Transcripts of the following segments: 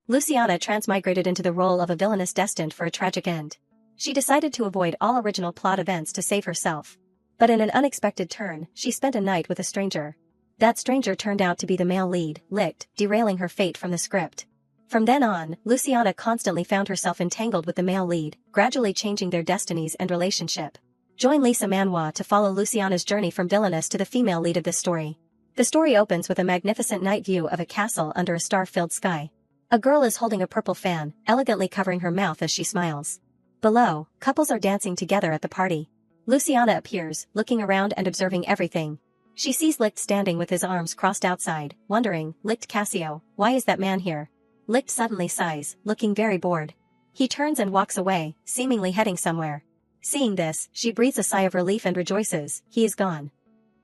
Luciana transmigrated into the role of a villainess destined for a tragic end. She decided to avoid all original plot events to save herself. But in an unexpected turn, she spent a night with a stranger. That stranger turned out to be the male lead, Licht, derailing her fate from the script. From then on, Luciana constantly found herself entangled with the male lead, gradually changing their destinies and relationship. Join Lisa Manhwa to follow Luciana's journey from villainess to the female lead of this story. The story opens with a magnificent night view of a castle under a star-filled sky. A girl is holding a purple fan, elegantly covering her mouth as she smiles. Below, couples are dancing together at the party. Luciana appears, looking around and observing everything. She sees Licht standing with his arms crossed outside, wondering, Licht Cassio, why is that man here? Licht suddenly sighs, looking very bored. He turns and walks away, seemingly heading somewhere. Seeing this, she breathes a sigh of relief and rejoices, he is gone.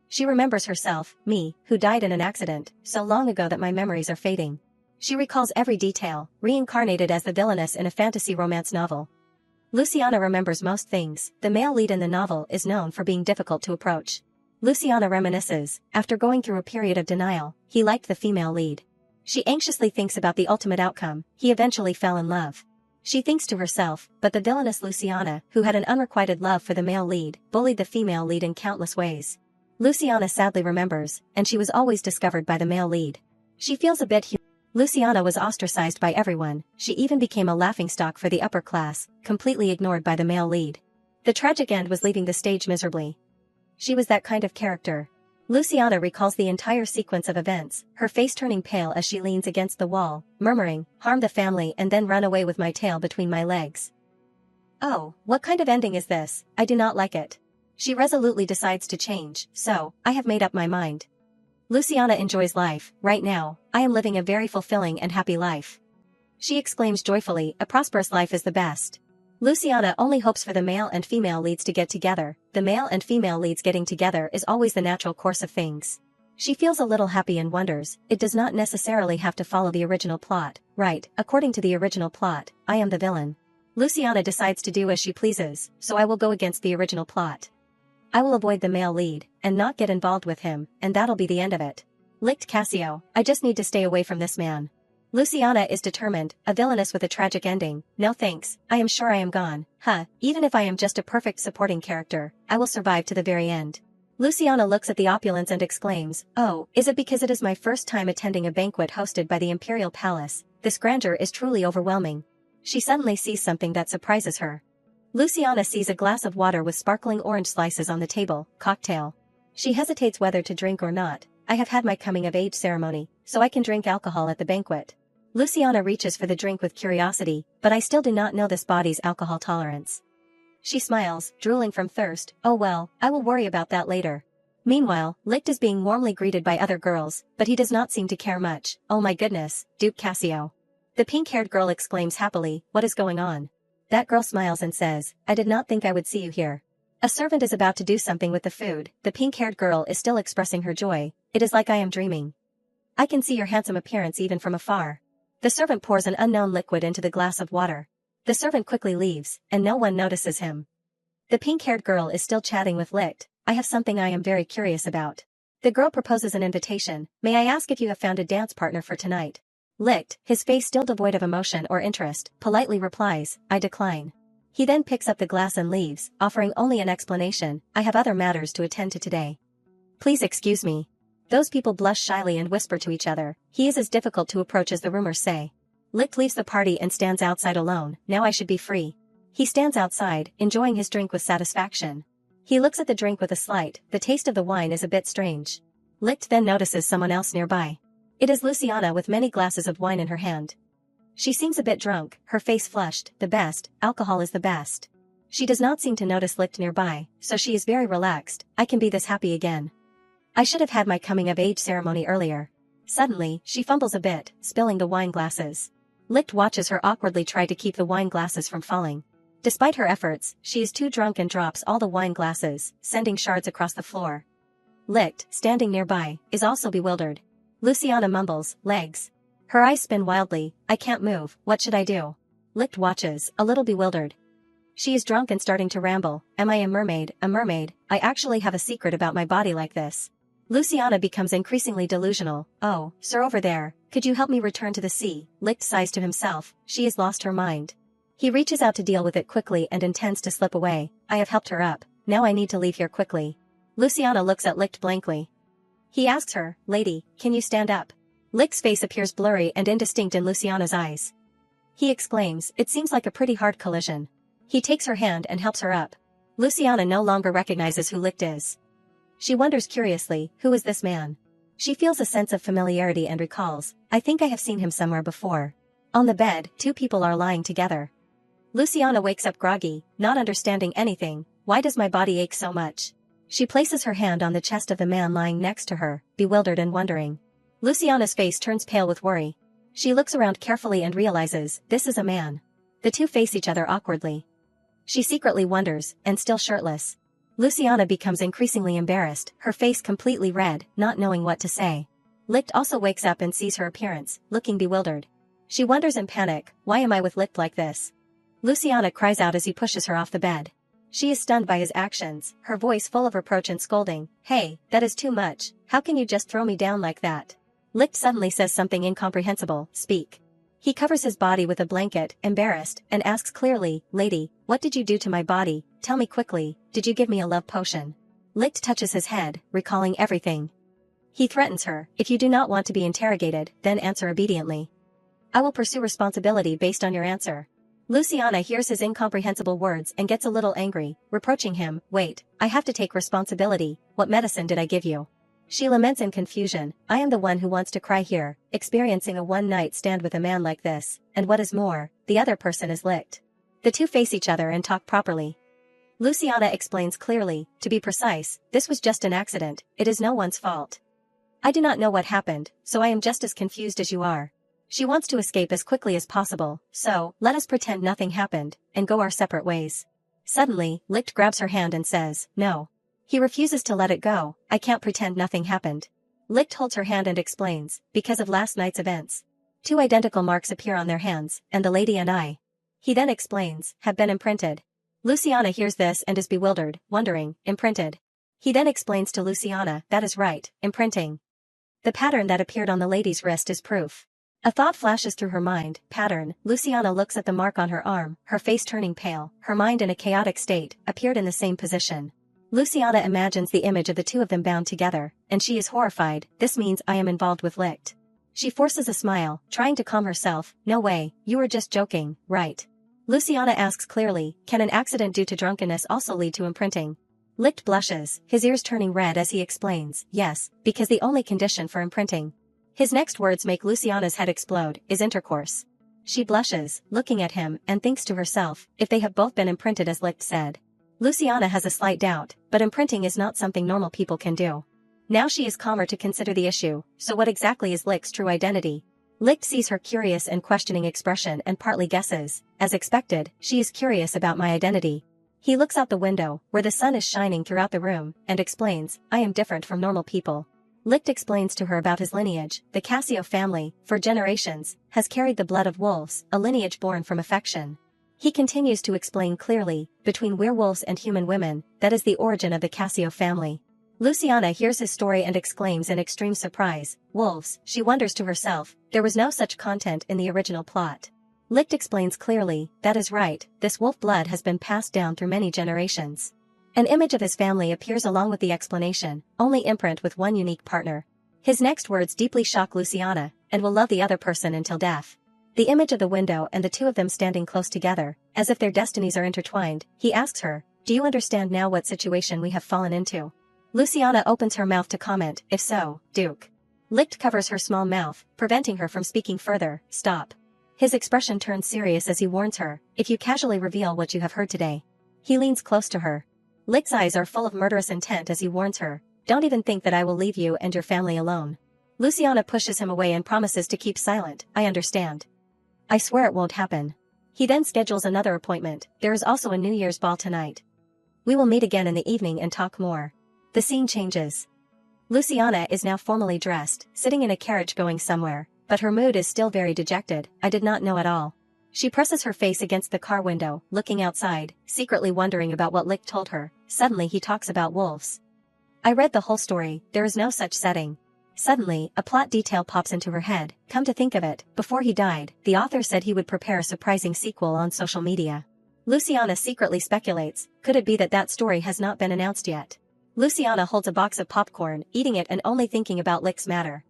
She remembers herself, me, who died in an accident, so long ago that my memories are fading. She recalls every detail, reincarnated as the villainess in a fantasy romance novel. Luciana remembers most things. The male lead in the novel is known for being difficult to approach. Luciana reminisces, after going through a period of denial, he liked the female lead. She anxiously thinks about the ultimate outcome, he eventually fell in love. She thinks to herself, but the villainous Luciana, who had an unrequited love for the male lead, bullied the female lead in countless ways. Luciana sadly remembers, and she was always discovered by the male lead. She feels a bit Luciana was ostracized by everyone, she even became a laughingstock for the upper class, completely ignored by the male lead. The tragic end was leaving the stage miserably. She was that kind of character. Luciana recalls the entire sequence of events, her face turning pale as she leans against the wall, murmuring, harm the family and then run away with my tail between my legs. Oh, what kind of ending is this? I do not like it. She resolutely decides to change, so, I have made up my mind. Luciana enjoys life. Right now, I am living a very fulfilling and happy life. She exclaims joyfully, a prosperous life is the best. Luciana only hopes for the male and female leads to get together. The male and female leads getting together is always the natural course of things. She feels a little happy and wonders, it does not necessarily have to follow the original plot, right? According to the original plot, I am the villain. Luciana decides to do as she pleases, so I will go against the original plot. I will avoid the male lead, and not get involved with him, and that'll be the end of it. Licht Cassio, I just need to stay away from this man. Luciana is determined, a villainess with a tragic ending. No thanks, I am sure I am gone. Even if I am just a perfect supporting character, I will survive to the very end. Luciana looks at the opulence and exclaims, oh, is it because it is my first time attending a banquet hosted by the Imperial Palace? This grandeur is truly overwhelming. She suddenly sees something that surprises her. Luciana sees a glass of water with sparkling orange slices on the table, cocktail. She hesitates whether to drink or not. I have had my coming-of-age ceremony, so I can drink alcohol at the banquet. Luciana reaches for the drink with curiosity, but I still do not know this body's alcohol tolerance. She smiles, drooling from thirst, oh well, I will worry about that later. Meanwhile, Licht is being warmly greeted by other girls, but he does not seem to care much. Oh my goodness, Duke Cassio. The pink-haired girl exclaims happily, what is going on? That girl smiles and says, I did not think I would see you here. A servant is about to do something with the food. The pink-haired girl is still expressing her joy. It is like I am dreaming. I can see your handsome appearance even from afar. The servant pours an unknown liquid into the glass of water. The servant quickly leaves, and no one notices him. The pink-haired girl is still chatting with Licht. I have something I am very curious about. The girl proposes an invitation. May I ask if you have found a dance partner for tonight? Licht, his face still devoid of emotion or interest, politely replies, I decline. He then picks up the glass and leaves, offering only an explanation, I have other matters to attend to today. Please excuse me. Those people blush shyly and whisper to each other, he is as difficult to approach as the rumors say. Licht leaves the party and stands outside alone, now I should be free. He stands outside, enjoying his drink with satisfaction. He looks at the drink with a slight, the taste of the wine is a bit strange. Licht then notices someone else nearby. It is Luciana with many glasses of wine in her hand. She seems a bit drunk, her face flushed, the best, alcohol is the best. She does not seem to notice Licht nearby, so she is very relaxed, I can be this happy again. I should have had my coming-of-age ceremony earlier. Suddenly, she fumbles a bit, spilling the wine glasses. Licht watches her awkwardly try to keep the wine glasses from falling. Despite her efforts, she is too drunk and drops all the wine glasses, sending shards across the floor. Licht, standing nearby, is also bewildered. Luciana mumbles, legs. Her eyes spin wildly, I can't move, what should I do? Licht watches, a little bewildered. She is drunk and starting to ramble, am I a mermaid, I actually have a secret about my body like this. Luciana becomes increasingly delusional. Oh, sir over there, could you help me return to the sea? Licht sighs to himself, she has lost her mind. He reaches out to deal with it quickly and intends to slip away. I have helped her up, now I need to leave here quickly. Luciana looks at Licht blankly. He asks her, lady, can you stand up? Licht's face appears blurry and indistinct in Luciana's eyes. He exclaims, it seems like a pretty hard collision. He takes her hand and helps her up. Luciana no longer recognizes who Licht is. She wonders curiously, who is this man? She feels a sense of familiarity and recalls, I think I have seen him somewhere before. On the bed, two people are lying together. Luciana wakes up groggy, not understanding anything. Why does my body ache so much? She places her hand on the chest of the man lying next to her, bewildered and wondering. Luciana's face turns pale with worry. She looks around carefully and realizes, this is a man. The two face each other awkwardly. She secretly wonders, and still shirtless. Luciana becomes increasingly embarrassed, her face completely red, not knowing what to say. Licht also wakes up and sees her appearance, looking bewildered. She wonders in panic, why am I with Licht like this? Luciana cries out as he pushes her off the bed. She is stunned by his actions, her voice full of reproach and scolding. Hey, that is too much, how can you just throw me down like that? Licht suddenly says something incomprehensible, speak. He covers his body with a blanket, embarrassed, and asks clearly, lady, what did you do to my body? Tell me quickly, did you give me a love potion? Licht touches his head, recalling everything. He threatens her, if you do not want to be interrogated, then answer obediently. I will pursue responsibility based on your answer. Luciana hears his incomprehensible words and gets a little angry, reproaching him, wait, I have to take responsibility, what medicine did I give you? She laments in confusion, I am the one who wants to cry here, experiencing a one-night stand with a man like this, and what is more, the other person is Licht. The two face each other and talk properly. Luciana explains clearly, to be precise, this was just an accident, it is no one's fault. I do not know what happened, so I am just as confused as you are. She wants to escape as quickly as possible, so, let us pretend nothing happened, and go our separate ways. Suddenly, Licht grabs her hand and says, no. He refuses to let it go, I can't pretend nothing happened. Licht holds her hand and explains, because of last night's events. Two identical marks appear on their hands, and the lady and I. He then explains, have been imprinted. Luciana hears this and is bewildered, wondering, imprinted. He then explains to Luciana, that is right, imprinting. The pattern that appeared on the lady's wrist is proof. A thought flashes through her mind, pattern. Luciana looks at the mark on her arm, her face turning pale, her mind in a chaotic state, appeared in the same position. Luciana imagines the image of the two of them bound together, and she is horrified, this means I am involved with Licht. She forces a smile, trying to calm herself, no way, you were just joking, right? Luciana asks clearly, can an accident due to drunkenness also lead to imprinting? Licht blushes, his ears turning red as he explains, yes, because the only condition for imprinting. His next words make Luciana's head explode, is intercourse. She blushes, looking at him, and thinks to herself, if they have both been imprinted as Licht said. Luciana has a slight doubt, but imprinting is not something normal people can do. Now she is calmer to consider the issue, so what exactly is Licht's true identity? Licht sees her curious and questioning expression and partly guesses, as expected, she is curious about my identity. He looks out the window, where the sun is shining throughout the room, and explains, I am different from normal people. Licht explains to her about his lineage, the Cassio family, for generations, has carried the blood of wolves, a lineage born from affection. He continues to explain clearly, between werewolves and human women, that is the origin of the Cassio family. Luciana hears his story and exclaims in extreme surprise, wolves, she wonders to herself, there was no such content in the original plot. Licht explains clearly, that is right, this wolf blood has been passed down through many generations. An image of his family appears along with the explanation, only imprint with one unique partner. His next words deeply shock Luciana, and will love the other person until death. The image of the window and the two of them standing close together, as if their destinies are intertwined, he asks her, do you understand now what situation we have fallen into? Luciana opens her mouth to comment, if so, Duke. Licht covers her small mouth, preventing her from speaking further, stop. His expression turns serious as he warns her, if you casually reveal what you have heard today. He leans close to her. Licht's eyes are full of murderous intent as he warns her, don't even think that I will leave you and your family alone. Luciana pushes him away and promises to keep silent, I understand. I swear it won't happen. He then schedules another appointment, there is also a New Year's ball tonight. We will meet again in the evening and talk more. The scene changes. Luciana is now formally dressed, sitting in a carriage going somewhere, but her mood is still very dejected, I did not know at all. She presses her face against the car window, looking outside, secretly wondering about what Licht told her. Suddenly he talks about wolves. I read the whole story, there is no such setting. Suddenly, a plot detail pops into her head. Come to think of it, before he died, the author said he would prepare a surprising sequel on social media. Luciana secretly speculates, could it be that that story has not been announced yet? Luciana holds a box of popcorn, eating it and only thinking about Licht's matter.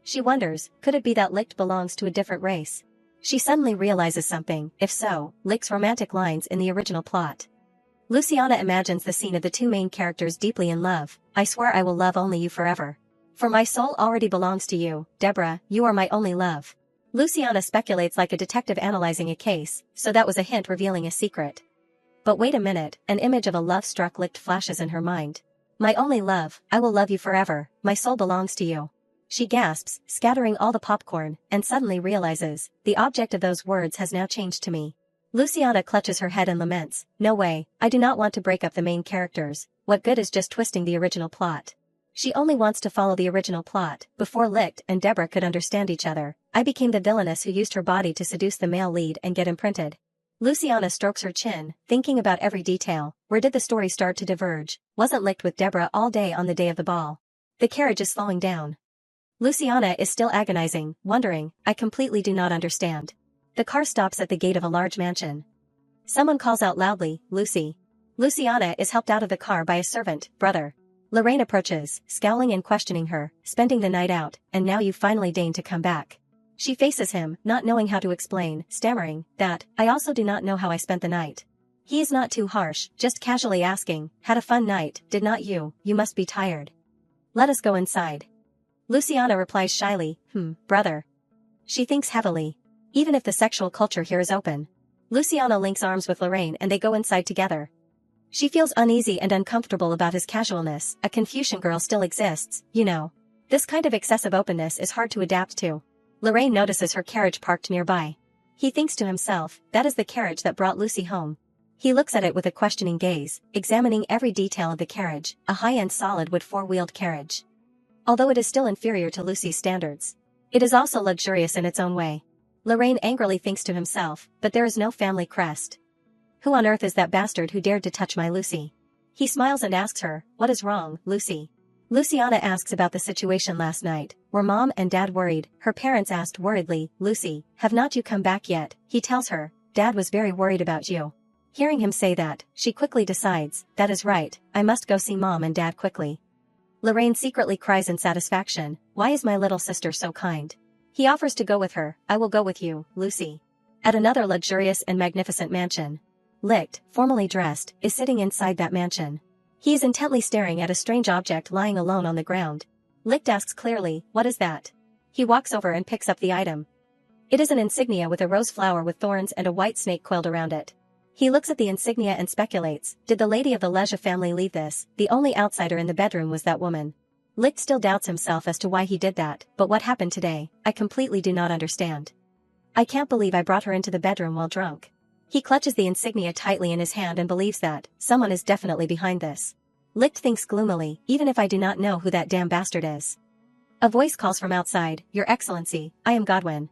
She wonders, could it be that Licht belongs to a different race? She suddenly realizes something, if so, Licht's romantic lines in the original plot. Luciana imagines the scene of the two main characters deeply in love. I swear I will love only you forever. For my soul already belongs to you, Deborah, you are my only love. Luciana speculates like a detective analyzing a case, so that was a hint revealing a secret. But wait a minute, an image of a love-struck Licht flashes in her mind. My only love, I will love you forever, my soul belongs to you. She gasps, scattering all the popcorn, and suddenly realizes, the object of those words has now changed to me. Luciana clutches her head and laments, no way, I do not want to break up the main characters, what good is just twisting the original plot? She only wants to follow the original plot. Before Licht and Deborah could understand each other, I became the villainess who used her body to seduce the male lead and get imprinted. Luciana strokes her chin, thinking about every detail. Where did the story start to diverge? Wasn't Licht with Deborah all day on the day of the ball? The carriage is slowing down. Luciana is still agonizing, wondering, I completely do not understand. The car stops at the gate of a large mansion. Someone calls out loudly, Lucy. Luciana is helped out of the car by a servant, brother. Lorraine approaches, scowling and questioning her, spending the night out, and now you finally deign to come back. She faces him, not knowing how to explain, stammering, that, I also do not know how I spent the night. He is not too harsh, just casually asking, had a fun night, did not you, you must be tired. Let us go inside. Luciana replies shyly, brother. She thinks heavily. Even if the sexual culture here is open. Luciana links arms with Lorraine and they go inside together. She feels uneasy and uncomfortable about his casualness. A Confucian girl still exists, you know. This kind of excessive openness is hard to adapt to. Lorraine notices her carriage parked nearby. He thinks to himself, that is the carriage that brought Lucy home. He looks at it with a questioning gaze, examining every detail of the carriage, a high-end solid wood four-wheeled carriage. Although it is still inferior to Lucy's standards, it is also luxurious in its own way. Lorraine angrily thinks to himself, but there is no family crest. Who on earth is that bastard who dared to touch my Lucy? He smiles and asks her, what is wrong, Lucy? Luciana asks about the situation last night. Were Mom and Dad worried? Her parents asked worriedly, Lucy, have not you come back yet? He tells her, Dad was very worried about you. Hearing him say that, she quickly decides, that is right, I must go see Mom and Dad quickly. Lorraine secretly cries in satisfaction, why is my little sister so kind? He offers to go with her, I will go with you, Lucy. At another luxurious and magnificent mansion. Licht, formally dressed, is sitting inside that mansion. He is intently staring at a strange object lying alone on the ground. Licht asks clearly, what is that? He walks over and picks up the item. It is an insignia with a rose flower with thorns and a white snake coiled around it. He looks at the insignia and speculates, did the lady of the Leja family leave this? The only outsider in the bedroom was that woman. Licht still doubts himself as to why he did that, but what happened today, I completely do not understand. I can't believe I brought her into the bedroom while drunk. He clutches the insignia tightly in his hand and believes that someone is definitely behind this. Licht thinks gloomily, even if I do not know who that damn bastard is. A voice calls from outside, Your Excellency, I am Godwin.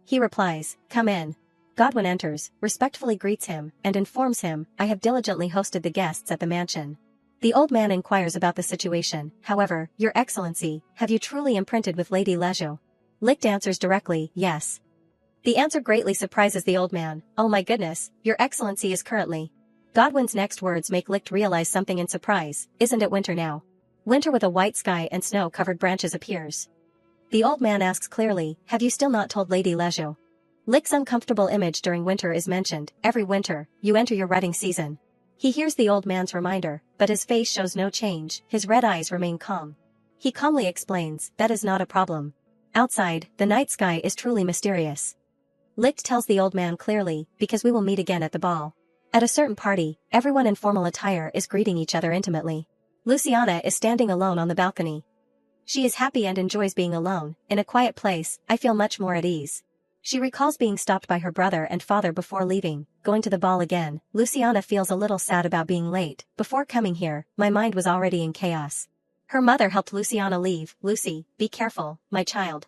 He replies, come in. Godwin enters, respectfully greets him, and informs him, I have diligently hosted the guests at the mansion. The old man inquires about the situation, however, Your Excellency, have you truly imprinted with Lady Leju? Licht answers directly, yes. The answer greatly surprises the old man, oh my goodness, Your Excellency is currently. Godwin's next words make Licht realize something in surprise, isn't it winter now? Winter with a white sky and snow-covered branches appears. The old man asks clearly, have you still not told Lady Leju? Licht's uncomfortable image during winter is mentioned, every winter, you enter your rutting season. He hears the old man's reminder, but his face shows no change, his red eyes remain calm. He calmly explains, that is not a problem. Outside, the night sky is truly mysterious. Licht tells the old man clearly, because we will meet again at the ball. At a certain party, everyone in formal attire is greeting each other intimately. Luciana is standing alone on the balcony. She is happy and enjoys being alone, in a quiet place, I feel much more at ease. She recalls being stopped by her brother and father before leaving, going to the ball again. Luciana feels a little sad about being late. Before coming here, my mind was already in chaos. Her mother helped Luciana leave. Lucy, be careful, my child.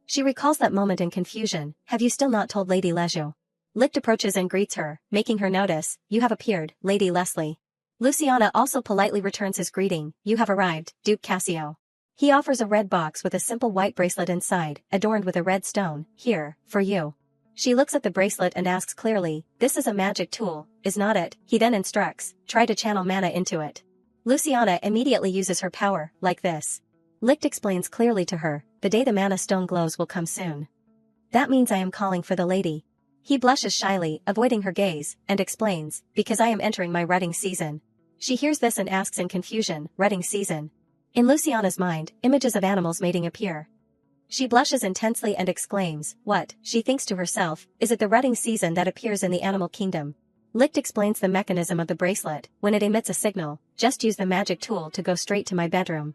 She recalls that moment in confusion, have you still not told Lady Leju? Licht approaches and greets her, making her notice, you have appeared, Lady Leslie. Luciana also politely returns his greeting, "You have arrived, Duke Cassio." He offers a red box with a simple white bracelet inside, adorned with a red stone, "Here, for you." She looks at the bracelet and asks clearly, "This is a magic tool, is not it?" He then instructs, "Try to channel mana into it." Luciana immediately uses her power, like this. Licht explains clearly to her, "The day the mana stone glows will come soon. That means I am calling for the lady." He blushes shyly, avoiding her gaze, and explains, "Because I am entering my rutting season." She hears this and asks in confusion, "Rutting season?" In Luciana's mind, images of animals mating appear. She blushes intensely and exclaims, "What?" She thinks to herself, "Is it the rutting season that appears in the animal kingdom?" Licht explains the mechanism of the bracelet. "When it emits a signal, just use the magic tool to go straight to my bedroom.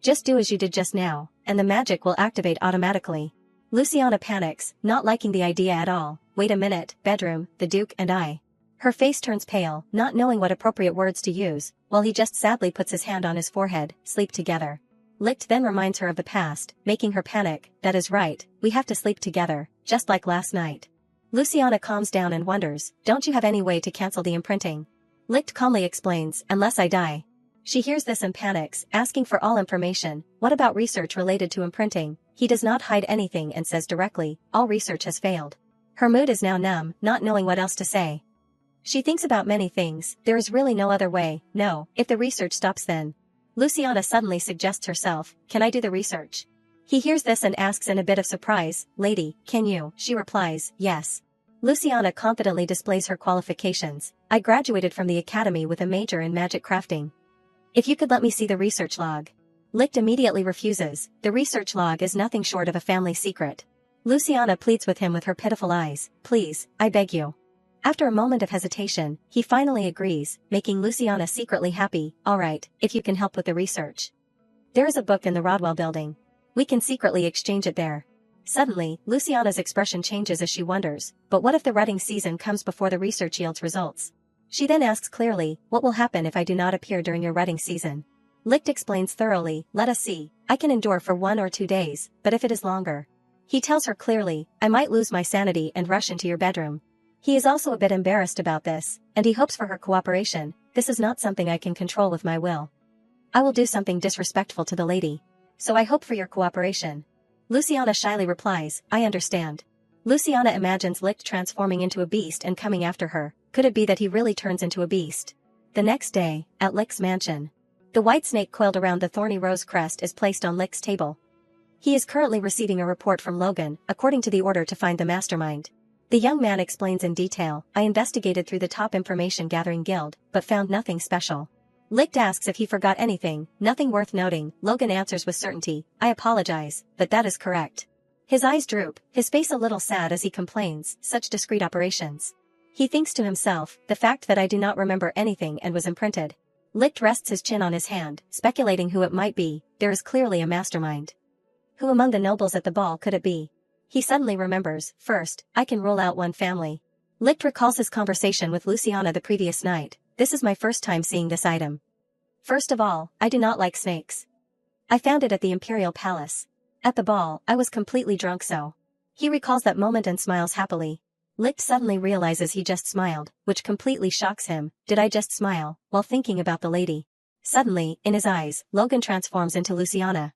Just do as you did just now, and the magic will activate automatically." Luciana panics, not liking the idea at all. "Wait a minute, bedroom, the Duke and I." Her face turns pale, not knowing what appropriate words to use, while he just sadly puts his hand on his forehead, "Sleep together." Licht then reminds her of the past, making her panic, "That is right, we have to sleep together, just like last night." Luciana calms down and wonders, "Don't you have any way to cancel the imprinting?" Licht calmly explains, "Unless I die." She hears this and panics, asking for all information. What about research related to imprinting? He does not hide anything and says directly, "All research has failed." Her mood is now numb, not knowing what else to say. She thinks about many things. There is really no other way. No, if the research stops then. Luciana suddenly suggests herself, "Can I do the research?" He hears this and asks in a bit of surprise, "Lady, can you?" She replies, "Yes." Luciana confidently displays her qualifications. "I graduated from the academy with a major in magic crafting. If you could let me see the research log." Licht immediately refuses. The research log is nothing short of a family secret. Luciana pleads with him with her pitiful eyes, "Please, I beg you." After a moment of hesitation, he finally agrees, making Luciana secretly happy. "All right, if you can help with the research. There is a book in the Rodwell building. We can secretly exchange it there." Suddenly, Luciana's expression changes as she wonders, but what if the rutting season comes before the research yields results? She then asks clearly, "What will happen if I do not appear during your rutting season?" Licht explains thoroughly, "Let us see. I can endure for 1 or 2 days, but if it is longer." He tells her clearly, "I might lose my sanity and rush into your bedroom." He is also a bit embarrassed about this, and he hopes for her cooperation. "This is not something I can control with my will. I will do something disrespectful to the lady. So I hope for your cooperation." Luciana shyly replies, "I understand." Luciana imagines Licht transforming into a beast and coming after her. Could it be that he really turns into a beast? The next day, at Licht's mansion. The white snake coiled around the thorny rose crest is placed on Licht's table. He is currently receiving a report from Logan, according to the order to find the mastermind. The young man explains in detail, "I investigated through the top information gathering guild, but found nothing special." Licht asks if he forgot anything. "Nothing worth noting." Logan answers with certainty, "I apologize, but that is correct." His eyes droop, his face a little sad as he complains, "Such discreet operations." He thinks to himself, "The fact that I do not remember anything and was imprinted." Licht rests his chin on his hand, speculating who it might be. There is clearly a mastermind. Who among the nobles at the ball could it be? He suddenly remembers, "First, I can rule out one family." Licht recalls his conversation with Luciana the previous night. "This is my first time seeing this item. First of all, I do not like snakes. I found it at the Imperial Palace. At the ball, I was completely drunk so." He recalls that moment and smiles happily. Licht suddenly realizes he just smiled, which completely shocks him. "Did I just smile?" while thinking about the lady. Suddenly, in his eyes, Logan transforms into Luciana.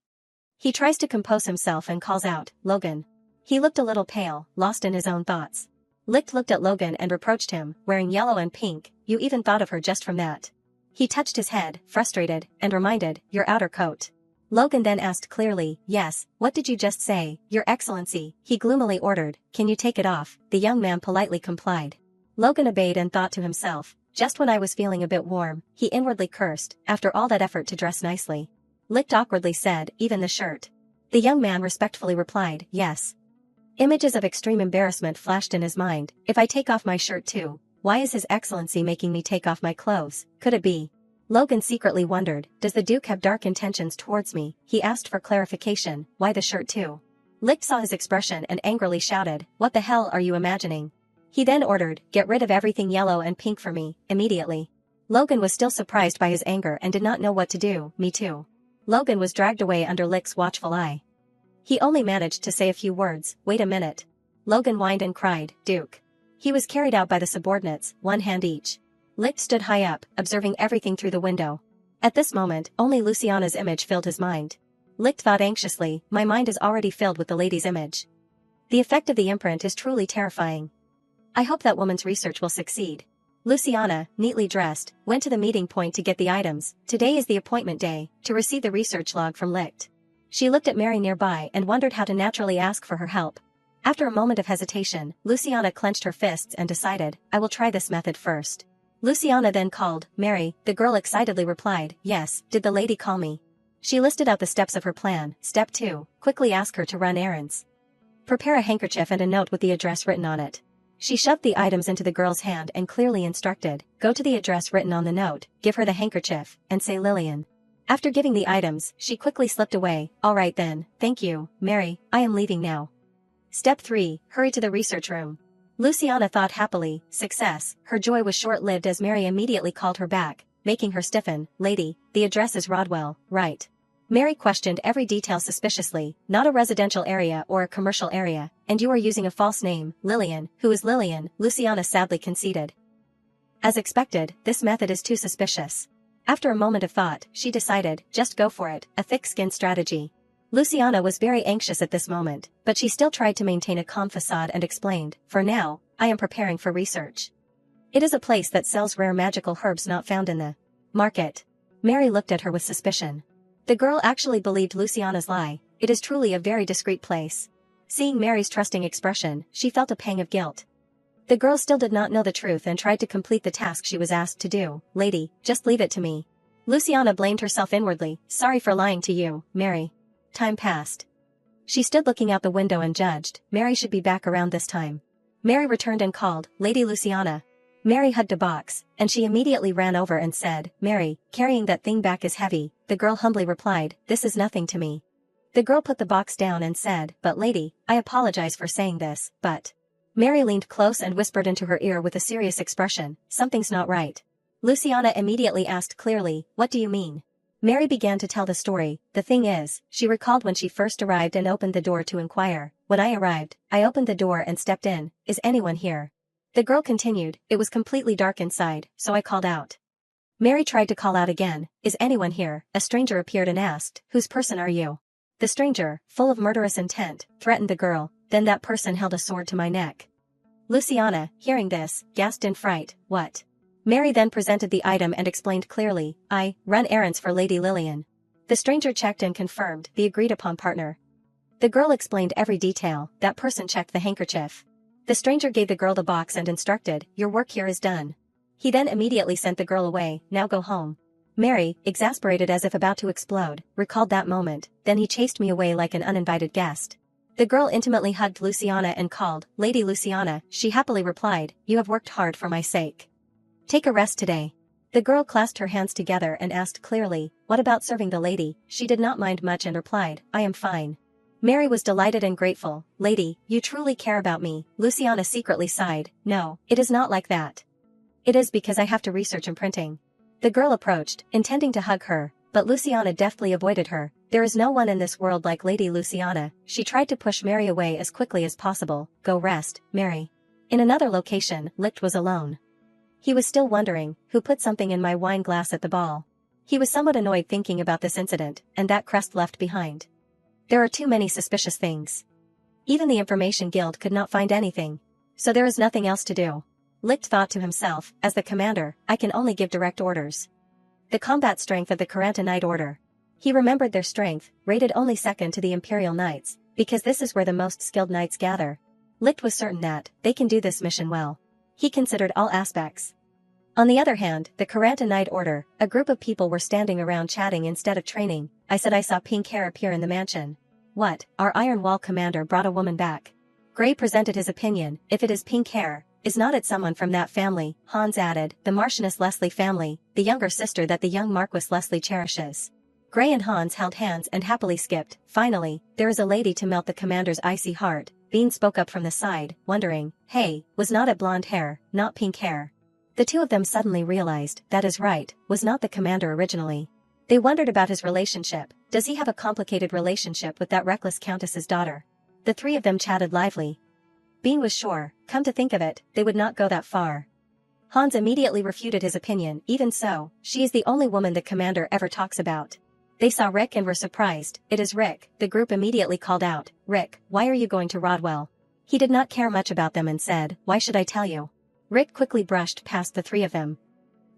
He tries to compose himself and calls out, "Logan." He looked a little pale, lost in his own thoughts. Licht looked at Logan and reproached him, "Wearing yellow and pink, you even thought of her just from that." He touched his head, frustrated, and reminded, "Your outer coat." Logan then asked clearly, "Yes, what did you just say, Your Excellency?" He gloomily ordered, "Can you take it off?" The young man politely complied. Logan obeyed and thought to himself, "Just when I was feeling a bit warm," he inwardly cursed, "after all that effort to dress nicely." Licht awkwardly said, "Even the shirt?" The young man respectfully replied, "Yes." Images of extreme embarrassment flashed in his mind. "If I take off my shirt too, why is His Excellency making me take off my clothes? Could it be?" Logan secretly wondered, "Does the Duke have dark intentions towards me?" He asked for clarification, "Why the shirt too?" Licht saw his expression and angrily shouted, "What the hell are you imagining?" He then ordered, "Get rid of everything yellow and pink for me, immediately." Logan was still surprised by his anger and did not know what to do. "Me too." Logan was dragged away under Licht's watchful eye. He only managed to say a few words, "Wait a minute." Logan whined and cried, "Duke." He was carried out by the subordinates, one hand each. Licht stood high up, observing everything through the window. At this moment, only Luciana's image filled his mind. Licht thought anxiously, my mind is already filled with the lady's image. The effect of the imprint is truly terrifying. I hope that woman's research will succeed. Luciana, neatly dressed, went to the meeting point to get the items. Today is the appointment day, to receive the research log from Licht. She looked at Mary nearby and wondered how to naturally ask for her help. After a moment of hesitation, Luciana clenched her fists and decided, I will try this method first. Luciana then called, Mary, the girl excitedly replied, yes, did the lady call me? She listed out the steps of her plan. Step 2, quickly ask her to run errands. Prepare a handkerchief and a note with the address written on it. She shoved the items into the girl's hand and clearly instructed, go to the address written on the note, give her the handkerchief, and say Lillian. After giving the items, she quickly slipped away. All right then, thank you, Mary, I am leaving now. Step 3, hurry to the research room. Luciana thought happily, success. Her joy was short-lived as Mary immediately called her back, making her stiffen. Lady, the address is Rodwell, right? Mary questioned every detail suspiciously, not a residential area or a commercial area, and you are using a false name, Lillian. Who is Lillian? Luciana sadly conceded. As expected, this method is too suspicious. After a moment of thought, she decided, just go for it, a thick-skinned strategy. Luciana was very anxious at this moment, but she still tried to maintain a calm facade and explained, for now, I am preparing for research. It is a place that sells rare magical herbs not found in the market. Mary looked at her with suspicion. The girl actually believed Luciana's lie. It is truly a very discreet place. Seeing Mary's trusting expression, she felt a pang of guilt. The girl still did not know the truth and tried to complete the task she was asked to do. Lady, just leave it to me. Luciana blamed herself inwardly. Sorry for lying to you, Mary. Time passed. She stood looking out the window and judged, Mary should be back around this time. Mary returned and called, Lady Luciana. Mary hugged a box, and she immediately ran over and said, Mary, carrying that thing back is heavy. The girl humbly replied, this is nothing to me. The girl put the box down and said, but lady, I apologize for saying this, but... Mary leaned close and whispered into her ear with a serious expression, something's not right. Luciana immediately asked clearly, what do you mean? Mary began to tell the story. The thing is, she recalled when she first arrived and opened the door to inquire. When I arrived, I opened the door and stepped in. Is anyone here? The girl continued, it was completely dark inside, so I called out. Mary tried to call out again, is anyone here? A stranger appeared and asked, whose person are you? The stranger, full of murderous intent, threatened the girl, then that person held a sword to my neck. Luciana, hearing this, gasped in fright, what? Mary then presented the item and explained clearly, I run errands for Lady Lillian. The stranger checked and confirmed the agreed-upon partner. The girl explained every detail. That person checked the handkerchief. The stranger gave the girl the box and instructed, your work here is done. He then immediately sent the girl away, now go home. Mary, exasperated as if about to explode, recalled that moment, then he chased me away like an uninvited guest. The girl intimately hugged Luciana and called, Lady Luciana. She happily replied, you have worked hard for my sake. Take a rest today. The girl clasped her hands together and asked clearly, what about serving the lady? She did not mind much and replied, I am fine. Mary was delighted and grateful. Lady, you truly care about me. Luciana secretly sighed, no, it is not like that. It is because I have to research imprinting. The girl approached, intending to hug her, but Luciana deftly avoided her. There is no one in this world like Lady Luciana. She tried to push Mary away as quickly as possible. Go rest, Mary. In another location, Licht was alone. He was still wondering, who put something in my wine glass at the ball? He was somewhat annoyed thinking about this incident, and that crest left behind. There are too many suspicious things. Even the Information Guild could not find anything. So there is nothing else to do. Licht thought to himself, as the commander, I can only give direct orders. The combat strength of the Karanta Knight Order. He remembered their strength, rated only second to the Imperial Knights, because this is where the most skilled knights gather. Licht was certain that, they can do this mission well. He considered all aspects. On the other hand, the Karanta Knight Order, a group of people were standing around chatting instead of training. I said I saw pink hair appear in the mansion. What, our Iron Wall commander brought a woman back? Gray presented his opinion, if it is pink hair, is not it someone from that family? Hans added, the Marchioness Leslie family, the younger sister that the young Marquis Leslie cherishes. Gray and Hans held hands and happily skipped. Finally, there is a lady to melt the commander's icy heart. Bean spoke up from the side, wondering, hey, was not it blonde hair, not pink hair? The two of them suddenly realized, that is right, was not the commander originally. They wondered about his relationship. Does he have a complicated relationship with that reckless countess's daughter? The three of them chatted lively. Bean was sure, come to think of it, they would not go that far. Hans immediately refuted his opinion. Even so, she is the only woman the commander ever talks about. They saw Rick and were surprised. It is Rick, the group immediately called out. Rick, why are you going to Rodwell? He did not care much about them and said, why should I tell you? Rick quickly brushed past the three of them.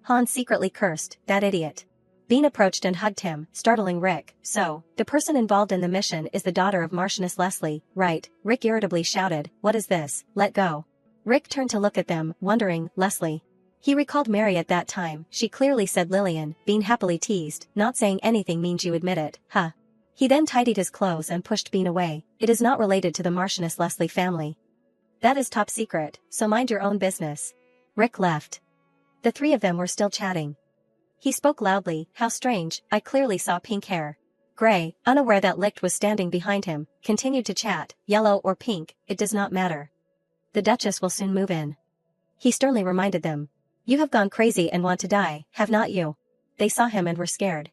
Hans secretly cursed, that idiot. Bean approached and hugged him, startling Rick. So, the person involved in the mission is the daughter of Marchioness Leslie, right? Rick irritably shouted, what is this? Let go. Rick turned to look at them, wondering, Leslie. He recalled Mary at that time. She clearly said Lillian. Bean happily teased, not saying anything means you admit it, huh? He then tidied his clothes and pushed Bean away. It is not related to the Marchioness Leslie family. That is top secret, so mind your own business. Rick left. The three of them were still chatting. He spoke loudly, how strange, I clearly saw pink hair. Gray, unaware that Licht was standing behind him, continued to chat, yellow or pink, it does not matter. The Duchess will soon move in. He sternly reminded them. You have gone crazy and want to die, have not you? They saw him and were scared.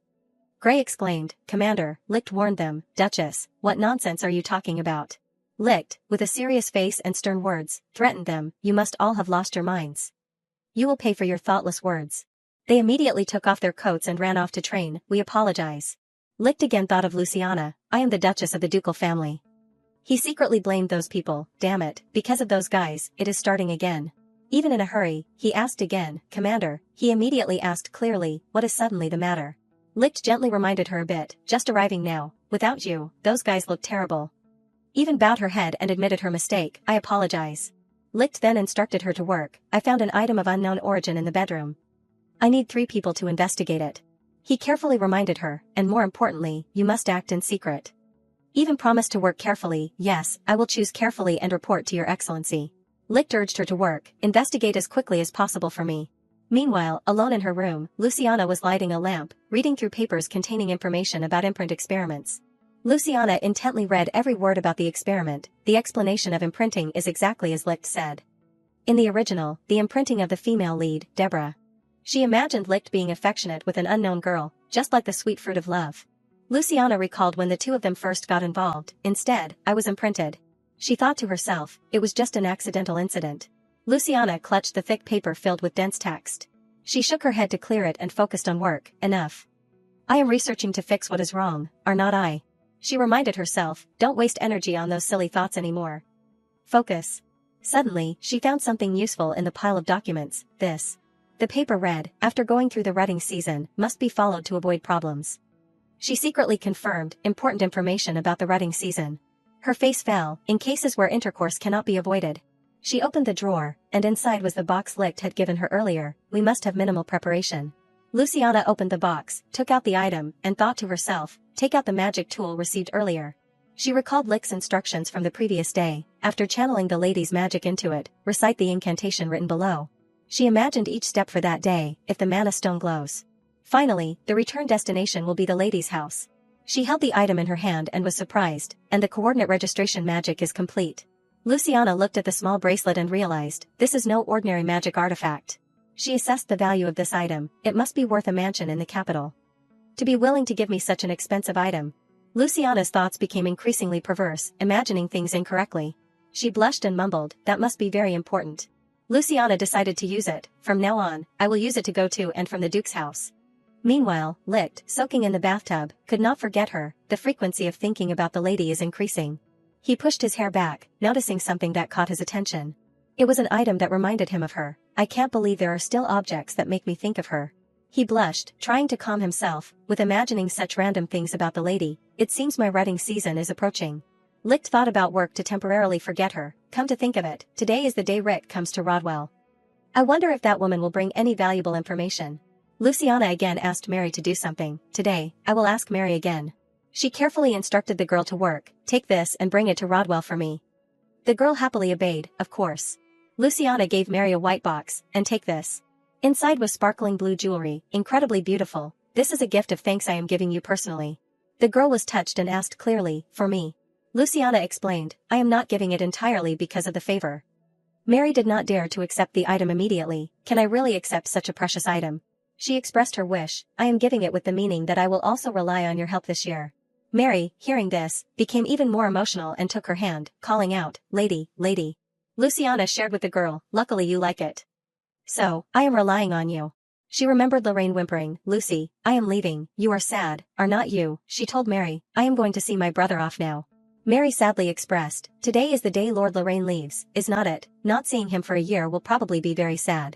Gray exclaimed, Commander, Licht warned them. Duchess, what nonsense are you talking about? Licht, with a serious face and stern words, threatened them, you must all have lost your minds. You will pay for your thoughtless words. They immediately took off their coats and ran off to train. We apologize. Licht again thought of Luciana. I am the Duchess of the ducal family. He secretly blamed those people. Damn it, because of those guys, it is starting again. Even in a hurry, he asked again, Commander. He immediately asked clearly, what is suddenly the matter? Licht gently reminded her a bit, just arriving now. Without you, those guys look terrible. Even bowed her head and admitted her mistake. I apologize. Licht then instructed her to work. I found an item of unknown origin in the bedroom. I need 3 people to investigate it. He carefully reminded her, and more importantly, you must act in secret. Even promised to work carefully. Yes, I will choose carefully and report to your excellency. Licht urged her to work, investigate as quickly as possible for me. Meanwhile, alone in her room, Luciana was lighting a lamp, reading through papers containing information about imprint experiments. Luciana intently read every word about the experiment. The explanation of imprinting is exactly as Licht said. In the original, the imprinting of the female lead, Deborah. She imagined Licht being affectionate with an unknown girl, just like the sweet fruit of love. Luciana recalled when the two of them first got involved. Instead, I was imprinted. She thought to herself, it was just an accidental incident. Luciana clutched the thick paper filled with dense text. She shook her head to clear it and focused on work. Enough. I am researching to fix what is wrong, are not I? She reminded herself, don't waste energy on those silly thoughts anymore. Focus. Suddenly, she found something useful in the pile of documents. This. The paper read, after going through the rutting season, must be followed to avoid problems. She secretly confirmed important information about the rutting season. Her face fell, in cases where intercourse cannot be avoided. She opened the drawer, and inside was the box Licht had given her earlier. We must have minimal preparation. Luciana opened the box, took out the item, and thought to herself, take out the magic tool received earlier. She recalled Licht's instructions from the previous day. After channeling the lady's magic into it, recite the incantation written below. She imagined each step for that day, if the mana stone glows. Finally, the return destination will be the lady's house. She held the item in her hand and was surprised, and the coordinate registration magic is complete. Luciana looked at the small bracelet and realized, this is no ordinary magic artifact. She assessed the value of this item, it must be worth a mansion in the capital. To be willing to give me such an expensive item. Luciana's thoughts became increasingly perverse, imagining things incorrectly. She blushed and mumbled, that must be very important. Luciana decided to use it. From now on, I will use it to go to and from the Duke's house. Meanwhile, Licht, soaking in the bathtub, could not forget her. The frequency of thinking about the lady is increasing. He pushed his hair back, noticing something that caught his attention. It was an item that reminded him of her. I can't believe there are still objects that make me think of her. He blushed, trying to calm himself, with imagining such random things about the lady. It seems my rutting season is approaching. Licht thought about work to temporarily forget her. Come to think of it, today is the day Rick comes to Rodwell. I wonder if that woman will bring any valuable information. Luciana again asked Mary to do something. Today, I will ask Mary again. She carefully instructed the girl to work. Take this and bring it to Rodwell for me. The girl happily obeyed, of course. Luciana gave Mary a white box, and take this. Inside was sparkling blue jewelry, incredibly beautiful. This is a gift of thanks I am giving you personally. The girl was touched and asked clearly, for me. Luciana explained, I am not giving it entirely because of the favor. Mary did not dare to accept the item immediately. Can I really accept such a precious item? She expressed her wish. I am giving it with the meaning that I will also rely on your help this year. Mary, hearing this, became even more emotional and took her hand, calling out, Lady, lady. Luciana shared with the girl, luckily you like it. So, I am relying on you. She remembered Lorraine whimpering, Lucy, I am leaving, you are sad, are not you? She told Mary, I am going to see my brother off now. Mary sadly expressed, today is the day Lord Lorraine leaves, is not it? Not seeing him for a year will probably be very sad.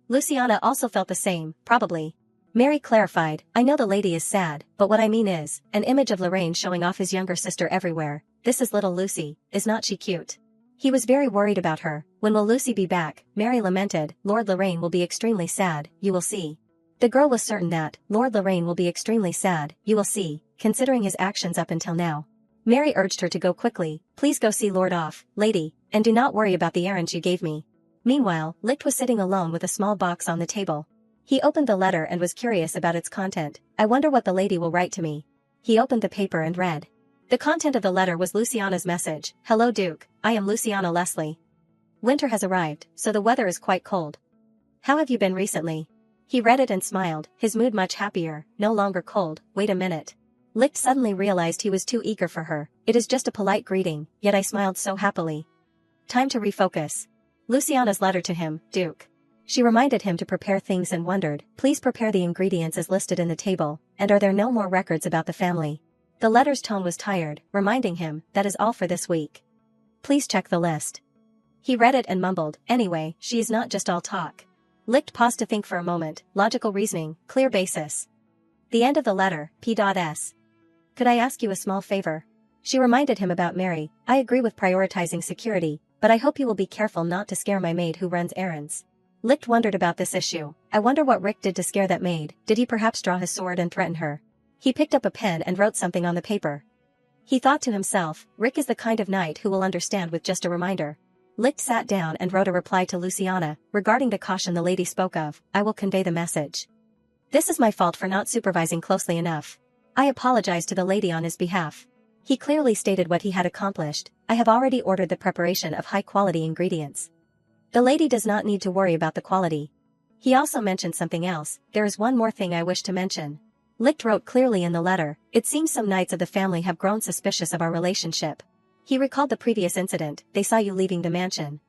Luciana also felt the same, probably. Mary clarified, I know the lady is sad, but what I mean is, an image of Lorraine showing off his younger sister everywhere, this is little Lucy, is not she cute? He was very worried about her. When will Lucy be back? Mary lamented, Lord Lorraine will be extremely sad, you will see. The girl was certain that, Lord Lorraine will be extremely sad, you will see, considering his actions up until now. Mary urged her to go quickly, please go see Lord off, lady, and do not worry about the errands you gave me. Meanwhile, Licht was sitting alone with a small box on the table. He opened the letter and was curious about its content. I wonder what the lady will write to me. He opened the paper and read. The content of the letter was Luciana's message. Hello Duke, I am Luciana Leslie. Winter has arrived, so the weather is quite cold. How have you been recently? He read it and smiled, his mood much happier, no longer cold. Wait a minute. Licht suddenly realized he was too eager for her. It is just a polite greeting, yet I smiled so happily. Time to refocus. Luciana's letter to him, Duke. She reminded him to prepare things and wondered, please prepare the ingredients as listed in the table, and are there no more records about the family? The letter's tone was tired, reminding him, that is all for this week. Please check the list. He read it and mumbled, anyway, she is not just all talk. Licht paused to think for a moment, logical reasoning, clear basis. The end of the letter, P.S. Could I ask you a small favor? She reminded him about Mary, I agree with prioritizing security, but I hope you will be careful not to scare my maid who runs errands. Licht wondered about this issue. I wonder what Rick did to scare that maid, did he perhaps draw his sword and threaten her? He picked up a pen and wrote something on the paper. He thought to himself, Rick is the kind of knight who will understand with just a reminder. Licht sat down and wrote a reply to Luciana, regarding the caution the lady spoke of, I will convey the message. This is my fault for not supervising closely enough. I apologize to the lady on his behalf. He clearly stated what he had accomplished, I have already ordered the preparation of high-quality ingredients. The lady does not need to worry about the quality. He also mentioned something else, there is one more thing I wish to mention. Licht wrote clearly in the letter, it seems some knights of the family have grown suspicious of our relationship. He recalled the previous incident, they saw you leaving the mansion.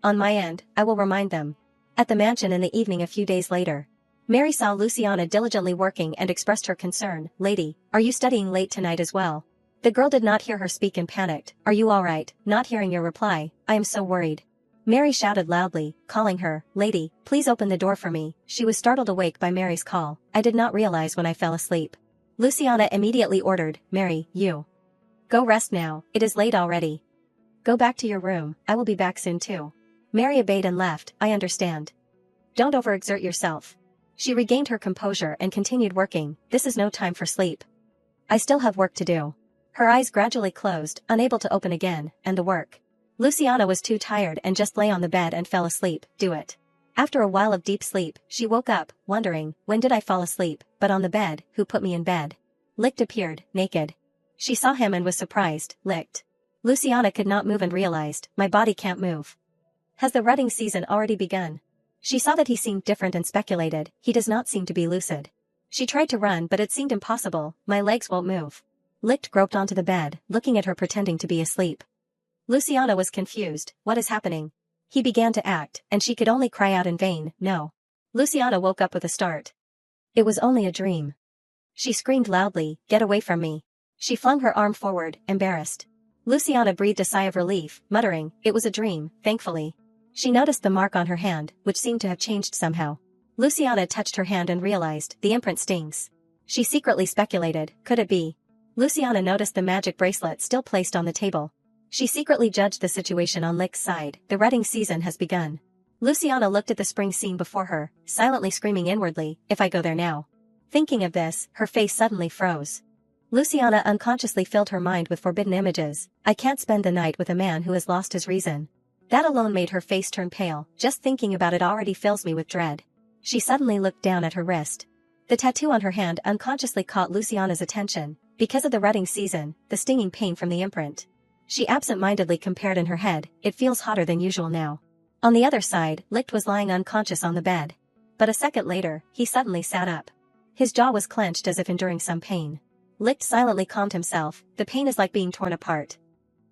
On my end, I will remind them. At the mansion in the evening a few days later. Mary saw Luciana diligently working and expressed her concern, lady, are you studying late tonight as well? The girl did not hear her speak and panicked, are you alright? Not hearing your reply, I am so worried. Mary shouted loudly, calling her, lady, please open the door for me. She was startled awake by Mary's call, I did not realize when I fell asleep. Luciana immediately ordered, Mary, you. Go rest now, it is late already. Go back to your room, I will be back soon too. Mary obeyed and left, I understand. Don't overexert yourself. She regained her composure and continued working, this is no time for sleep. I still have work to do. Her eyes gradually closed, unable to open again, and the work. Luciana was too tired and just lay on the bed and fell asleep, do it. After a while of deep sleep, she woke up, wondering, when did I fall asleep, but on the bed, who put me in bed? Licht appeared, naked. She saw him and was surprised, Licht. Luciana could not move and realized, my body can't move. Has the rutting season already begun? She saw that he seemed different and speculated, he does not seem to be lucid. She tried to run but it seemed impossible, my legs won't move. Licht groped onto the bed, looking at her pretending to be asleep. Luciana was confused, what is happening? He began to act, and she could only cry out in vain, no. Luciana woke up with a start. It was only a dream. She screamed loudly, get away from me. She flung her arm forward, embarrassed. Luciana breathed a sigh of relief, muttering, it was a dream, thankfully. She noticed the mark on her hand, which seemed to have changed somehow. Luciana touched her hand and realized, the imprint stings. She secretly speculated, could it be? Luciana noticed the magic bracelet still placed on the table. She secretly judged the situation on Licht's side, the rutting season has begun. Luciana looked at the spring scene before her, silently screaming inwardly, if I go there now. Thinking of this, her face suddenly froze. Luciana unconsciously filled her mind with forbidden images, I can't spend the night with a man who has lost his reason. That alone made her face turn pale, just thinking about it already fills me with dread. She suddenly looked down at her wrist. The tattoo on her hand unconsciously caught Luciana's attention, because of the rutting season, the stinging pain from the imprint. She absent-mindedly compared in her head, it feels hotter than usual now. On the other side, Licht was lying unconscious on the bed. But a second later, he suddenly sat up. His jaw was clenched as if enduring some pain. Licht silently calmed himself, the pain is like being torn apart.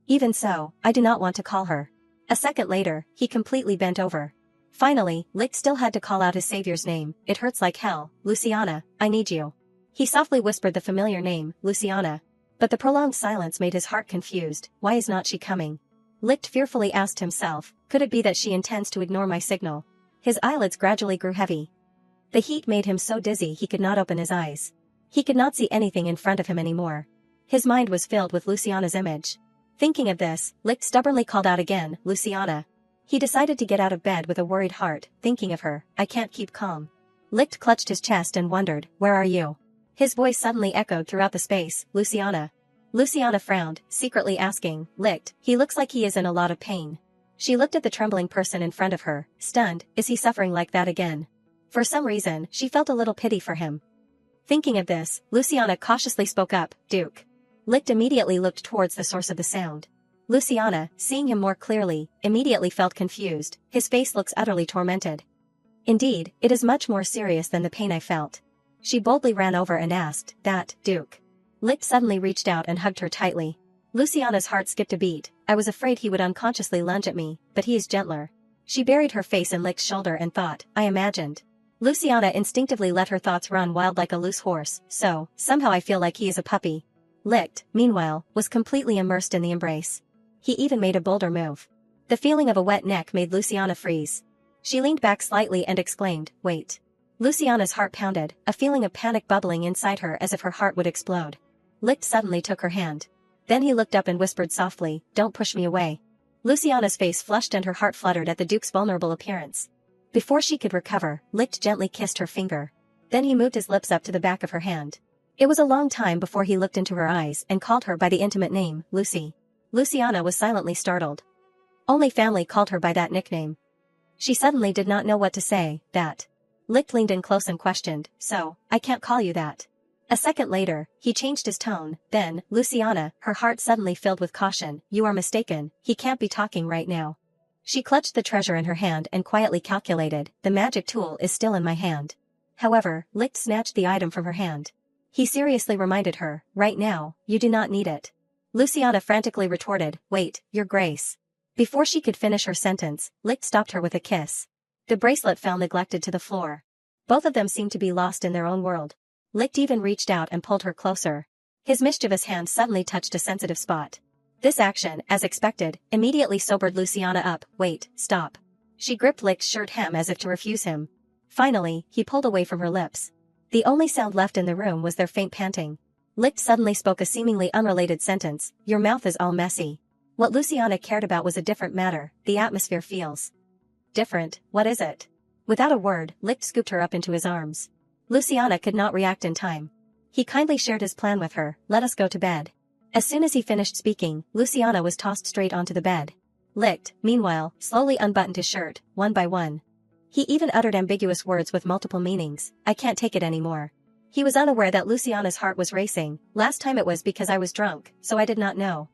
Even so, I do not want to call her. A second later, he completely bent over. Finally, Licht still had to call out his savior's name. It hurts like hell, Luciana, I need you. He softly whispered the familiar name, Luciana. But the prolonged silence made his heart confused. Why is not she coming? Licht fearfully asked himself, could it be that she intends to ignore my signal? His eyelids gradually grew heavy. The heat made him so dizzy he could not open his eyes. He could not see anything in front of him anymore. His mind was filled with Luciana's image. Thinking of this, Licht stubbornly called out again, Luciana. He decided to get out of bed with a worried heart, thinking of her. I can't keep calm. Licht clutched his chest and wondered, where are you? His voice suddenly echoed throughout the space, Luciana. Luciana frowned, secretly asking, Licht, he looks like he is in a lot of pain. She looked at the trembling person in front of her, stunned. Is he suffering like that again? For some reason, she felt a little pity for him. Thinking of this, Luciana cautiously spoke up, Duke. Licht immediately looked towards the source of the sound. Luciana, seeing him more clearly, immediately felt confused. His face looks utterly tormented. Indeed, it is much more serious than the pain I felt. She boldly ran over and asked, that, Duke. Licht suddenly reached out and hugged her tightly. Luciana's heart skipped a beat. I was afraid he would unconsciously lunge at me, but he is gentler. She buried her face in Licht's shoulder and thought, I imagined. Luciana instinctively let her thoughts run wild like a loose horse, so, somehow I feel like he is a puppy. Licht, meanwhile, was completely immersed in the embrace. He even made a bolder move. The feeling of a wet neck made Luciana freeze. She leaned back slightly and exclaimed, wait. Luciana's heart pounded, a feeling of panic bubbling inside her as if her heart would explode. Licht suddenly took her hand. Then he looked up and whispered softly, don't push me away. Luciana's face flushed and her heart fluttered at the Duke's vulnerable appearance. Before she could recover, Licht gently kissed her finger. Then he moved his lips up to the back of her hand. It was a long time before he looked into her eyes and called her by the intimate name, Lucy. Luciana was silently startled. Only family called her by that nickname. She suddenly did not know what to say. That. Licht leaned in close and questioned, so, I can't call you that. A second later, he changed his tone. Then, Luciana, her heart suddenly filled with caution, you are mistaken, he can't be talking right now. She clutched the treasure in her hand and quietly calculated, the magic tool is still in my hand. However, Licht snatched the item from her hand. He seriously reminded her, right now, you do not need it. Luciana frantically retorted, wait, your grace. Before she could finish her sentence, Licht stopped her with a kiss. The bracelet fell neglected to the floor. Both of them seemed to be lost in their own world. Licht even reached out and pulled her closer. His mischievous hand suddenly touched a sensitive spot. This action, as expected, immediately sobered Luciana up. Wait, stop. She gripped Licht's shirt hem as if to refuse him. Finally, he pulled away from her lips. The only sound left in the room was their faint panting. Licht suddenly spoke a seemingly unrelated sentence, your mouth is all messy. What Luciana cared about was a different matter, the atmosphere feels different, what is it? Without a word, Licht scooped her up into his arms. Luciana could not react in time. He kindly shared his plan with her, let us go to bed. As soon as he finished speaking, Luciana was tossed straight onto the bed. Licht, meanwhile, slowly unbuttoned his shirt, one by one. He even uttered ambiguous words with multiple meanings, I can't take it anymore. He was unaware that Luciana's heart was racing. Last time it was because I was drunk, so I did not know.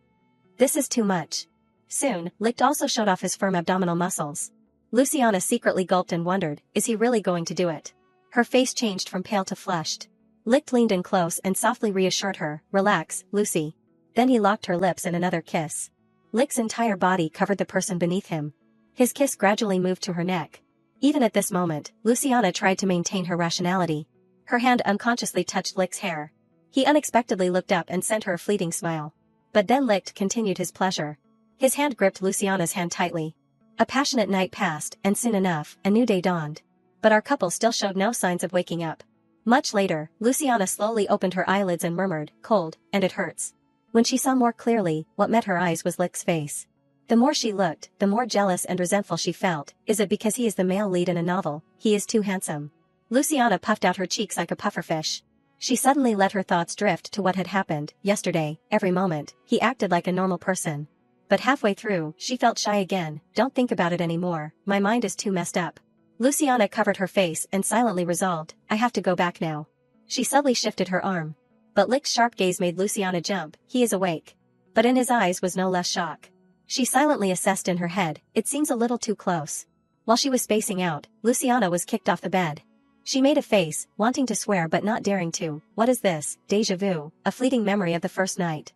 This is too much. Soon, Licht also showed off his firm abdominal muscles. Luciana secretly gulped and wondered, is he really going to do it? Her face changed from pale to flushed. Licht leaned in close and softly reassured her, relax, Lucy. Then he locked her lips in another kiss. Licht's entire body covered the person beneath him. His kiss gradually moved to her neck. Even at this moment, Luciana tried to maintain her rationality. Her hand unconsciously touched Licht's hair. He unexpectedly looked up and sent her a fleeting smile. But then Licht continued his pleasure. His hand gripped Luciana's hand tightly. A passionate night passed, and soon enough, a new day dawned. But our couple still showed no signs of waking up. Much later, Luciana slowly opened her eyelids and murmured, cold, and it hurts. When she saw more clearly, what met her eyes was Licht's face. The more she looked, the more jealous and resentful she felt. Is it because he is the male lead in a novel? He is too handsome. Luciana puffed out her cheeks like a pufferfish. She suddenly let her thoughts drift to what had happened yesterday. Every moment, he acted like a normal person. But halfway through, she felt shy again. Don't think about it anymore, my mind is too messed up. Luciana covered her face and silently resolved, I have to go back now. She subtly shifted her arm. But Licht's sharp gaze made Luciana jump, he is awake. But in his eyes was no less shock. She silently assessed in her head, it seems a little too close. While she was spacing out, Luciana was kicked off the bed. She made a face, wanting to swear but not daring to. What is this? Déjà vu, a fleeting memory of the first night.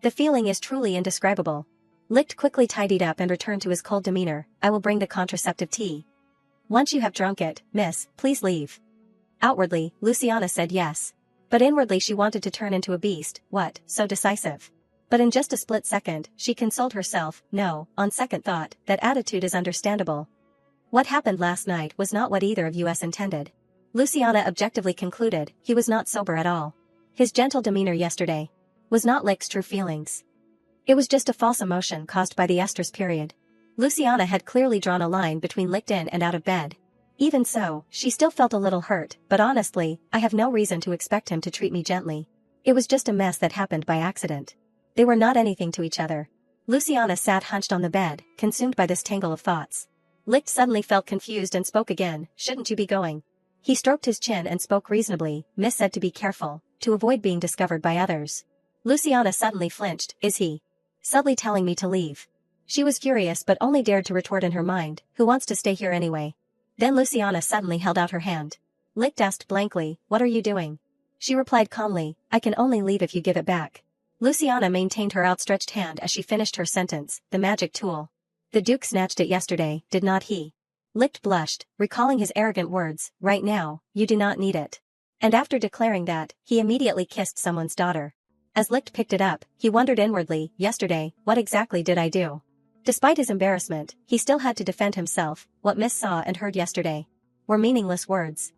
The feeling is truly indescribable. Licht quickly tidied up and returned to his cold demeanor, I will bring the contraceptive tea. Once you have drunk it, miss, please leave. Outwardly, Luciana said yes. But inwardly she wanted to turn into a beast. What, so decisive? But in just a split second, she consoled herself, no, on second thought, that attitude is understandable. What happened last night was not what either of us intended. Luciana objectively concluded, he was not sober at all. His gentle demeanor yesterday was not Licht's true feelings. It was just a false emotion caused by the estrus period. Luciana had clearly drawn a line between Licht in and out of bed. Even so, she still felt a little hurt, but honestly, I have no reason to expect him to treat me gently. It was just a mess that happened by accident. They were not anything to each other. Luciana sat hunched on the bed, consumed by this tangle of thoughts. Licht suddenly felt confused and spoke again, shouldn't you be going? He stroked his chin and spoke reasonably, Miss said to be careful, to avoid being discovered by others. Luciana suddenly flinched, is he subtly telling me to leave? She was furious but only dared to retort in her mind, who wants to stay here anyway? Then Luciana suddenly held out her hand. Licht asked blankly, what are you doing? She replied calmly, I can only leave if you give it back. Luciana maintained her outstretched hand as she finished her sentence, the magic tool. The Duke snatched it yesterday, did not he? Licht blushed, recalling his arrogant words, right now, you do not need it. And after declaring that, he immediately kissed someone's daughter. As Licht picked it up, he wondered inwardly, yesterday, what exactly did I do? Despite his embarrassment, he still had to defend himself, what Miss saw and heard yesterday were meaningless words.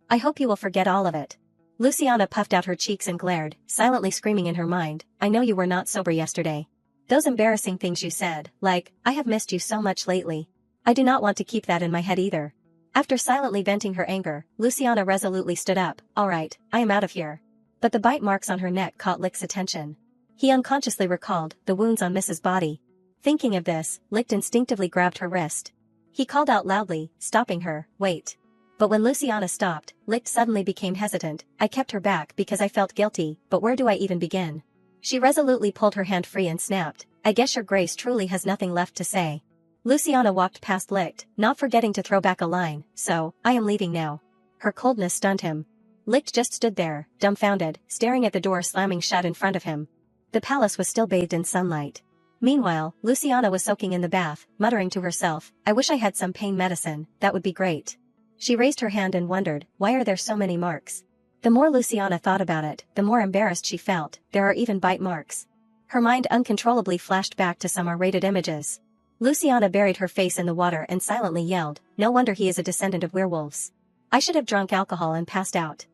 I hope you will forget all of it. Luciana puffed out her cheeks and glared, silently screaming in her mind, I know you were not sober yesterday. Those embarrassing things you said, like, I have missed you so much lately. I do not want to keep that in my head either. After silently venting her anger, Luciana resolutely stood up, alright, I am out of here. But the bite marks on her neck caught Licht's attention. He unconsciously recalled the wounds on Mrs. body. Thinking of this, Licht instinctively grabbed her wrist. He called out loudly, stopping her, wait. But when Luciana stopped, Licht suddenly became hesitant, I kept her back because I felt guilty, but where do I even begin? She resolutely pulled her hand free and snapped, I guess your grace truly has nothing left to say. Luciana walked past Licht, not forgetting to throw back a line, so, I am leaving now. Her coldness stunned him. Licht just stood there, dumbfounded, staring at the door slamming shut in front of him. The palace was still bathed in sunlight. Meanwhile, Luciana was soaking in the bath, muttering to herself, I wish I had some pain medicine, that would be great. She raised her hand and wondered, why are there so many marks? The more Luciana thought about it, the more embarrassed she felt, there are even bite marks. Her mind uncontrollably flashed back to some R-rated images. Luciana buried her face in the water and silently yelled, no wonder he is a descendant of werewolves. I should have drunk alcohol and passed out.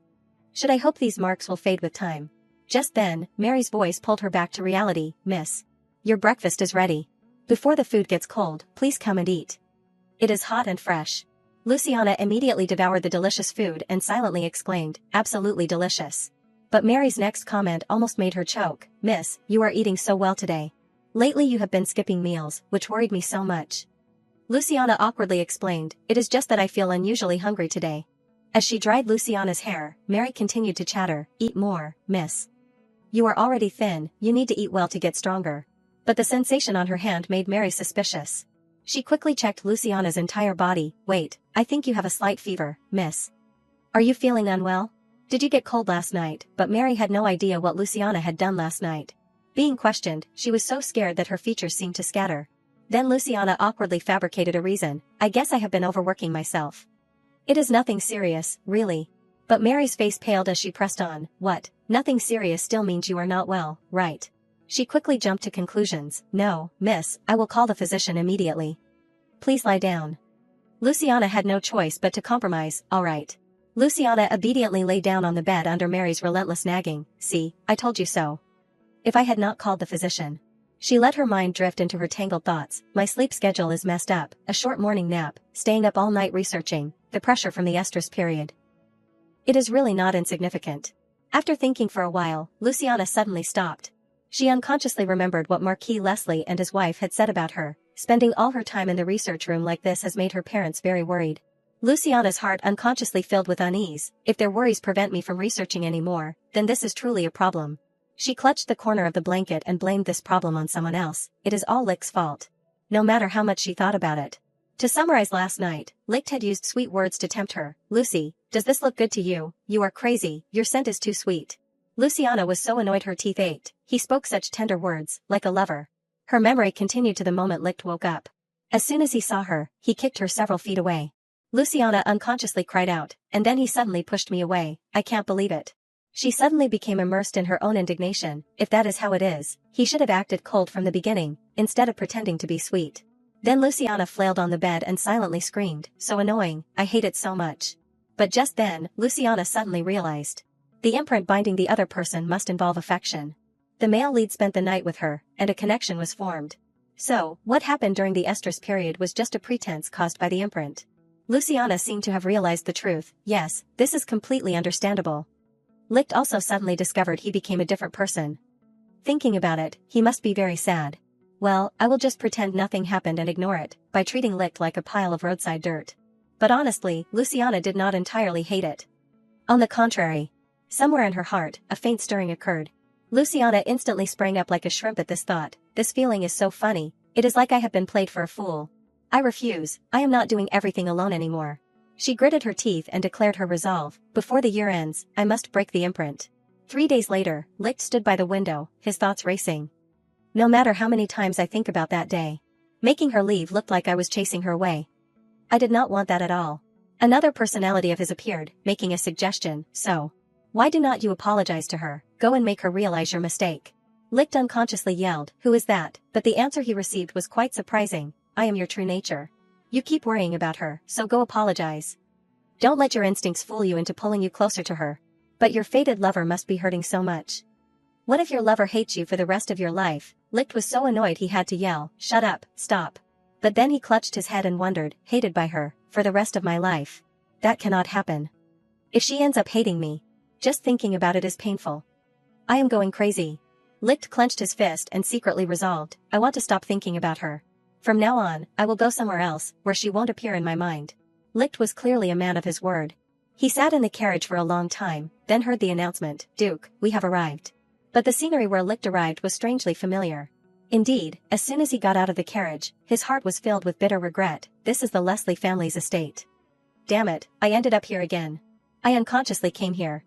Should I hope these marks will fade with time? Just then, Mary's voice pulled her back to reality, Miss. Your breakfast is ready. Before the food gets cold, please come and eat. It is hot and fresh. Luciana immediately devoured the delicious food and silently exclaimed, absolutely delicious. But Mary's next comment almost made her choke, Miss, you are eating so well today. Lately you have been skipping meals, which worried me so much. Luciana awkwardly explained, it is just that I feel unusually hungry today. As she dried Luciana's hair, Mary continued to chatter, eat more, Miss. You are already thin, you need to eat well to get stronger. But the sensation on her hand made Mary suspicious. She quickly checked Luciana's entire body, wait, I think you have a slight fever, Miss. Are you feeling unwell? Did you get cold last night? But Mary had no idea what Luciana had done last night. Being questioned, she was so scared that her features seemed to scatter. Then Luciana awkwardly fabricated a reason, I guess I have been overworking myself. It is nothing serious, really. But Mary's face paled as she pressed on, what, nothing serious still means you are not well, right? She quickly jumped to conclusions, no, Miss, I will call the physician immediately. Please lie down. Luciana had no choice but to compromise, alright. Luciana obediently lay down on the bed under Mary's relentless nagging, see, I told you so. If I had not called the physician. She let her mind drift into her tangled thoughts, my sleep schedule is messed up, a short morning nap, staying up all night researching, the pressure from the estrus period. It is really not insignificant. After thinking for a while, Luciana suddenly stopped. She unconsciously remembered what Marquis Leslie and his wife had said about her, spending all her time in the research room like this has made her parents very worried. Luciana's heart unconsciously filled with unease, if their worries prevent me from researching anymore, then this is truly a problem. She clutched the corner of the blanket and blamed this problem on someone else, it is all Licht's fault. No matter how much she thought about it. To summarize last night, Licht had used sweet words to tempt her, Lucy, does this look good to you? You are crazy, your scent is too sweet. Luciana was so annoyed her teeth ached, he spoke such tender words, like a lover. Her memory continued to the moment Licht woke up. As soon as he saw her, he kicked her several feet away. Luciana unconsciously cried out, and then he suddenly pushed me away. I can't believe it. She suddenly became immersed in her own indignation. If that is how it is, he should have acted cold from the beginning, instead of pretending to be sweet. Then Luciana flailed on the bed and silently screamed, so annoying, I hate it so much. But just then, Luciana suddenly realized. The imprint binding the other person must involve affection. The male lead spent the night with her, and a connection was formed. So, what happened during the estrus period was just a pretense caused by the imprint. Luciana seemed to have realized the truth. Yes, this is completely understandable. Licht also suddenly discovered he became a different person. Thinking about it, he must be very sad. Well, I will just pretend nothing happened and ignore it, by treating Licht like a pile of roadside dirt. But honestly, Luciana did not entirely hate it. On the contrary. Somewhere in her heart, a faint stirring occurred. Luciana instantly sprang up like a shrimp at this thought. This feeling is so funny, it is like I have been played for a fool. I refuse, I am not doing everything alone anymore. She gritted her teeth and declared her resolve, before the year ends, I must break the imprint. 3 days later, Licht stood by the window, his thoughts racing. No matter how many times I think about that day. Making her leave looked like I was chasing her away. I did not want that at all. Another personality of his appeared, making a suggestion, so. Why do not you apologize to her, go and make her realize your mistake? Licht unconsciously yelled, who is that? But the answer he received was quite surprising, I am your true nature. You keep worrying about her, so go apologize. Don't let your instincts fool you into pulling you closer to her. But your fated lover must be hurting so much. What if your lover hates you for the rest of your life? Licht was so annoyed he had to yell, shut up, stop. But then he clutched his head and wondered, hated by her, for the rest of my life. That cannot happen. If she ends up hating me, just thinking about it is painful. I am going crazy. Licht clenched his fist and secretly resolved, I want to stop thinking about her. From now on, I will go somewhere else, where she won't appear in my mind. Licht was clearly a man of his word. He sat in the carriage for a long time, then heard the announcement, Duke, we have arrived. But the scenery where Licht arrived was strangely familiar. Indeed, as soon as he got out of the carriage, his heart was filled with bitter regret. This is the Leslie family's estate. Damn it, I ended up here again. I unconsciously came here.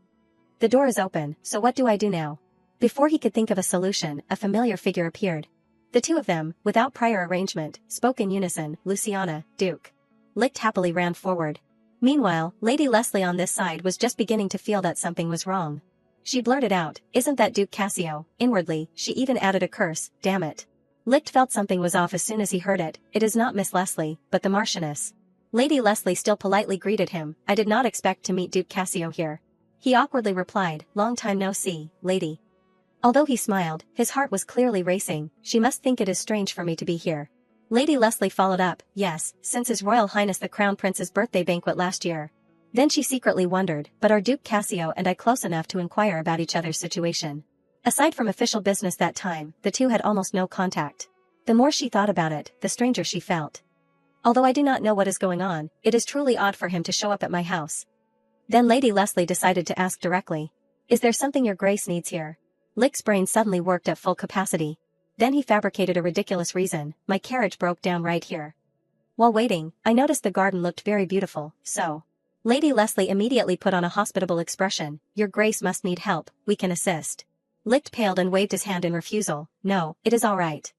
The door is open, so what do I do now? Before he could think of a solution, a familiar figure appeared. The two of them, without prior arrangement, spoke in unison, Luciana, Duke. Licht happily ran forward. Meanwhile, Lady Leslie on this side was just beginning to feel that something was wrong. She blurted out, isn't that Duke Cassio? Inwardly, she even added a curse, damn it. Licht felt something was off as soon as he heard it, it is not Miss Leslie, but the Marchioness. Lady Leslie still politely greeted him, I did not expect to meet Duke Cassio here. He awkwardly replied, long time no see, lady. Although he smiled, his heart was clearly racing, she must think it is strange for me to be here. Lady Leslie followed up, yes, since His Royal Highness the Crown Prince's birthday banquet last year. Then she secretly wondered, but are Duke Cassio and I close enough to inquire about each other's situation? Aside from official business that time, the two had almost no contact. The more she thought about it, the stranger she felt. Although I do not know what is going on, it is truly odd for him to show up at my house. Then Lady Leslie decided to ask directly. Is there something your grace needs here? Licht's brain suddenly worked at full capacity. Then he fabricated a ridiculous reason, my carriage broke down right here. While waiting, I noticed the garden looked very beautiful, so. Lady Leslie immediately put on a hospitable expression, your grace must need help, we can assist. Licht paled and waved his hand in refusal, no, it is all right.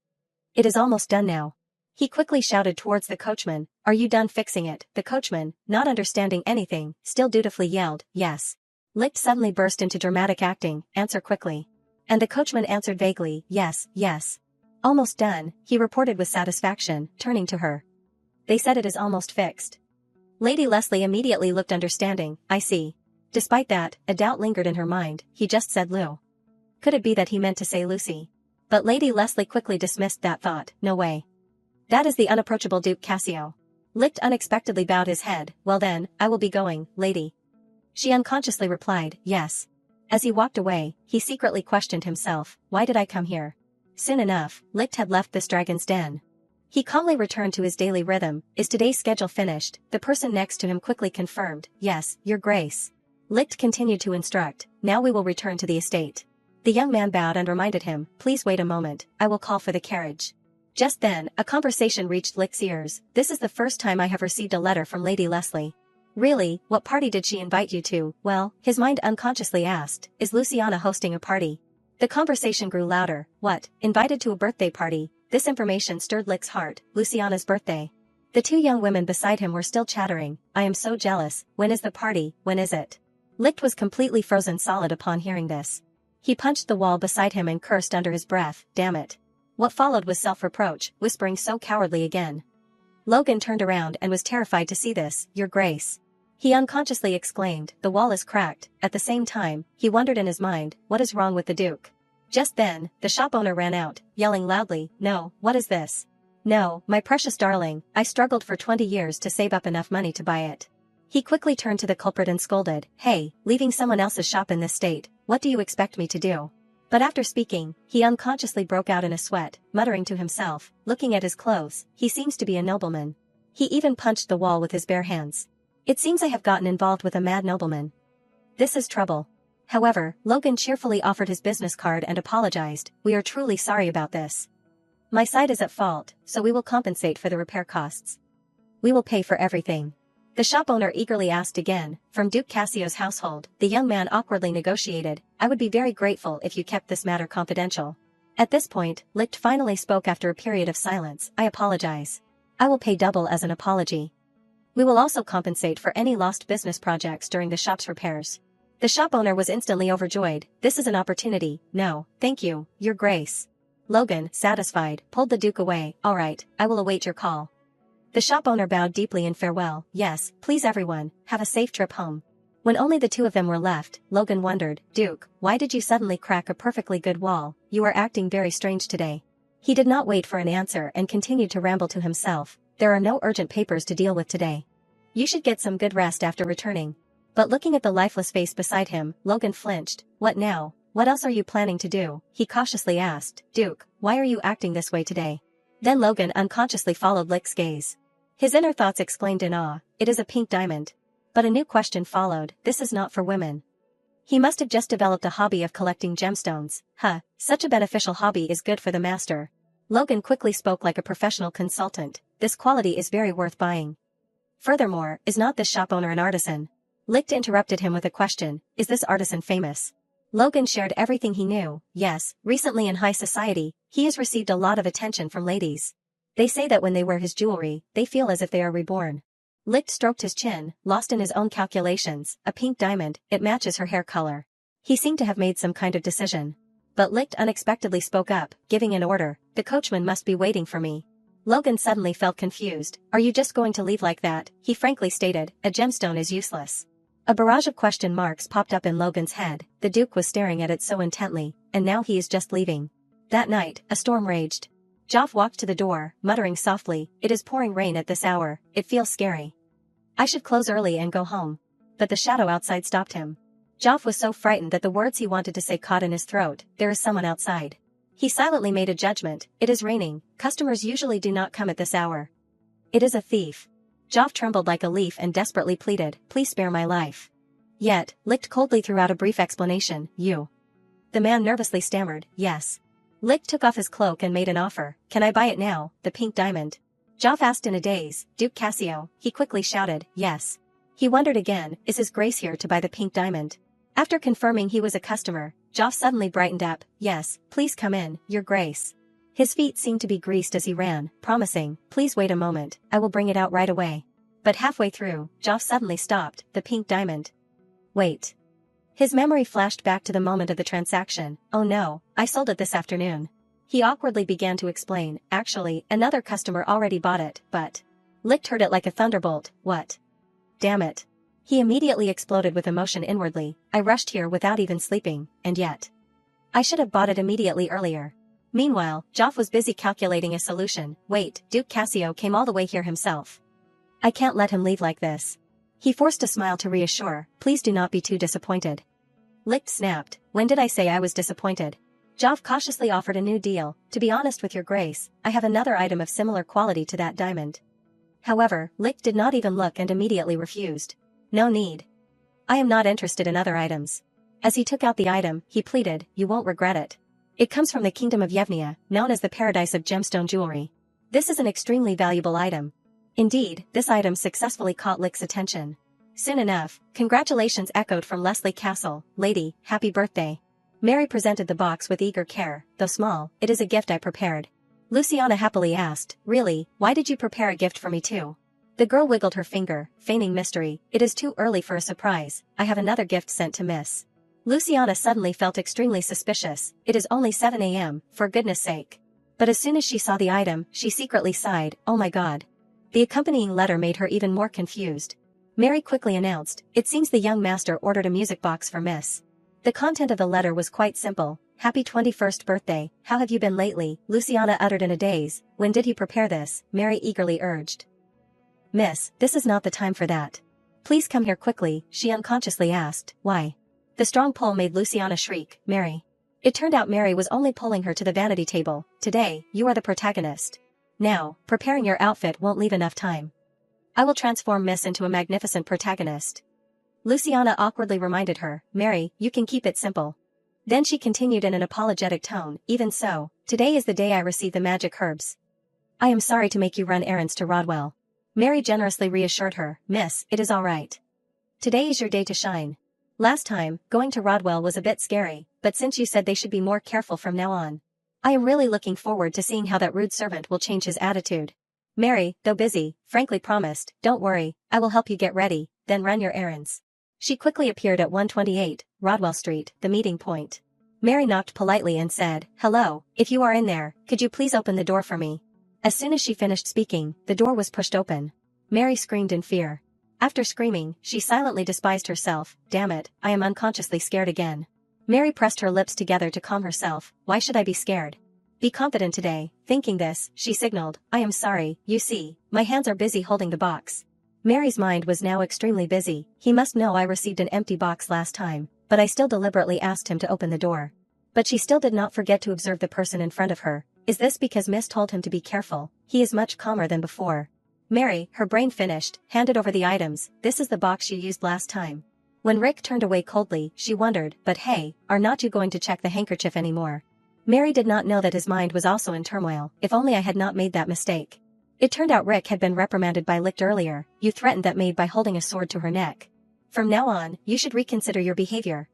It is almost done now. He quickly shouted towards the coachman, are you done fixing it? The coachman, not understanding anything, still dutifully yelled, yes. Licht suddenly burst into dramatic acting, answer quickly. And the coachman answered vaguely, yes, yes. Almost done, he reported with satisfaction, turning to her. They said it is almost fixed. Lady Leslie immediately looked understanding, I see. Despite that, a doubt lingered in her mind, he just said Lou. Could it be that he meant to say Lucy? But Lady Leslie quickly dismissed that thought, no way. That is the unapproachable Duke Cassio. Licht unexpectedly bowed his head, well then, I will be going, lady. She unconsciously replied, yes. As he walked away, he secretly questioned himself, why did I come here? Soon enough, Licht had left this dragon's den. He calmly returned to his daily rhythm, is today's schedule finished? The person next to him quickly confirmed, yes, your grace. Licht continued to instruct, now we will return to the estate. The young man bowed and reminded him, please wait a moment, I will call for the carriage. Just then, a conversation reached Licht's ears, this is the first time I have received a letter from Lady Leslie. Really, what party did she invite you to? Well, his mind unconsciously asked, is Luciana hosting a party? The conversation grew louder, what, invited to a birthday party? This information stirred Licht's heart, Luciana's birthday. The two young women beside him were still chattering. I am so jealous, when is the party, when is it? Licht was completely frozen solid upon hearing this. He punched the wall beside him and cursed under his breath, damn it. What followed was self-reproach, whispering so cowardly again. Logan turned around and was terrified to see this, Your Grace. He unconsciously exclaimed, the wall is cracked. At the same time, he wondered in his mind, what is wrong with the Duke? Just then, the shop owner ran out, yelling loudly, no, what is this? No, my precious darling, I struggled for 20 years to save up enough money to buy it. He quickly turned to the culprit and scolded, hey, leaving someone else's shop in this state, what do you expect me to do? But after speaking, he unconsciously broke out in a sweat, muttering to himself, looking at his clothes, he seems to be a nobleman. He even punched the wall with his bare hands. It seems I have gotten involved with a mad nobleman. This is trouble. However, Logan cheerfully offered his business card and apologized, we are truly sorry about this. My side is at fault, so we will compensate for the repair costs. We will pay for everything. The shop owner eagerly asked again, from Duke Cassio's household, the young man awkwardly negotiated, I would be very grateful if you kept this matter confidential. At this point, Licht finally spoke after a period of silence, I apologize. I will pay double as an apology. We will also compensate for any lost business projects during the shop's repairs. The shop owner was instantly overjoyed, this is an opportunity, no, thank you, Your Grace. Logan, satisfied, pulled the Duke away, alright, I will await your call. The shop owner bowed deeply in farewell, yes, please everyone, have a safe trip home. When only the two of them were left, Logan wondered, Duke, why did you suddenly crack a perfectly good wall, you are acting very strange today. He did not wait for an answer and continued to ramble to himself, there are no urgent papers to deal with today. You should get some good rest after returning. But looking at the lifeless face beside him, Logan flinched, what now, what else are you planning to do, he cautiously asked, Duke, why are you acting this way today? Then Logan unconsciously followed Licht's gaze. His inner thoughts exclaimed in awe, it is a pink diamond. But a new question followed, this is not for women. He must have just developed a hobby of collecting gemstones, such a beneficial hobby is good for the master. Logan quickly spoke like a professional consultant, this quality is very worth buying. Furthermore, is not this shop owner an artisan? Licht interrupted him with a question, is this artisan famous? Logan shared everything he knew, yes, recently in high society, he has received a lot of attention from ladies. They say that when they wear his jewelry, they feel as if they are reborn. Licht stroked his chin, lost in his own calculations, a pink diamond, it matches her hair color. He seemed to have made some kind of decision. But Licht unexpectedly spoke up, giving an order, the coachman must be waiting for me. Logan suddenly felt confused, are you just going to leave like that? He frankly stated, a gemstone is useless. A barrage of question marks popped up in Logan's head, the Duke was staring at it so intently, and now he is just leaving. That night, a storm raged. Joff walked to the door, muttering softly, it is pouring rain at this hour, it feels scary. I should close early and go home. But the shadow outside stopped him. Joff was so frightened that the words he wanted to say caught in his throat, there is someone outside. He silently made a judgment, it is raining, customers usually do not come at this hour. It is a thief. Joff trembled like a leaf and desperately pleaded, please spare my life. Yet, Licht coldly threw out a brief explanation, you. The man nervously stammered, yes. Licht took off his cloak and made an offer, can I buy it now, the pink diamond? Joff asked in a daze, Duke Cassio, he quickly shouted, yes. He wondered again, is his grace here to buy the pink diamond? After confirming he was a customer, Joff suddenly brightened up, yes, please come in, your grace. His feet seemed to be greased as he ran, promising, please wait a moment, I will bring it out right away. But halfway through, Joff suddenly stopped, the pink diamond. Wait. His memory flashed back to the moment of the transaction, oh no, I sold it this afternoon. He awkwardly began to explain, actually, another customer already bought it, but. Licht heard it like a thunderbolt, what? Damn it. He immediately exploded with emotion inwardly, I rushed here without even sleeping, and yet. I should have bought it immediately earlier. Meanwhile, Joff was busy calculating a solution, wait, Duke Cassio came all the way here himself. I can't let him leave like this. He forced a smile to reassure, please do not be too disappointed. Licht snapped, when did I say I was disappointed? Joff cautiously offered a new deal, to be honest with your grace, I have another item of similar quality to that diamond. However, Licht did not even look and immediately refused. No need. I am not interested in other items. As he took out the item, he pleaded, you won't regret it. It comes from the kingdom of Yevnia, known as the paradise of gemstone jewelry. This is an extremely valuable item. Indeed, this item successfully caught Licht's attention. Soon enough, congratulations echoed from Leslie Castle, lady, happy birthday. Mary presented the box with eager care, though small, it is a gift I prepared. Luciana happily asked, really, why did you prepare a gift for me too? The girl wiggled her finger, feigning mystery. It is too early for a surprise, I have another gift sent to Miss. Luciana suddenly felt extremely suspicious. It is only 7 a.m., for goodness sake. But as soon as she saw the item, she secretly sighed, oh my god. The accompanying letter made her even more confused. Mary quickly announced, it seems the young master ordered a music box for Miss. The content of the letter was quite simple. Happy 21st birthday, how have you been lately? Luciana uttered in a daze. When did he prepare this? Mary eagerly urged. Miss, this is not the time for that. Please come here quickly, she unconsciously asked. Why? The strong pull made Luciana shriek, Mary. It turned out Mary was only pulling her to the vanity table. Today, you are the protagonist. Now, preparing your outfit won't leave enough time. I will transform Miss into a magnificent protagonist. Luciana awkwardly reminded her, Mary, you can keep it simple. Then she continued in an apologetic tone, even so, today is the day I receive the magic herbs. I am sorry to make you run errands to Rodwell. Mary generously reassured her, Miss, it is all right. Today is your day to shine. Last time, going to Rodwell was a bit scary, but since you said they should be more careful from now on. I am really looking forward to seeing how that rude servant will change his attitude. Mary, though busy, frankly promised, don't worry, I will help you get ready, then run your errands. She quickly appeared at 128, Rodwell Street, the meeting point. Mary knocked politely and said, hello, if you are in there, could you please open the door for me? As soon as she finished speaking, the door was pushed open. Mary screamed in fear. After screaming, she silently despised herself, damn it, I am unconsciously scared again. Mary pressed her lips together to calm herself, why should I be scared? Be confident today. Thinking this, she signaled, I am sorry, you see, my hands are busy holding the box. Mary's mind was now extremely busy. He must know I received an empty box last time, but I still deliberately asked him to open the door. But she still did not forget to observe the person in front of her. Is this because Miss told him to be careful? He is much calmer than before. Mary, her brain finished, handed over the items. This is the box you used last time. When Rick turned away coldly, she wondered, but hey, are not you going to check the handkerchief anymore? Mary did not know that his mind was also in turmoil. If only I had not made that mistake. It turned out Rick had been reprimanded by Licht earlier. You threatened that maid by holding a sword to her neck. From now on, you should reconsider your behavior.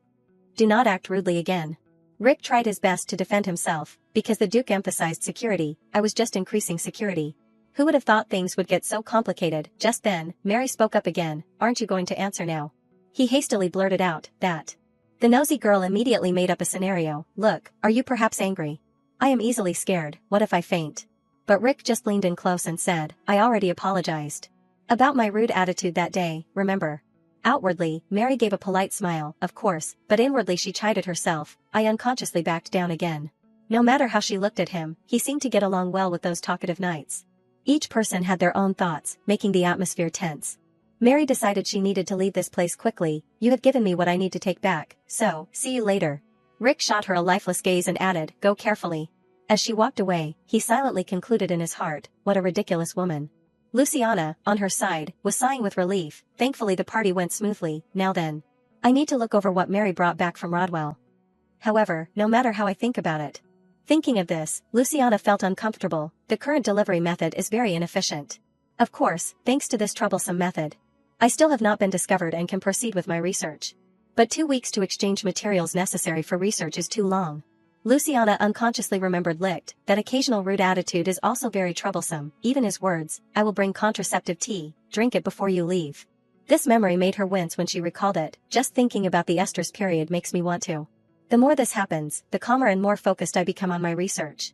Do not act rudely again. Rick tried his best to defend himself, because the Duke emphasized security. I was just increasing security. Who would have thought things would get so complicated? Just then, Mary spoke up again, aren't you going to answer now? He hastily blurted out, that. The nosy girl immediately made up a scenario, look, are you perhaps angry? I am easily scared, what if I faint? But Rick just leaned in close and said, I already apologized. About my rude attitude that day, remember? Outwardly, Mary gave a polite smile, of course, but inwardly she chided herself. I unconsciously backed down again. No matter how she looked at him, he seemed to get along well with those talkative knights. Each person had their own thoughts, making the atmosphere tense. Mary decided she needed to leave this place quickly. You have given me what I need to take back, so, see you later. Rick shot her a lifeless gaze and added, go carefully. As she walked away, he silently concluded in his heart, what a ridiculous woman. Luciana, on her side, was sighing with relief. Thankfully the party went smoothly. Now then. I need to look over what Mary brought back from Rodwell. However, no matter how I think about it. Thinking of this, Luciana felt uncomfortable. The current delivery method is very inefficient. Of course, thanks to this troublesome method. I still have not been discovered and can proceed with my research. But 2 weeks to exchange materials necessary for research is too long. Luciana unconsciously remembered Licht, that occasional rude attitude is also very troublesome, even his words, I will bring contraceptive tea, drink it before you leave. This memory made her wince when she recalled it. Just thinking about the estrus period makes me want to. The more this happens, the calmer and more focused I become on my research.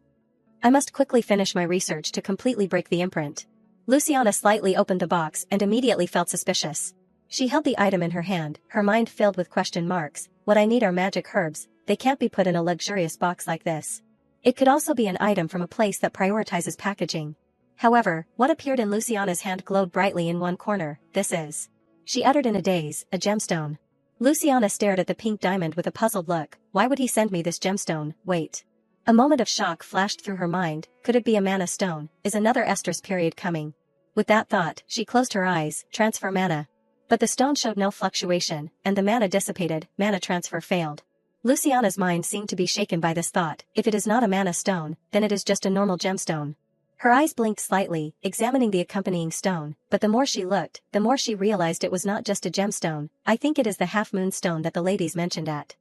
I must quickly finish my research to completely break the imprint. Luciana slightly opened the box and immediately felt suspicious. She held the item in her hand, her mind filled with question marks. What I need are magic herbs, they can't be put in a luxurious box like this. It could also be an item from a place that prioritizes packaging. However, what appeared in Luciana's hand glowed brightly in one corner. This is. She uttered in a daze, a gemstone. Luciana stared at the pink diamond with a puzzled look. Why would he send me this gemstone? Wait. A moment of shock flashed through her mind. Could it be a mana stone? Is another estrus period coming? With that thought, she closed her eyes. Transfer mana. But the stone showed no fluctuation, and the mana dissipated. Mana transfer failed. Luciana's mind seemed to be shaken by this thought. If it is not a mana stone, then it is just a normal gemstone. Her eyes blinked slightly, examining the accompanying stone, but the more she looked, the more she realized it was not just a gemstone. I think it is the half-moon stone that the ladies mentioned at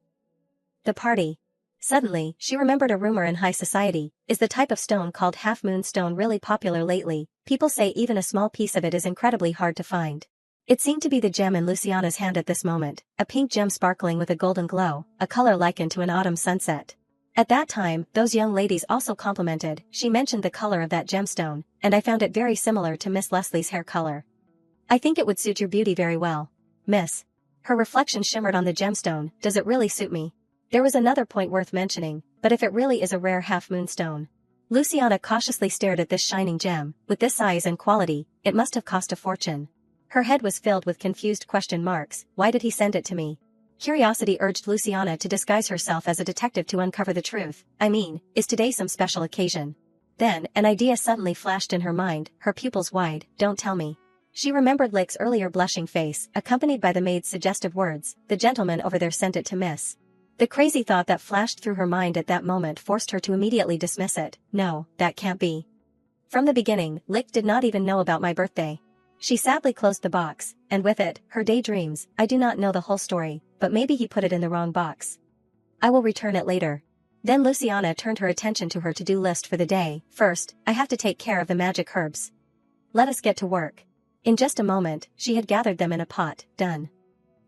the party. Suddenly, she remembered a rumor in high society. Is the type of stone called half-moon stone really popular lately? People say even a small piece of it is incredibly hard to find. It seemed to be the gem in Luciana's hand at this moment, a pink gem sparkling with a golden glow, a color likened to an autumn sunset. At that time, those young ladies also complimented. She mentioned the color of that gemstone, and I found it very similar to Miss Leslie's hair color. I think it would suit your beauty very well. Miss. Her reflection shimmered on the gemstone. Does it really suit me? There was another point worth mentioning, but if it really is a rare half-moon stone. Luciana cautiously stared at this shining gem. With this size and quality, it must have cost a fortune. Her head was filled with confused question marks. Why did he send it to me? Curiosity urged Luciana to disguise herself as a detective to uncover the truth. I mean, is today some special occasion? Then, an idea suddenly flashed in her mind, her pupils wide. Don't tell me. She remembered Lick's earlier blushing face, accompanied by the maid's suggestive words, the gentleman over there sent it to Miss. The crazy thought that flashed through her mind at that moment forced her to immediately dismiss it. No, that can't be. From the beginning, Lick did not even know about my birthday. She sadly closed the box, and with it, her daydreams. I do not know the whole story, but maybe he put it in the wrong box. I will return it later. Then Luciana turned her attention to her to-do list for the day. First, I have to take care of the magic herbs. Let us get to work. In just a moment, she had gathered them in a pot. Done.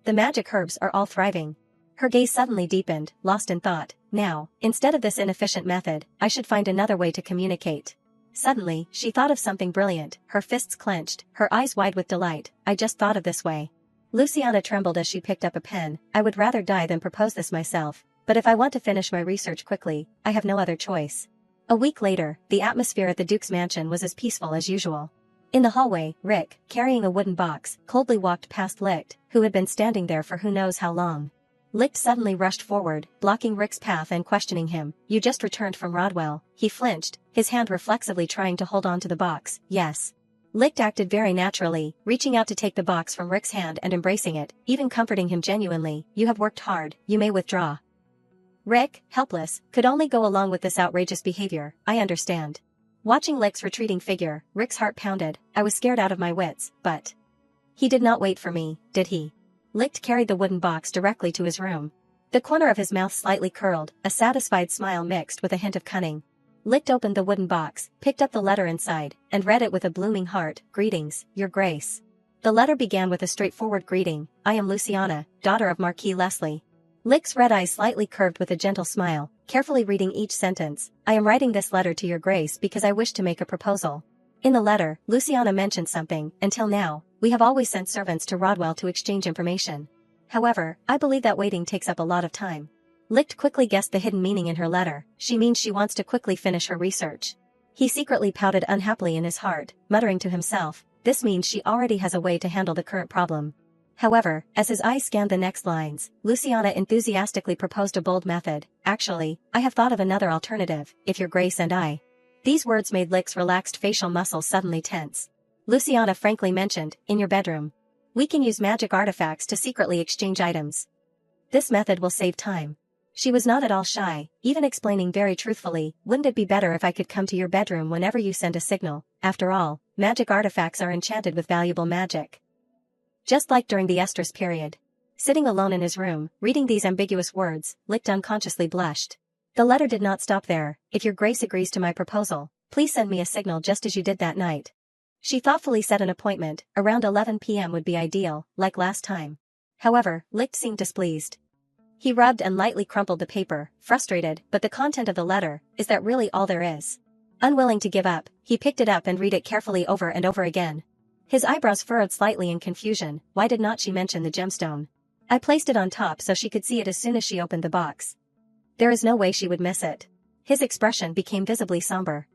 The magic herbs are all thriving. Her gaze suddenly deepened, lost in thought. Now, instead of this inefficient method, I should find another way to communicate. Suddenly, she thought of something brilliant, her fists clenched, her eyes wide with delight. I just thought of this way. Luciana trembled as she picked up a pen. I would rather die than propose this myself, but if I want to finish my research quickly, I have no other choice. A week later, the atmosphere at the Duke's mansion was as peaceful as usual. In the hallway, Rick, carrying a wooden box, coldly walked past Licht, who had been standing there for who knows how long. Licht suddenly rushed forward, blocking Rick's path and questioning him. You just returned from Rodwell. He flinched, his hand reflexively trying to hold on to the box. Yes. Licht acted very naturally, reaching out to take the box from Rick's hand and embracing it, even comforting him genuinely. You have worked hard, you may withdraw. Rick, helpless, could only go along with this outrageous behavior. I understand. Watching Licht's retreating figure, Rick's heart pounded. I was scared out of my wits, but... He did not wait for me, did he? Licht carried the wooden box directly to his room. The corner of his mouth slightly curled, a satisfied smile mixed with a hint of cunning. Licht opened the wooden box, picked up the letter inside, and read it with a blooming heart. Greetings, Your Grace. The letter began with a straightforward greeting. I am Luciana, daughter of Marquis Leslie. Licht's red eyes slightly curved with a gentle smile, carefully reading each sentence. I am writing this letter to Your Grace because I wish to make a proposal. In the letter, Luciana mentioned something. Until now, we have always sent servants to Rodwell to exchange information. However, I believe that waiting takes up a lot of time. Licht quickly guessed the hidden meaning in her letter. She means she wants to quickly finish her research. He secretly pouted unhappily in his heart, muttering to himself, this means she already has a way to handle the current problem. However, as his eyes scanned the next lines, Luciana enthusiastically proposed a bold method. Actually, I have thought of another alternative, if Your Grace and I. These words made Licht's relaxed facial muscles suddenly tense. Luciana frankly mentioned, in your bedroom. We can use magic artifacts to secretly exchange items. This method will save time. She was not at all shy, even explaining very truthfully, wouldn't it be better if I could come to your bedroom whenever you send a signal? After all, magic artifacts are enchanted with valuable magic. Just like during the estrus period. Sitting alone in his room, reading these ambiguous words, Licht unconsciously blushed. The letter did not stop there. If Your Grace agrees to my proposal, please send me a signal just as you did that night. She thoughtfully set an appointment. Around 11 p.m. would be ideal, like last time. However, Licht seemed displeased. He rubbed and lightly crumpled the paper, frustrated, but the content of the letter, is that really all there is? Unwilling to give up, he picked it up and read it carefully over and over again. His eyebrows furrowed slightly in confusion. Why did not she mention the gemstone? I placed it on top so she could see it as soon as she opened the box. There is no way she would miss it. His expression became visibly somber.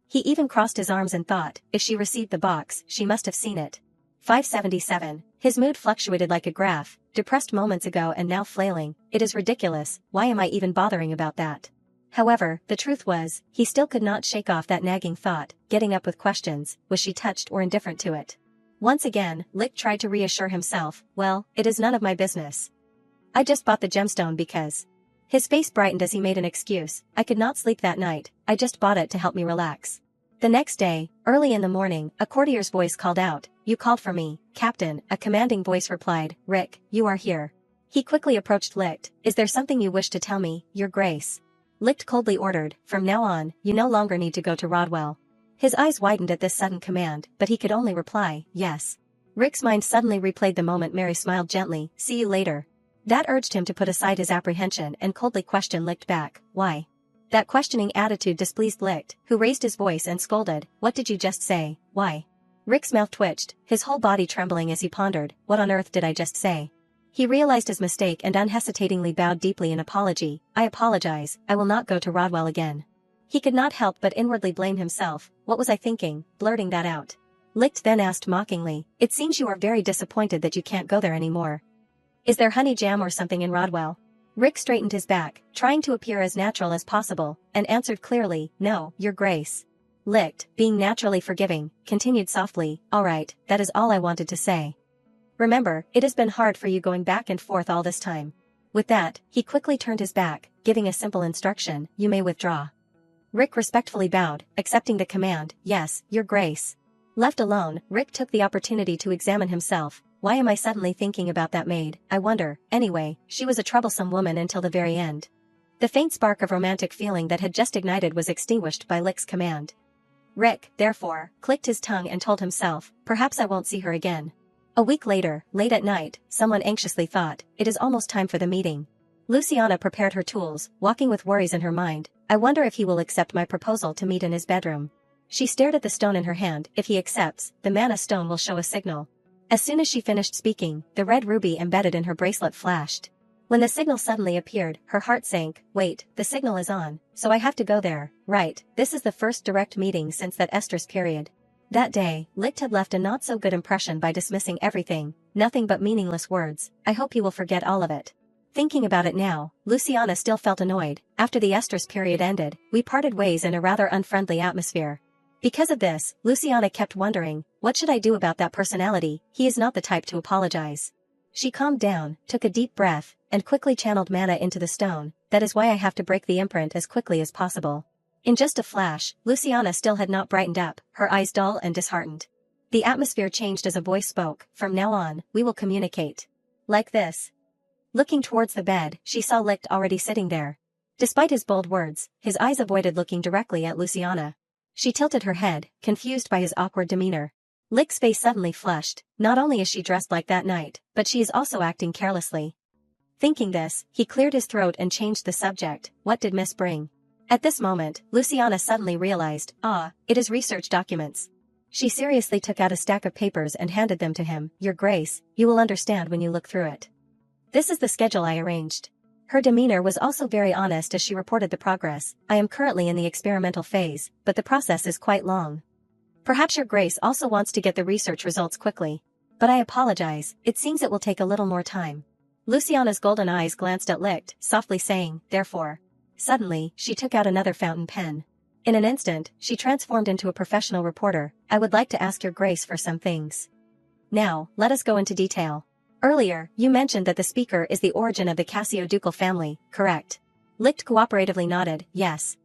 He even crossed his arms and thought, if she received the box, she must have seen it. 577. His mood fluctuated like a graph, depressed moments ago and now flailing. It is ridiculous, why am I even bothering about that? However, the truth was, he still could not shake off that nagging thought, getting up with questions, was she touched or indifferent to it? Once again, Licht tried to reassure himself, well, it is none of my business. I just bought the gemstone because... His face brightened as he made an excuse. I could not sleep that night, I just bought it to help me relax. The next day, early in the morning, a courtier's voice called out, you called for me, Captain. A commanding voice replied, Rick, you are here. He quickly approached Licht. Is there something you wish to tell me, Your Grace? Licht coldly ordered, "From now on, you no longer need to go to Rodwell." His eyes widened at this sudden command, but he could only reply, "Yes." Rick's mind suddenly replayed the moment Mary smiled gently, "See you later." That urged him to put aside his apprehension and coldly question Licht back, "Why?" That questioning attitude displeased Licht, who raised his voice and scolded, "What did you just say? Why?" Rick's mouth twitched, his whole body trembling as he pondered, "What on earth did I just say?" He realized his mistake and unhesitatingly bowed deeply in apology. "I apologize, I will not go to Rodwell again." He could not help but inwardly blame himself. What was I thinking, blurting that out? Licht then asked mockingly, "It seems you are very disappointed that you can't go there anymore. Is there honey jam or something in Rodwell?" Rick straightened his back, trying to appear as natural as possible, and answered clearly, "No, Your Grace." Licht, being naturally forgiving, continued softly, "All right, that is all I wanted to say. Remember, it has been hard for you going back and forth all this time." With that, he quickly turned his back, giving a simple instruction, "You may withdraw." Rick respectfully bowed, accepting the command, "Yes, Your Grace." Left alone, Rick took the opportunity to examine himself. Why am I suddenly thinking about that maid, I wonder? Anyway, she was a troublesome woman until the very end. The faint spark of romantic feeling that had just ignited was extinguished by Licht's command. Rick, therefore, clicked his tongue and told himself, "Perhaps I won't see her again." A week later, late at night, someone anxiously thought, "It is almost time for the meeting." Luciana prepared her tools, walking with worries in her mind. "I wonder if he will accept my proposal to meet in his bedroom." She stared at the stone in her hand. "If he accepts, the mana stone will show a signal." As soon as she finished speaking, the red ruby embedded in her bracelet flashed. When the signal suddenly appeared, her heart sank. "Wait, the signal is on, so I have to go there, right? This is the first direct meeting since that estrus period." That day, Licht had left a not-so-good impression by dismissing everything, nothing but meaningless words. "I hope he will forget all of it." Thinking about it now, Luciana still felt annoyed. After the estrus period ended, we parted ways in a rather unfriendly atmosphere. Because of this, Luciana kept wondering, what should I do about that personality? He is not the type to apologize. She calmed down, took a deep breath, and quickly channeled mana into the stone. That is why I have to break the imprint as quickly as possible. In just a flash, Luciana still had not brightened up, her eyes dull and disheartened. The atmosphere changed as a voice spoke. "From now on, we will communicate like this." Looking towards the bed, she saw Licht already sitting there. Despite his bold words, his eyes avoided looking directly at Luciana. She tilted her head, confused by his awkward demeanor. Licht's face suddenly flushed. Not only is she dressed like that night, but she is also acting carelessly. Thinking this, he cleared his throat and changed the subject. "What did Miss bring?" At this moment, Luciana suddenly realized, it is research documents. She seriously took out a stack of papers and handed them to him. "Your Grace, you will understand when you look through it. This is the schedule I arranged." Her demeanor was also very honest as she reported the progress. "I am currently in the experimental phase, but the process is quite long. Perhaps Your Grace also wants to get the research results quickly. But I apologize, it seems it will take a little more time." Luciana's golden eyes glanced at Licht, softly saying, "Therefore." Suddenly, she took out another fountain pen. In an instant, she transformed into a professional reporter. "I would like to ask Your Grace for some things. Now, let us go into detail. Earlier, you mentioned that the speaker is the origin of the Cassio-ducal family, correct?" Licht cooperatively nodded, "Yes."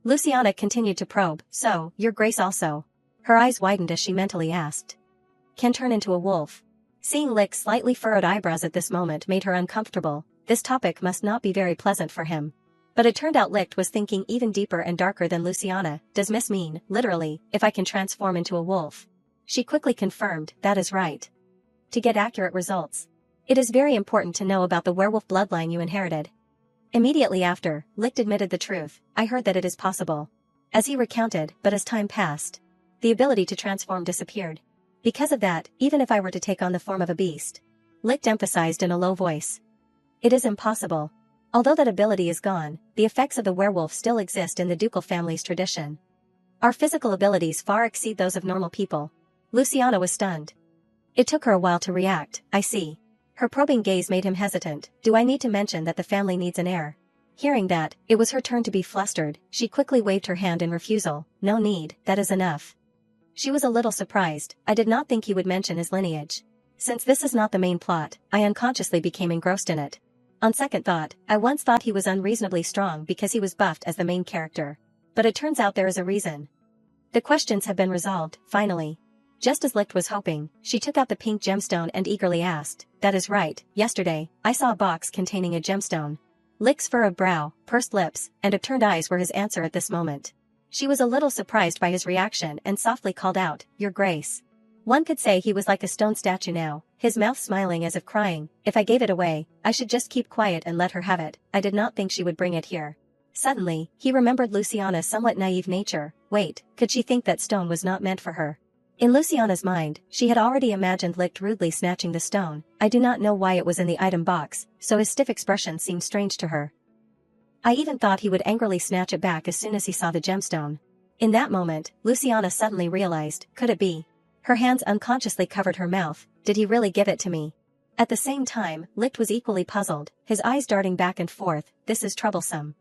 Luciana continued to probe. "So, Your Grace also." Her eyes widened as she mentally asked, "Can turn into a wolf?" Seeing Licht's slightly furrowed eyebrows at this moment made her uncomfortable. This topic must not be very pleasant for him. But it turned out Licht was thinking even deeper and darker than Luciana. "Does Miss mean, literally, if I can transform into a wolf?" She quickly confirmed, "That is right. To get accurate results. It is very important to know about the werewolf bloodline you inherited." Immediately after, Licht admitted the truth. "I heard that it is possible." As he recounted, but as time passed, the ability to transform disappeared. Because of that, even if I were to take on the form of a beast, Licht emphasized in a low voice, "It is impossible. Although that ability is gone, the effects of the werewolf still exist in the ducal family's tradition. Our physical abilities far exceed those of normal people." Luciana was stunned. It took her a while to react. "I see." Her probing gaze made him hesitant. "Do I need to mention that the family needs an heir?" Hearing that, it was her turn to be flustered. She quickly waved her hand in refusal. "No need, that is enough." She was a little surprised. "I did not think he would mention his lineage. Since this is not the main plot, I unconsciously became engrossed in it. On second thought, I once thought he was unreasonably strong because he was buffed as the main character. But it turns out there is a reason." The questions have been resolved, finally. Just as Licht was hoping, she took out the pink gemstone and eagerly asked, "That is right, yesterday, I saw a box containing a gemstone. Lick's furrowed brow, pursed lips, and upturned eyes were his answer at this moment. She was a little surprised by his reaction and softly called out, "Your Grace." One could say he was like a stone statue now, his mouth smiling as if crying, "If I gave it away, I should just keep quiet and let her have it. I did not think she would bring it here." Suddenly, he remembered Luciana's somewhat naive nature. Wait, could she think that stone was not meant for her? In Luciana's mind, she had already imagined Lick rudely snatching the stone. I do not know why it was in the item box, so his stiff expression seemed strange to her. I even thought he would angrily snatch it back as soon as he saw the gemstone. In that moment, Luciana suddenly realized, could it be? Her hands unconsciously covered her mouth. Did he really give it to me? At the same time, Lick was equally puzzled, his eyes darting back and forth. This is troublesome.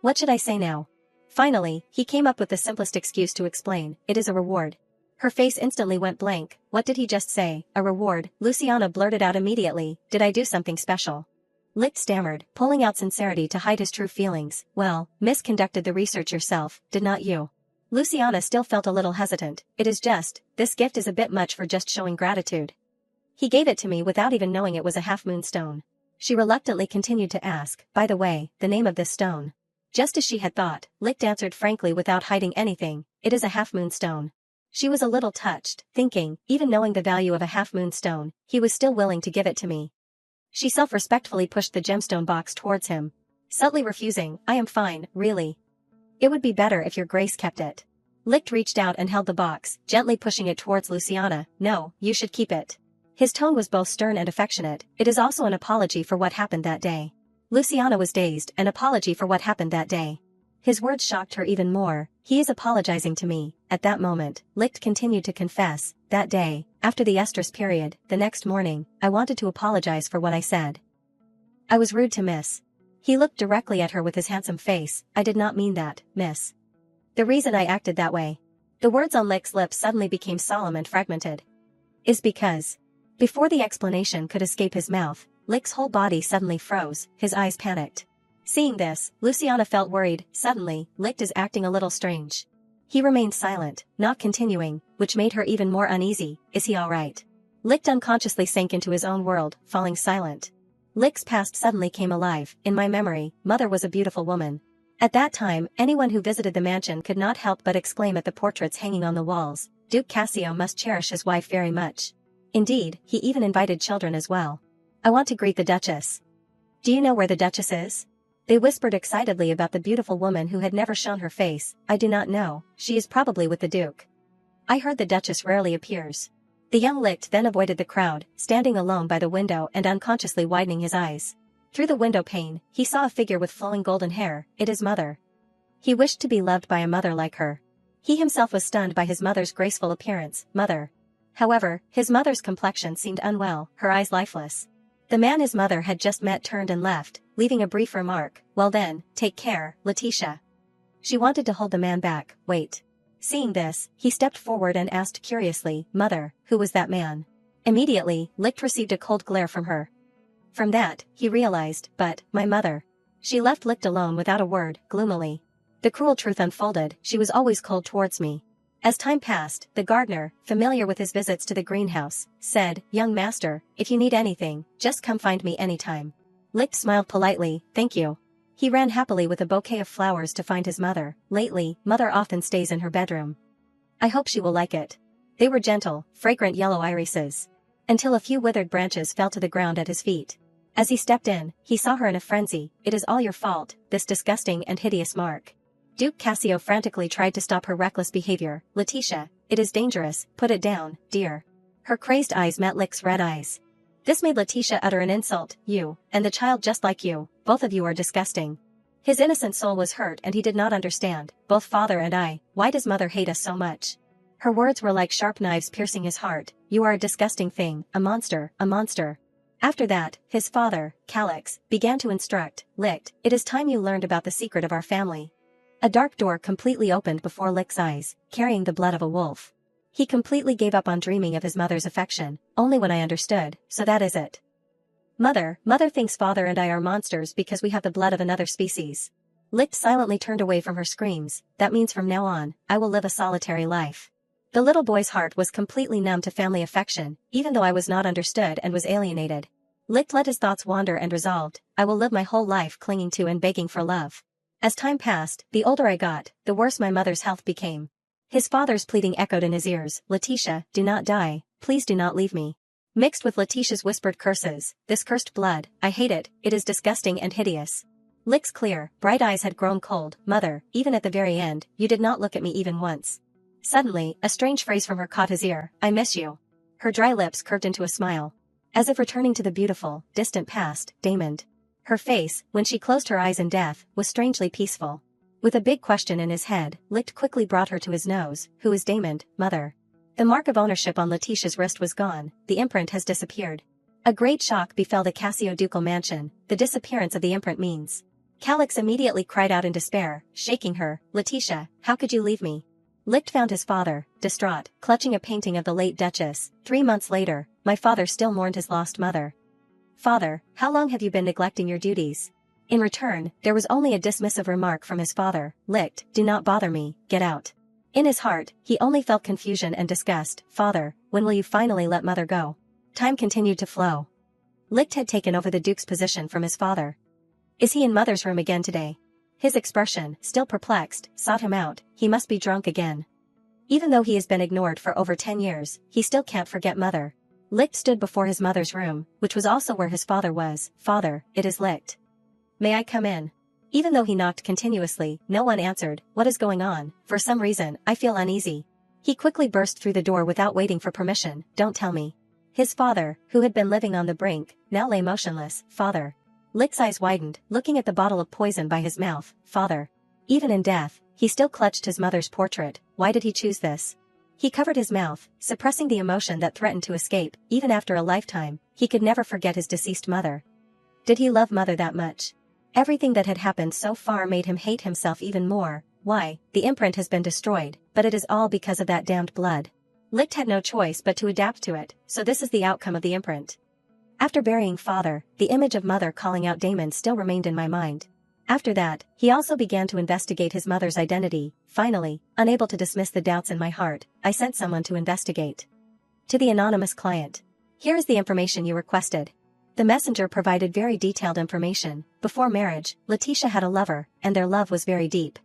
What should I say now? Finally, he came up with the simplest excuse to explain. It is a reward. Her face instantly went blank. What did he just say? A reward? Luciana blurted out immediately. Did I do something special? Lick stammered, pulling out sincerity to hide his true feelings. Well, Miss conducted the research yourself, did not you? Luciana still felt a little hesitant. It is just, this gift is a bit much for just showing gratitude. He gave it to me without even knowing it was a half-moon stone. She reluctantly continued to ask, by the way, the name of this stone. Just as she had thought, Lick answered frankly without hiding anything. It is a half-moon stone. She was a little touched, thinking, even knowing the value of a half-moon stone, he was still willing to give it to me. She self-respectfully pushed the gemstone box towards him. Subtly refusing, I am fine, really. It would be better if your Grace kept it. Lick reached out and held the box, gently pushing it towards Luciana. No, you should keep it. His tone was both stern and affectionate. It is also an apology for what happened that day. Luciana was dazed, an apology for what happened that day. His words shocked her even more. He is apologizing to me. At that moment, Licht continued to confess, that day, after the estrus period, the next morning, I wanted to apologize for what I said. I was rude to Miss. He looked directly at her with his handsome face. I did not mean that, Miss. The reason I acted that way. The words on Licht's lips suddenly became solemn and fragmented. Is because. Before the explanation could escape his mouth, Licht's whole body suddenly froze, his eyes panicked. Seeing this, Luciana felt worried. Suddenly, Licht is acting a little strange. He remained silent, not continuing, which made her even more uneasy. Is he all right? Licht unconsciously sank into his own world, falling silent. Licht's past suddenly came alive. In my memory, Mother was a beautiful woman. At that time, anyone who visited the mansion could not help but exclaim at the portraits hanging on the walls. Duke Cassio must cherish his wife very much. Indeed, he even invited children as well. I want to greet the Duchess. Do you know where the Duchess is? They whispered excitedly about the beautiful woman who had never shown her face. I do not know, she is probably with the Duke. I heard the Duchess rarely appears. The young Licht then avoided the crowd, standing alone by the window and unconsciously widening his eyes. Through the window pane, he saw a figure with flowing golden hair. It is Mother. He wished to be loved by a mother like her. He himself was stunned by his mother's graceful appearance. Mother. However, his mother's complexion seemed unwell, her eyes lifeless. The man his mother had just met turned and left, leaving a brief remark. Well then, take care, Letitia. She wanted to hold the man back. Wait. Seeing this, he stepped forward and asked curiously, Mother, who was that man? Immediately, Licht received a cold glare from her. From that, he realized, but, my mother. She left Licht alone without a word, gloomily. The cruel truth unfolded, she was always cold towards me. As time passed, the gardener, familiar with his visits to the greenhouse, said, Young master, if you need anything, just come find me anytime. Licht smiled politely, thank you. He ran happily with a bouquet of flowers to find his mother. Lately, Mother often stays in her bedroom. I hope she will like it. They were gentle, fragrant yellow irises. Until a few withered branches fell to the ground at his feet. As he stepped in, he saw her in a frenzy. It is all your fault, this disgusting and hideous mark. Duke Cassio frantically tried to stop her reckless behavior. Letitia, it is dangerous, put it down, dear. Her crazed eyes met Licht's red eyes. This made Letitia utter an insult. You, and the child just like you, both of you are disgusting. His innocent soul was hurt and he did not understand, both father and I, why does Mother hate us so much? Her words were like sharp knives piercing his heart. You are a disgusting thing, a monster, a monster. After that, his father, Calix, began to instruct, Licht, it is time you learned about the secret of our family. A dark door completely opened before Licht's eyes, carrying the blood of a wolf. He completely gave up on dreaming of his mother's affection, only when I understood, so that is it. Mother thinks father and I are monsters because we have the blood of another species. Licht silently turned away from her screams. That means from now on, I will live a solitary life. The little boy's heart was completely numb to family affection, even though I was not understood and was alienated. Licht let his thoughts wander and resolved, I will live my whole life clinging to and begging for love. As time passed, the older I got, the worse my mother's health became. His father's pleading echoed in his ears, Letitia, do not die, please do not leave me. Mixed with Letitia's whispered curses, this cursed blood, I hate it, it is disgusting and hideous. Licht's clear, bright eyes had grown cold, mother, even at the very end, you did not look at me even once. Suddenly, a strange phrase from her caught his ear, I miss you. Her dry lips curved into a smile. As if returning to the beautiful, distant past, Damon. Her face, when she closed her eyes in death, was strangely peaceful. With a big question in his head, Licht quickly brought her to his nose, who is Damon, mother? The mark of ownership on Letitia's wrist was gone, the imprint has disappeared. A great shock befell the Cassio-ducal mansion, the disappearance of the imprint means. Calix immediately cried out in despair, shaking her, Letitia, how could you leave me? Licht found his father, distraught, clutching a painting of the late Duchess. 3 months later, my father still mourned his lost mother. Father, how long have you been neglecting your duties? In return, there was only a dismissive remark from his father, Licht, do not bother me, get out. In his heart, he only felt confusion and disgust, father, when will you finally let mother go? Time continued to flow. Licht had taken over the Duke's position from his father. Is he in mother's room again today? His expression, still perplexed, sought him out, he must be drunk again. Even though he has been ignored for over 10 years, he still can't forget mother. Licht stood before his mother's room, which was also where his father was. Father, it is Licht. May I come in? Even though he knocked continuously, no one answered. What is going on? For some reason, I feel uneasy. He quickly burst through the door without waiting for permission. Don't tell me. His father, who had been living on the brink, now lay motionless. Father. Licht's eyes widened, looking at the bottle of poison by his mouth. Father. Even in death, he still clutched his mother's portrait. Why did he choose this? He covered his mouth, suppressing the emotion that threatened to escape. Even after a lifetime, he could never forget his deceased mother. Did he love mother that much? Everything that had happened so far made him hate himself even more. Why, the imprint has been destroyed, but it is all because of that damned blood. Licht had no choice but to adapt to it, so this is the outcome of the imprint. After burying father, the image of mother calling out Damon still remained in my mind. After that, he also began to investigate his mother's identity. Finally, unable to dismiss the doubts in my heart, I sent someone to investigate. To the anonymous client. Here is the information you requested. The messenger provided very detailed information. Before marriage, Letitia had a lover, and their love was very deep.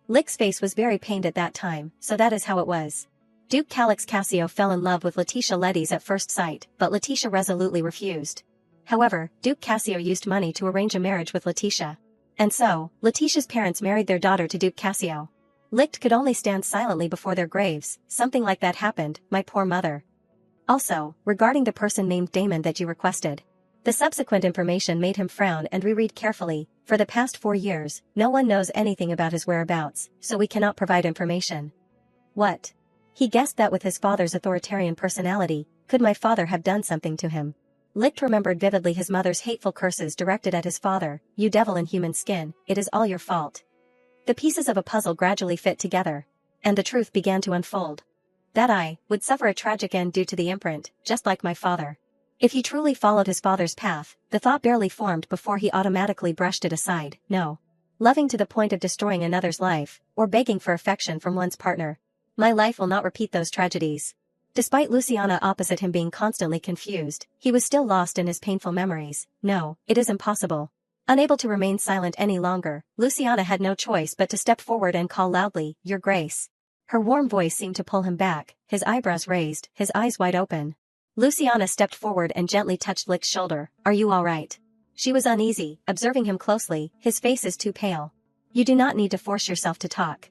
Licht's face was very pained at that time, so that is how it was. Duke Calix Cassio fell in love with Letitia Leddes at first sight, but Letitia resolutely refused. However, Duke Cassio used money to arrange a marriage with Letitia. And so, Letitia's parents married their daughter to Duke Cassio. Licht could only stand silently before their graves. Something like that happened, my poor mother. Also, regarding the person named Damon that you requested. The subsequent information made him frown and reread carefully. For the past 4 years, no one knows anything about his whereabouts, so we cannot provide information. What? He guessed that with his father's authoritarian personality, could my father have done something to him? Licht remembered vividly his mother's hateful curses directed at his father. You devil in human skin, it is all your fault. The pieces of a puzzle gradually fit together. And the truth began to unfold. That I would suffer a tragic end due to the imprint, just like my father. If he truly followed his father's path, the thought barely formed before he automatically brushed it aside. No. Loving to the point of destroying another's life, or begging for affection from one's partner. My life will not repeat those tragedies. Despite Luciana opposite him being constantly confused, he was still lost in his painful memories. No, it is impossible. Unable to remain silent any longer, Luciana had no choice but to step forward and call loudly, Your Grace. Her warm voice seemed to pull him back, his eyebrows raised, his eyes wide open. Luciana stepped forward and gently touched Licht's shoulder. Are you all right? She was uneasy, observing him closely. His face is too pale. You do not need to force yourself to talk.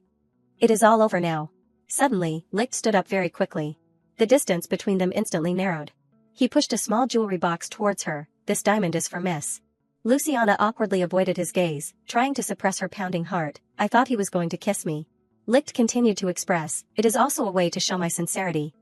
It is all over now. Suddenly, Licht stood up very quickly. The distance between them instantly narrowed. He pushed a small jewelry box towards her. This diamond is for Miss. Luciana awkwardly avoided his gaze, trying to suppress her pounding heart. I thought he was going to kiss me. Licht continued to express, it is also a way to show my sincerity.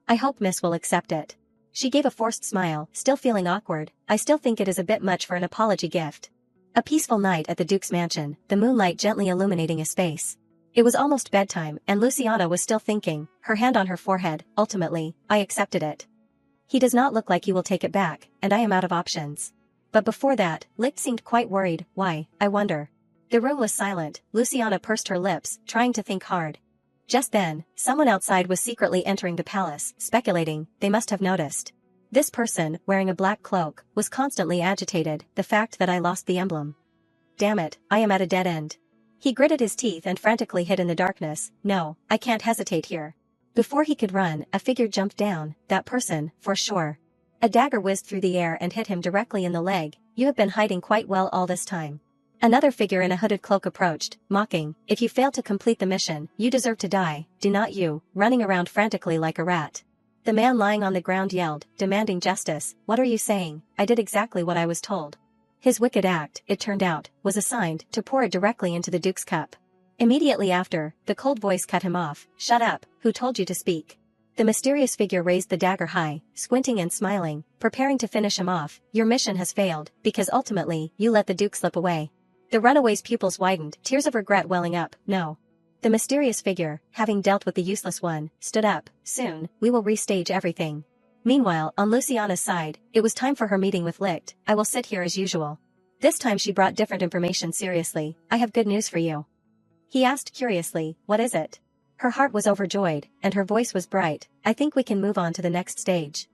I hope Miss will accept it. She gave a forced smile, still feeling awkward. I still think it is a bit much for an apology gift. A peaceful night at the Duke's mansion, the moonlight gently illuminating his face. It was almost bedtime, and Luciana was still thinking, her hand on her forehead. Ultimately, I accepted it. He does not look like he will take it back, and I am out of options. But before that, Licht seemed quite worried. Why, I wonder. The room was silent. Luciana pursed her lips, trying to think hard. Just then, someone outside was secretly entering the palace, speculating, they must have noticed. This person, wearing a black cloak, was constantly agitated, the fact that I lost the emblem. Damn it, I am at a dead end. He gritted his teeth and frantically hid in the darkness. No, I can't hesitate here. Before he could run, a figure jumped down, that person, for sure. A dagger whizzed through the air and hit him directly in the leg. You have been hiding quite well all this time. Another figure in a hooded cloak approached, mocking, if you fail to complete the mission, you deserve to die, do not you, running around frantically like a rat. The man lying on the ground yelled, demanding justice. What are you saying? I did exactly what I was told. His wicked act, it turned out, was assigned to pour it directly into the Duke's cup. Immediately after, the cold voice cut him off. Shut up, who told you to speak? The mysterious figure raised the dagger high, squinting and smiling, preparing to finish him off. Your mission has failed, because ultimately, you let the Duke slip away. The runaway's pupils widened, tears of regret welling up. No. The mysterious figure, having dealt with the useless one, stood up. Soon, we will restage everything. Meanwhile, on Luciana's side, it was time for her meeting with Licht. I will sit here as usual. This time she brought different information seriously. I have good news for you. He asked curiously, what is it? Her heart was overjoyed, and her voice was bright. I think we can move on to the next stage.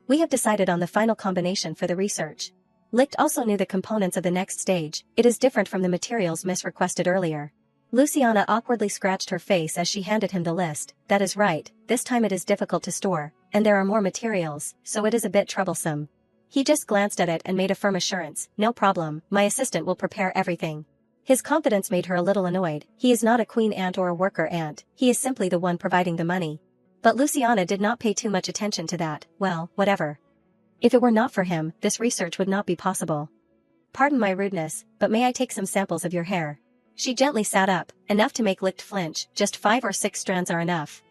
We have decided on the final combination for the research. Licht also knew the components of the next stage. It is different from the materials Miss requested earlier. Luciana awkwardly scratched her face as she handed him the list. That is right, this time it is difficult to store, and there are more materials, so it is a bit troublesome. He just glanced at it and made a firm assurance. No problem, my assistant will prepare everything. His confidence made her a little annoyed. He is not a queen ant or a worker ant, he is simply the one providing the money. But Luciana did not pay too much attention to that. Well, whatever. If it were not for him, this research would not be possible. Pardon my rudeness, but may I take some samples of your hair? She gently sat up, enough to make Licht flinch. Just 5 or 6 strands are enough.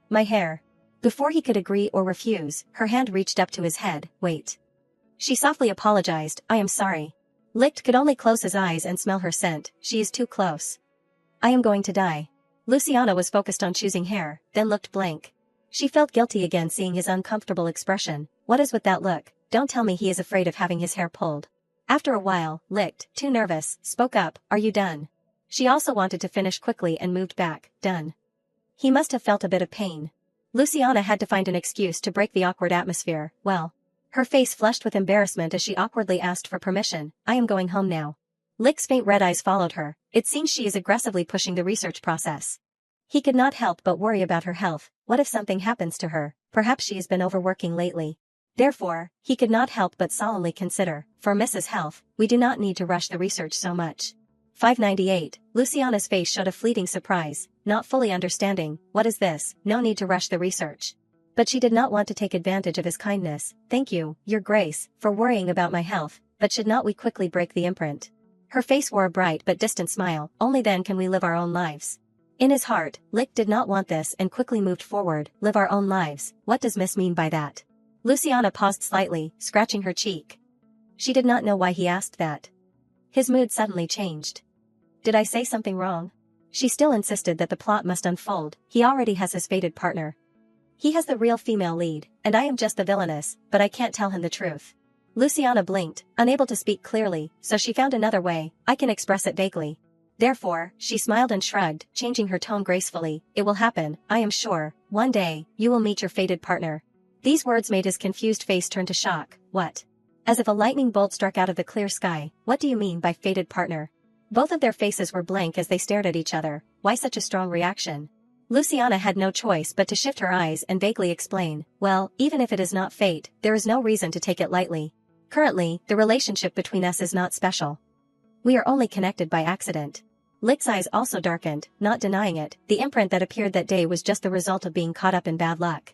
My hair. Before he could agree or refuse, her hand reached up to his head. Wait. She softly apologized. I am sorry. Licht could only close his eyes and smell her scent. She is too close. I am going to die. Luciana was focused on choosing hair, then looked blank. She felt guilty again seeing his uncomfortable expression. What is with that look? Don't tell me he is afraid of having his hair pulled. After a while, Licht, too nervous, spoke up. Are you done? She also wanted to finish quickly and moved back. Done. He must have felt a bit of pain. Luciana had to find an excuse to break the awkward atmosphere. Well. Her face flushed with embarrassment as she awkwardly asked for permission. I am going home now. Licht's faint red eyes followed her. It seems she is aggressively pushing the research process. He could not help but worry about her health. What if something happens to her? Perhaps she has been overworking lately. Therefore, he could not help but solemnly consider, for Mrs. Health, we do not need to rush the research so much. 598. Luciana's face showed a fleeting surprise, not fully understanding. What is this? No need to rush the research. But she did not want to take advantage of his kindness. Thank you, Your Grace, for worrying about my health, but should not we quickly break the imprint? Her face wore a bright but distant smile. Only then can we live our own lives. In his heart, Licht did not want this and quickly moved forward. Live our own lives. What does Miss mean by that? Luciana paused slightly, scratching her cheek. She did not know why he asked that. His mood suddenly changed. Did I say something wrong? She still insisted that the plot must unfold. He already has his fated partner. He has the real female lead, and I am just the villainess, but I can't tell him the truth. Luciana blinked, unable to speak clearly, so she found another way. I can express it vaguely. Therefore, she smiled and shrugged, changing her tone gracefully. It will happen, I am sure. One day, you will meet your fated partner. These words made his confused face turn to shock. What? As if a lightning bolt struck out of the clear sky. What do you mean by fated partner? Both of their faces were blank as they stared at each other. Why such a strong reaction? Luciana had no choice but to shift her eyes and vaguely explain. Well, even if it is not fate, there is no reason to take it lightly. Currently, the relationship between us is not special. We are only connected by accident. Licht's eyes also darkened, not denying it. The imprint that appeared that day was just the result of being caught up in bad luck.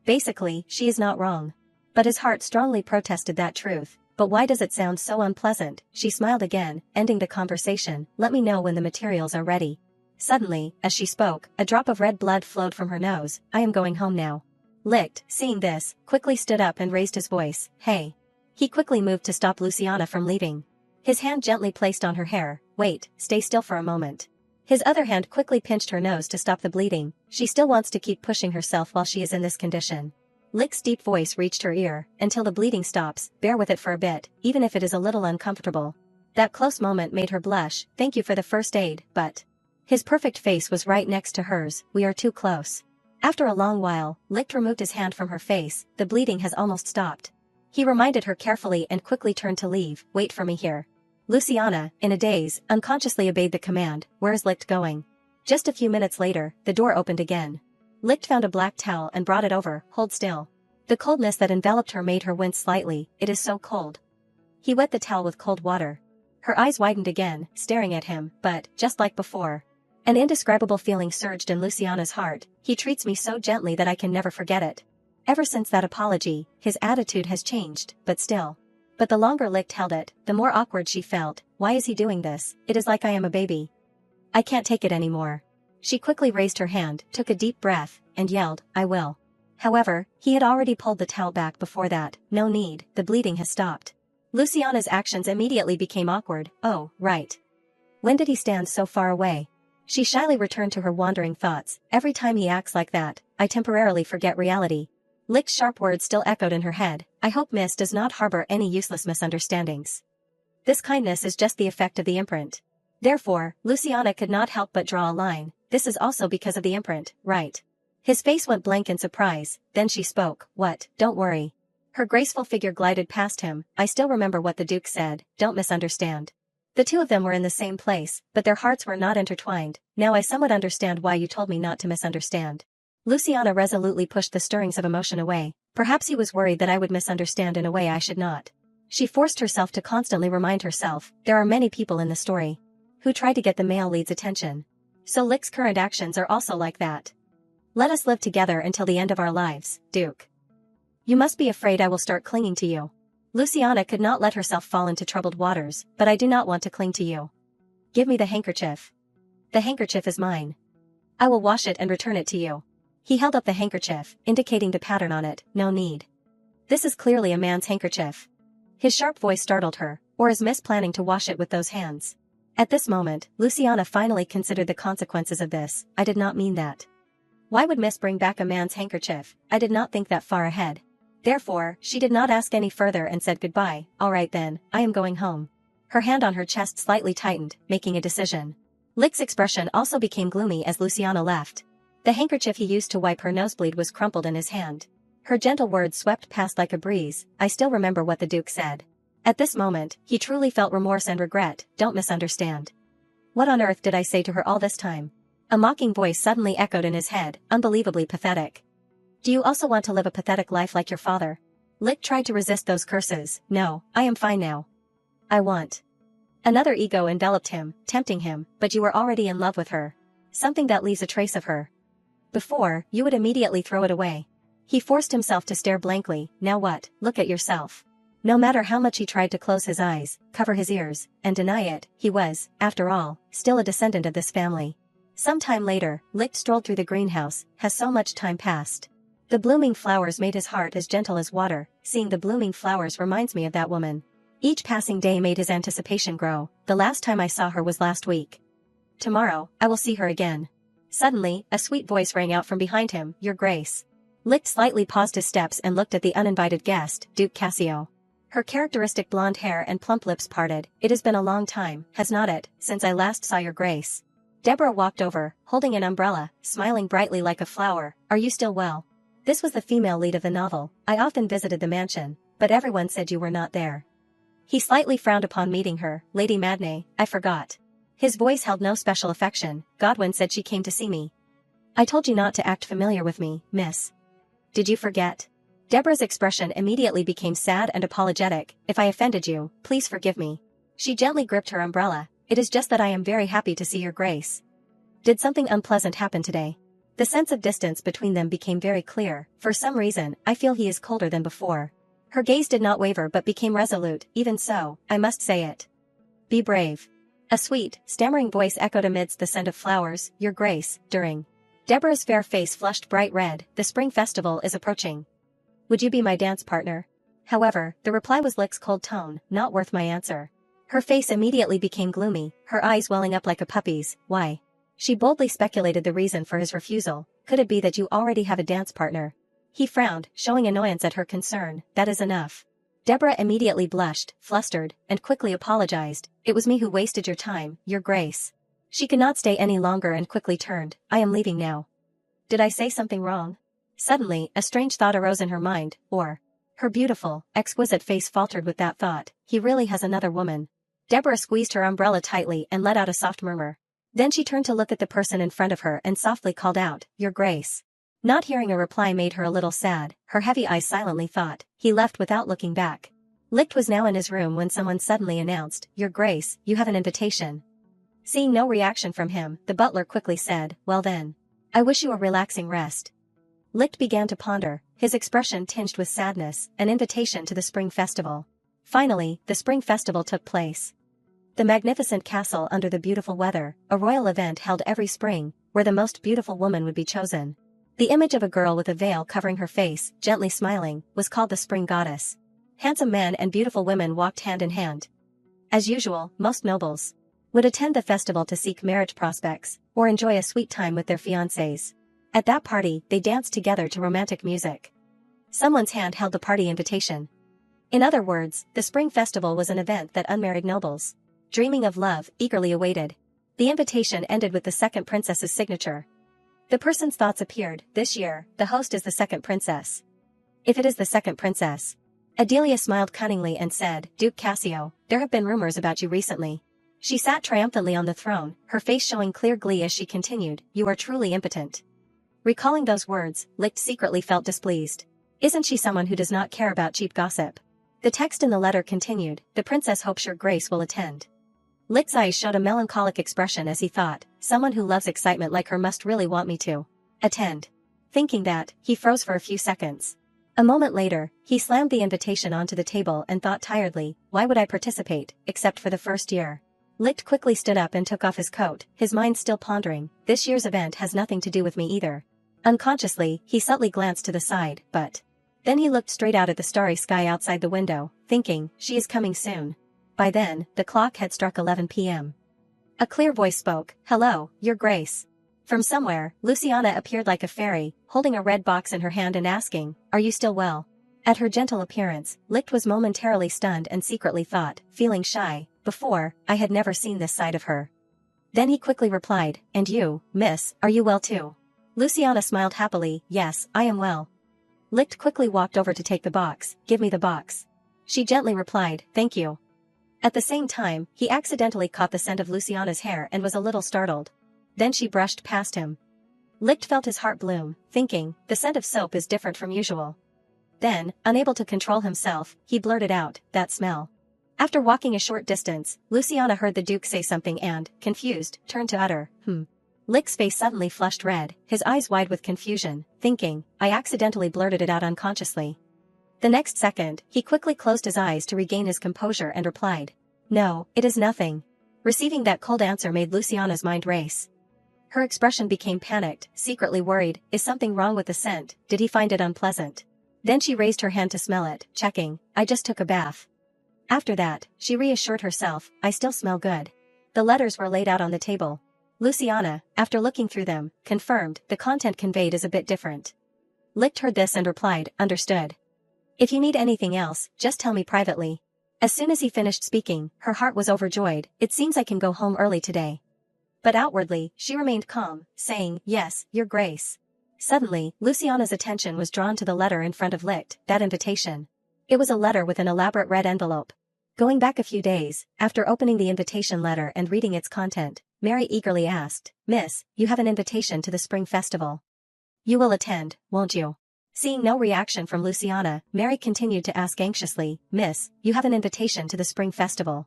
Basically, she is not wrong. But his heart strongly protested that truth. But why does it sound so unpleasant? She smiled again, ending the conversation. Let me know when the materials are ready. Suddenly, as she spoke, a drop of red blood flowed from her nose. I am going home now. Licht, seeing this, quickly stood up and raised his voice. Hey. He quickly moved to stop Luciana from leaving. His hand gently placed on her hair. Wait, stay still for a moment. His other hand quickly pinched her nose to stop the bleeding. She still wants to keep pushing herself while she is in this condition. Licht's deep voice reached her ear. Until the bleeding stops, bear with it for a bit, even if it is a little uncomfortable. That close moment made her blush. Thank you for the first aid, but... His perfect face was right next to hers. We are too close. After a long while, Licht removed his hand from her face, the bleeding has almost stopped. He reminded her carefully and quickly turned to leave. Wait for me here. Luciana, in a daze, unconsciously obeyed the command. Where's Licht going? Just a few minutes later, the door opened again. Licht found a black towel and brought it over. Hold still. The coldness that enveloped her made her wince slightly. It is so cold. He wet the towel with cold water. Her eyes widened again, staring at him, but, just like before, an indescribable feeling surged in Luciana's heart. He treats me so gently that I can never forget it. Ever since that apology, his attitude has changed, but still. But the longer Licht held it, the more awkward she felt. Why is he doing this? It is like I am a baby. I can't take it anymore. She quickly raised her hand, took a deep breath, and yelled, I will. However, he had already pulled the towel back before that. No need, the bleeding has stopped. Luciana's actions immediately became awkward. Oh, right. When did he stand so far away? She shyly returned to her wandering thoughts. Every time he acts like that, I temporarily forget reality. Licht's sharp words still echoed in her head. I hope Miss does not harbor any useless misunderstandings. This kindness is just the effect of the imprint. Therefore, Luciana could not help but draw a line. This is also because of the imprint, right? His face went blank in surprise, then she spoke. What? Don't worry. Her graceful figure glided past him. I still remember what the Duke said. Don't misunderstand. The two of them were in the same place, but their hearts were not intertwined. Now I somewhat understand why you told me not to misunderstand. Luciana resolutely pushed the stirrings of emotion away. Perhaps he was worried that I would misunderstand in a way I should not. She forced herself to constantly remind herself, there are many people in the story who try to get the male lead's attention. So Licht's current actions are also like that. Let us live together until the end of our lives, Duke. You must be afraid I will start clinging to you. Luciana could not let herself fall into troubled waters, but I do not want to cling to you. Give me the handkerchief. The handkerchief is mine. I will wash it and return it to you. He held up the handkerchief, indicating the pattern on it. No need. This is clearly a man's handkerchief. His sharp voice startled her. Or is Miss planning to wash it with those hands? At this moment, Luciana finally considered the consequences of this. I did not mean that. Why would Miss bring back a man's handkerchief? I did not think that far ahead. Therefore, she did not ask any further and said goodbye. All right then, I am going home. Her hand on her chest slightly tightened, making a decision. Licht's expression also became gloomy as Luciana left. The handkerchief he used to wipe her nosebleed was crumpled in his hand. Her gentle words swept past like a breeze. I still remember what the Duke said. At this moment, he truly felt remorse and regret. Don't misunderstand. What on earth did I say to her all this time? A mocking voice suddenly echoed in his head, unbelievably pathetic. Do you also want to live a pathetic life like your father? Licht tried to resist those curses. No, I am fine now. I want. Another ego enveloped him, tempting him, but you were already in love with her. Something that leaves a trace of her. Before, you would immediately throw it away. He forced himself to stare blankly. Now what? Look at yourself. No matter how much he tried to close his eyes, cover his ears, and deny it, he was, after all, still a descendant of this family. Some time later, Licht strolled through the greenhouse. Has so much time passed? The blooming flowers made his heart as gentle as water. Seeing the blooming flowers reminds me of that woman. Each passing day made his anticipation grow. The last time I saw her was last week. Tomorrow, I will see her again. Suddenly, a sweet voice rang out from behind him. Your Grace. Licht slightly paused his steps and looked at the uninvited guest, Duke Cassio. Her characteristic blonde hair and plump lips parted. It has been a long time, has not it, since I last saw your Grace? Deborah walked over, holding an umbrella, smiling brightly like a flower. Are you still well? This was the female lead of the novel. I often visited the mansion, but everyone said you were not there. He slightly frowned upon meeting her. Lady Madney, I forgot. His voice held no special affection. Godwin said she came to see me. I told you not to act familiar with me, miss. Did you forget? Deborah's expression immediately became sad and apologetic. If I offended you, please forgive me. She gently gripped her umbrella. It is just that I am very happy to see your Grace. Did something unpleasant happen today? The sense of distance between them became very clear. For some reason, I feel he is colder than before. Her gaze did not waver but became resolute. Even so, I must say it. Be brave. A sweet, stammering voice echoed amidst the scent of flowers. Your Grace, during. Deborah's fair face flushed bright red. The spring festival is approaching. Would you be my dance partner? However, the reply was Licht's cold tone. Not worth my answer. Her face immediately became gloomy, her eyes welling up like a puppy's. Why? She boldly speculated the reason for his refusal. Could it be that you already have a dance partner? He frowned, showing annoyance at her concern. That is enough. Deborah immediately blushed, flustered, and quickly apologized. It was me who wasted your time, your Grace. She could not stay any longer and quickly turned. I am leaving now. did I say something wrong? Suddenly, a strange thought arose in her mind, or her beautiful, exquisite face faltered with that thought. He really has another woman. Deborah squeezed her umbrella tightly and let out a soft murmur. Then she turned to look at the person in front of her and softly called out, Your Grace. Not hearing a reply made her a little sad. Her heavy eyes silently thought. He left without looking back. Licht was now in his room when someone suddenly announced, Your Grace, you have an invitation. Seeing no reaction from him, the butler quickly said, Well then. I wish you a relaxing rest. Licht began to ponder, his expression tinged with sadness, an invitation to the spring festival. Finally, the spring festival took place. The magnificent castle under the beautiful weather, a royal event held every spring, where the most beautiful woman would be chosen. The image of a girl with a veil covering her face, gently smiling, was called the spring goddess. Handsome men and beautiful women walked hand in hand. As usual, most nobles would attend the festival to seek marriage prospects, or enjoy a sweet time with their fiancés. At that party, they danced together to romantic music. Someone's hand held the party invitation. In other words, the spring festival was an event that unmarried nobles, dreaming of love, eagerly awaited. The invitation ended with the second princess's signature. The person's thoughts appeared. This year, the host is the second princess. If it is the second princess. Adelia smiled cunningly and said, Duke Cassio, there have been rumors about you recently. She sat triumphantly on the throne, her face showing clear glee as she continued, You are truly impotent. Recalling those words, Licht secretly felt displeased. Isn't she someone who does not care about cheap gossip? The text in the letter continued, The princess hopes your grace will attend. Licht's eyes showed a melancholic expression as he thought, someone who loves excitement like her must really want me to attend. Thinking that, he froze for a few seconds. A moment later, he slammed the invitation onto the table and thought tiredly, why would I participate, except for the first year? Licht quickly stood up and took off his coat, his mind still pondering, this year's event has nothing to do with me either. Unconsciously, he subtly glanced to the side, but then he looked straight out at the starry sky outside the window, thinking, she is coming soon. By then, the clock had struck 11 p.m. A clear voice spoke, Hello, Your Grace. From somewhere, Luciana appeared like a fairy, holding a red box in her hand and asking, Are you still well? At her gentle appearance, Licht was momentarily stunned and secretly thought, feeling shy, before, I had never seen this side of her. Then he quickly replied, And you, miss, are you well too? Luciana smiled happily, Yes, I am well. Licht quickly walked over to take the box, Give me the box. She gently replied, Thank you. At the same time, he accidentally caught the scent of Luciana's hair and was a little startled. Then she brushed past him. Licht felt his heart bloom, thinking, the scent of soap is different from usual. Then, unable to control himself, he blurted out, That smell. After walking a short distance, Luciana heard the Duke say something and, confused, turned to utter, Licht's face suddenly flushed red, his eyes wide with confusion, thinking, I accidentally blurted it out unconsciously. The next second, he quickly closed his eyes to regain his composure and replied, No, it is nothing. Receiving that cold answer made Luciana's mind race. Her expression became panicked, secretly worried, is something wrong with the scent, did he find it unpleasant? Then she raised her hand to smell it, checking, I just took a bath. After that, she reassured herself, I still smell good. The letters were laid out on the table. Luciana, after looking through them, confirmed, the content conveyed is a bit different. Licht heard this and replied, Understood. If you need anything else, just tell me privately. As soon as he finished speaking, her heart was overjoyed, It seems I can go home early today. But outwardly, she remained calm, saying, Yes, Your Grace. Suddenly, Luciana's attention was drawn to the letter in front of Licht, that invitation. It was a letter with an elaborate red envelope. Going back a few days, after opening the invitation letter and reading its content, Mary eagerly asked, Miss, you have an invitation to the spring festival. You will attend, won't you? Seeing no reaction from Luciana, Mary continued to ask anxiously, Miss, you have an invitation to the spring festival.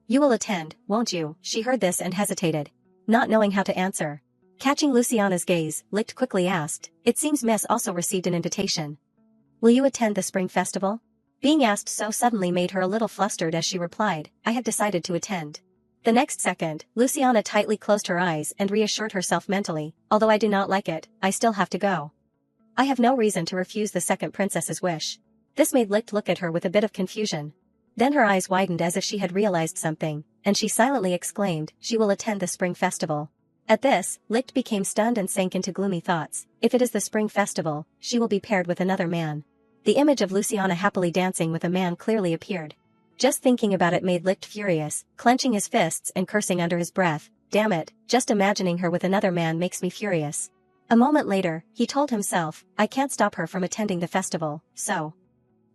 You will attend, won't you? She heard this and hesitated, not knowing how to answer. Catching Luciana's gaze, Licht quickly asked, It seems Miss also received an invitation. Will you attend the spring festival? Being asked so suddenly made her a little flustered as she replied, I have decided to attend. The next second, Luciana tightly closed her eyes and reassured herself mentally, Although I do not like it, I still have to go. I have no reason to refuse the second princess's wish. This made Licht look at her with a bit of confusion. Then her eyes widened as if she had realized something, and she silently exclaimed, She will attend the spring festival. At this, Licht became stunned and sank into gloomy thoughts. If it is the spring festival, she will be paired with another man. The image of Luciana happily dancing with a man clearly appeared. Just thinking about it made Licht furious, clenching his fists and cursing under his breath, Damn it, just imagining her with another man makes me furious. A moment later, he told himself, I can't stop her from attending the festival, so.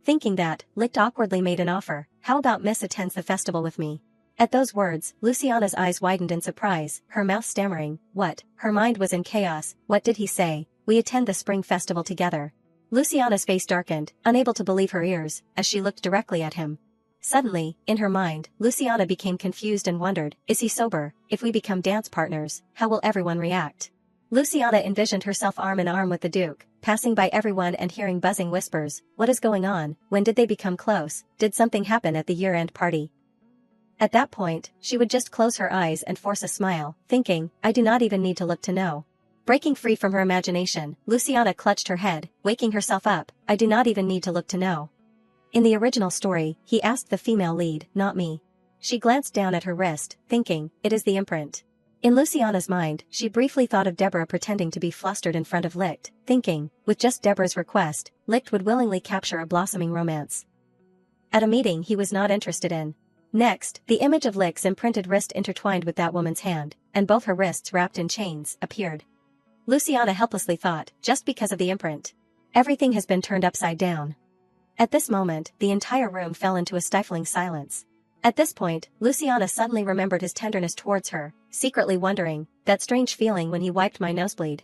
Thinking that, Licht awkwardly made an offer, how about Miss attends the festival with me? At those words, Luciana's eyes widened in surprise, her mouth stammering, what? Her mind was in chaos, what did he say? We attend the spring festival together. Luciana's face darkened, unable to believe her ears, as she looked directly at him. Suddenly, in her mind, Luciana became confused and wondered, is he sober? If we become dance partners, how will everyone react? Luciana envisioned herself arm in arm with the Duke, passing by everyone and hearing buzzing whispers, what is going on? When did they become close? Did something happen at the year-end party? At that point, she would just close her eyes and force a smile, thinking, I do not even need to look to know. Breaking free from her imagination, Luciana clutched her head, waking herself up, I do not even need to look to know. In the original story, he asked the female lead, not me. She glanced down at her wrist, thinking, it is the imprint. In Luciana's mind, she briefly thought of Deborah pretending to be flustered in front of Licht, thinking, with just Deborah's request, Licht would willingly capture a blossoming romance. At a meeting he was not interested in. Next, the image of Licht's imprinted wrist intertwined with that woman's hand, and both her wrists wrapped in chains, appeared. Luciana helplessly thought, just because of the imprint. Everything has been turned upside down. At this moment, the entire room fell into a stifling silence. At this point, Luciana suddenly remembered his tenderness towards her, secretly wondering, that strange feeling when he wiped my nosebleed.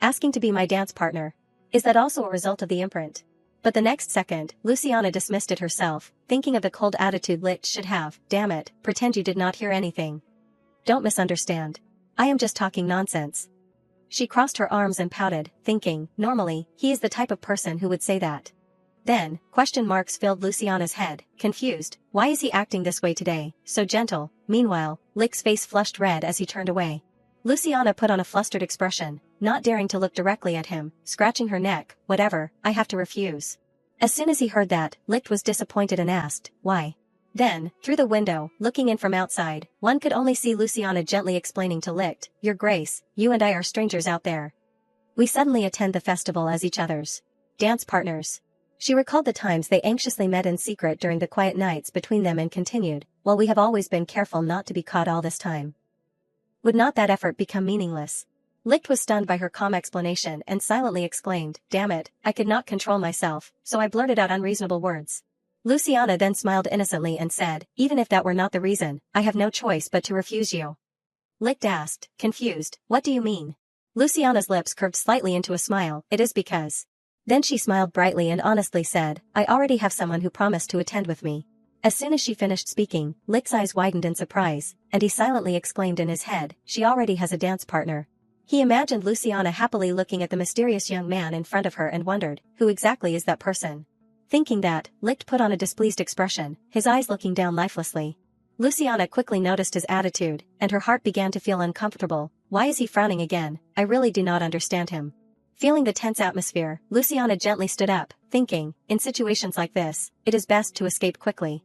Asking to be my dance partner. Is that also a result of the imprint? But the next second, Luciana dismissed it herself, thinking of the cold attitude Licht should have, damn it, pretend you did not hear anything. Don't misunderstand. I am just talking nonsense. She crossed her arms and pouted, thinking, normally, he is the type of person who would say that. Then, question marks filled Luciana's head, confused, why is he acting this way today, so gentle? Meanwhile, Licht's face flushed red as he turned away. Luciana put on a flustered expression, not daring to look directly at him, scratching her neck, whatever, I have to refuse. As soon as he heard that, Licht was disappointed and asked, why? Then, through the window, looking in from outside, one could only see Luciana gently explaining to Licht, Your Grace, you and I are strangers out there. We suddenly attend the festival as each other's dance partners. She recalled the times they anxiously met in secret during the quiet nights between them and continued, well, we have always been careful not to be caught all this time. Would not that effort become meaningless? Licht was stunned by her calm explanation and silently exclaimed, damn it, I could not control myself, so I blurted out unreasonable words. Luciana then smiled innocently and said, even if that were not the reason, I have no choice but to refuse you. Licht asked, confused, what do you mean? Luciana's lips curved slightly into a smile, it is because. Then she smiled brightly and honestly said, I already have someone who promised to attend with me. As soon as she finished speaking, Licht's eyes widened in surprise, and he silently exclaimed in his head, she already has a dance partner. He imagined Luciana happily looking at the mysterious young man in front of her and wondered, who exactly is that person? Thinking that, Licht put on a displeased expression, his eyes looking down lifelessly. Luciana quickly noticed his attitude, and her heart began to feel uncomfortable. Why is he frowning again? I really do not understand him. Feeling the tense atmosphere, Luciana gently stood up, thinking, in situations like this, it is best to escape quickly.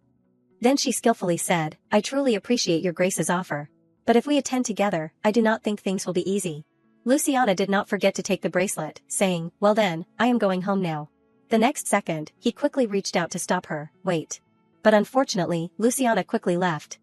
Then she skillfully said, I truly appreciate your Grace's offer. But if we attend together, I do not think things will be easy. Luciana did not forget to take the bracelet, saying, well then, I am going home now. The next second, he quickly reached out to stop her, wait. But unfortunately, Luciana quickly left.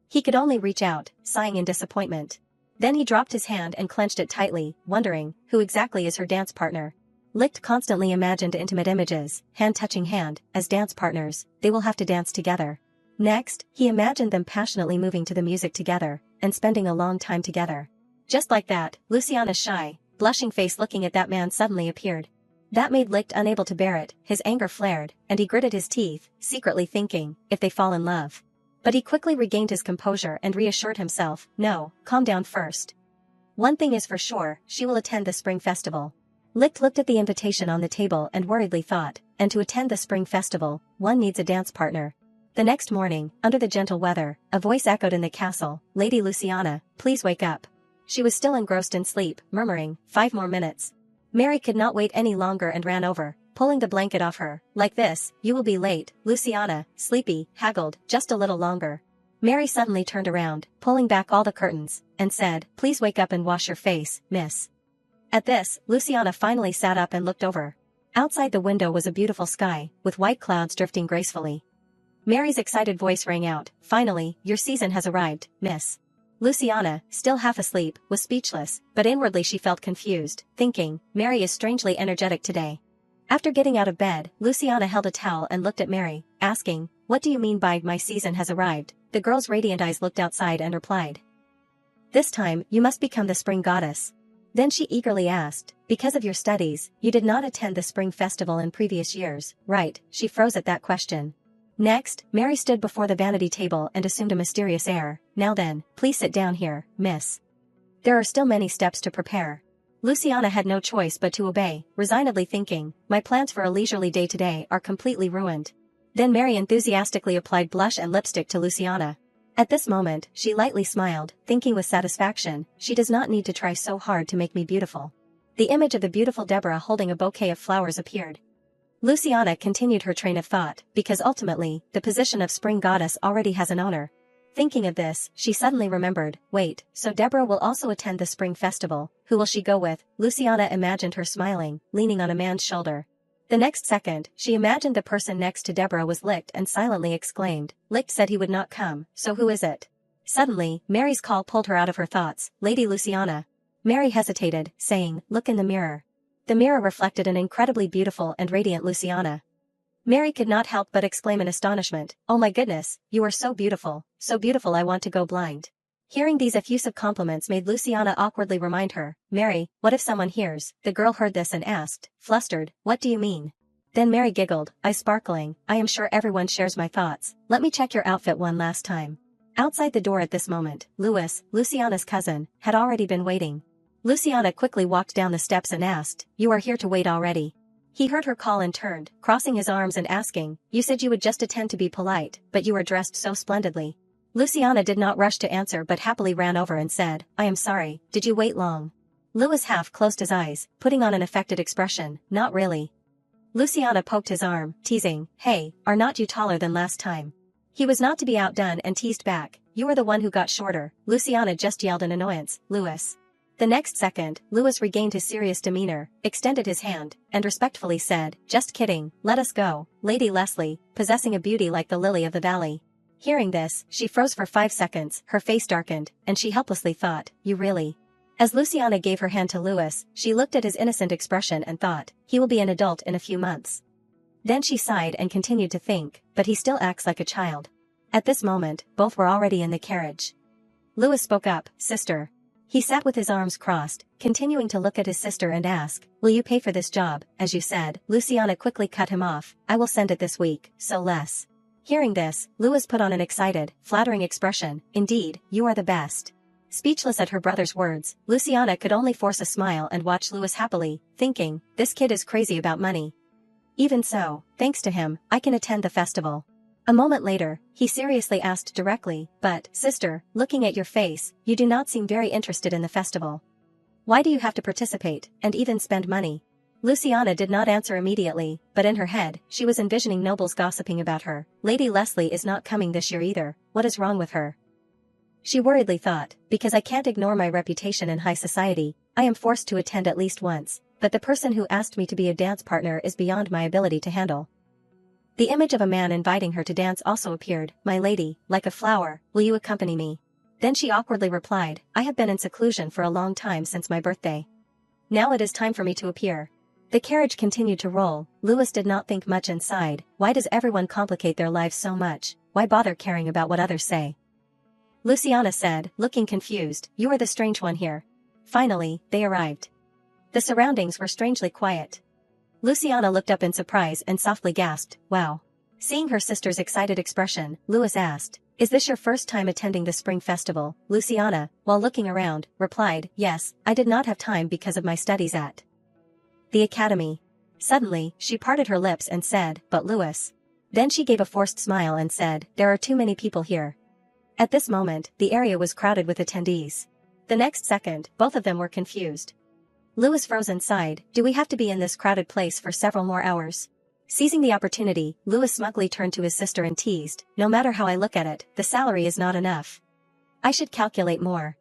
He could only reach out, sighing in disappointment. Then he dropped his hand and clenched it tightly, wondering, who exactly is her dance partner? Licht constantly imagined intimate images, hand touching hand, as dance partners, they will have to dance together. Next, he imagined them passionately moving to the music together, and spending a long time together. Just like that, Luciana's shy, blushing face looking at that man suddenly appeared. That made Licht unable to bear it, his anger flared, and he gritted his teeth, secretly thinking, if they fall in love. But he quickly regained his composure and reassured himself, no, calm down first. One thing is for sure, she will attend the spring festival. Licht looked at the invitation on the table and worriedly thought, and to attend the spring festival, one needs a dance partner. The next morning, under the gentle weather, a voice echoed in the castle, Lady Luciana, please wake up. She was still engrossed in sleep, murmuring, 5 more minutes. Mary could not wait any longer and ran over, pulling the blanket off her, like this, you will be late. Luciana, sleepy, haggled, just a little longer. Mary suddenly turned around, pulling back all the curtains, and said, please wake up and wash your face, miss. At this, Luciana finally sat up and looked over. Outside the window was a beautiful sky, with white clouds drifting gracefully. Mary's excited voice rang out, finally, your season has arrived, miss. Luciana, still half asleep, was speechless, but inwardly she felt confused, thinking, Mary is strangely energetic today. After getting out of bed, Luciana held a towel and looked at Mary, asking, "What do you mean by my season has arrived?" The girl's radiant eyes looked outside and replied, "This time, you must become the spring goddess." Then she eagerly asked, "Because of your studies, you did not attend the spring festival in previous years, right?" She froze at that question. Next, Mary stood before the vanity table and assumed a mysterious air. "Now then, please sit down here, miss. There are still many steps to prepare." Luciana had no choice but to obey, resignedly thinking, "My plans for a leisurely day today are completely ruined." Then Mary enthusiastically applied blush and lipstick to Luciana. At this moment, she lightly smiled, thinking with satisfaction, "She does not need to try so hard to make me beautiful." The image of the beautiful Deborah holding a bouquet of flowers appeared. Luciana continued her train of thought, because ultimately, the position of spring goddess already has an owner. Thinking of this, she suddenly remembered, wait, so Deborah will also attend the spring festival, who will she go with? Luciana imagined her smiling, leaning on a man's shoulder. The next second, she imagined the person next to Deborah was Licht and silently exclaimed, Licht said he would not come, so who is it? Suddenly, Mary's call pulled her out of her thoughts, Lady Luciana. Mary hesitated, saying, "Look in the mirror." The mirror reflected an incredibly beautiful and radiant Luciana. Mary could not help but exclaim in astonishment, "Oh my goodness, you are so beautiful I want to go blind." Hearing these effusive compliments made Luciana awkwardly remind her, "Mary, what if someone hears?" The girl heard this and asked, flustered, "What do you mean?" Then Mary giggled, eyes sparkling, "I am sure everyone shares my thoughts. Let me check your outfit one last time." Outside the door at this moment, Louis, Luciana's cousin, had already been waiting. Luciana quickly walked down the steps and asked, "You are here to wait already?" He heard her call and turned, crossing his arms and asking, "You said you would just attend to be polite, but you are dressed so splendidly." Luciana did not rush to answer but happily ran over and said, "I am sorry, did you wait long?" Louis half closed his eyes, putting on an affected expression, "Not really." Luciana poked his arm, teasing, "Hey, are not you taller than last time?" He was not to be outdone and teased back, "You are the one who got shorter." Luciana just yelled in annoyance, "Louis." The next second, Louis regained his serious demeanor, extended his hand, and respectfully said, "Just kidding, let us go, Lady Leslie, possessing a beauty like the lily of the valley." Hearing this, she froze for 5 seconds, her face darkened, and she helplessly thought, "You really?" As Luciana gave her hand to Louis, she looked at his innocent expression and thought, "He will be an adult in a few months." Then she sighed and continued to think, "But he still acts like a child." At this moment, both were already in the carriage. Louis spoke up, "Sister." He sat with his arms crossed, continuing to look at his sister and ask, "Will you pay for this job, as you said?" Luciana quickly cut him off, "I will send it this week, so less." Hearing this, Louis put on an excited, flattering expression, "Indeed, you are the best." Speechless at her brother's words, Luciana could only force a smile and watch Louis happily, thinking, "This kid is crazy about money. Even so, thanks to him, I can attend the festival." A moment later, he seriously asked directly, "But, sister, looking at your face, you do not seem very interested in the festival. Why do you have to participate, and even spend money?" Luciana did not answer immediately, but in her head, she was envisioning nobles gossiping about her. "Lady Leslie is not coming this year either, what is wrong with her?" She worriedly thought, "Because I can't ignore my reputation in high society, I am forced to attend at least once, but the person who asked me to be a dance partner is beyond my ability to handle." The image of a man inviting her to dance also appeared, "My lady, like a flower, will you accompany me?" Then she awkwardly replied, "I have been in seclusion for a long time since my birthday. Now it is time for me to appear." The carriage continued to roll. Louis did not think much and sighed, "Why does everyone complicate their lives so much? Why bother caring about what others say?" Luciana said, looking confused, "You are the strange one here." Finally, they arrived. The surroundings were strangely quiet. Luciana looked up in surprise and softly gasped, "Wow." Seeing her sister's excited expression, Louis asked, "Is this your first time attending the spring festival?" Luciana, while looking around, replied, "Yes, I did not have time because of my studies at the academy." Suddenly, she parted her lips and said, "But Louis." Then she gave a forced smile and said, "There are too many people here." At this moment, the area was crowded with attendees. The next second, both of them were confused. Louis froze and sighed, "Do we have to be in this crowded place for several more hours?" Seizing the opportunity, Louis smugly turned to his sister and teased, "No matter how I look at it, the salary is not enough. I should calculate more."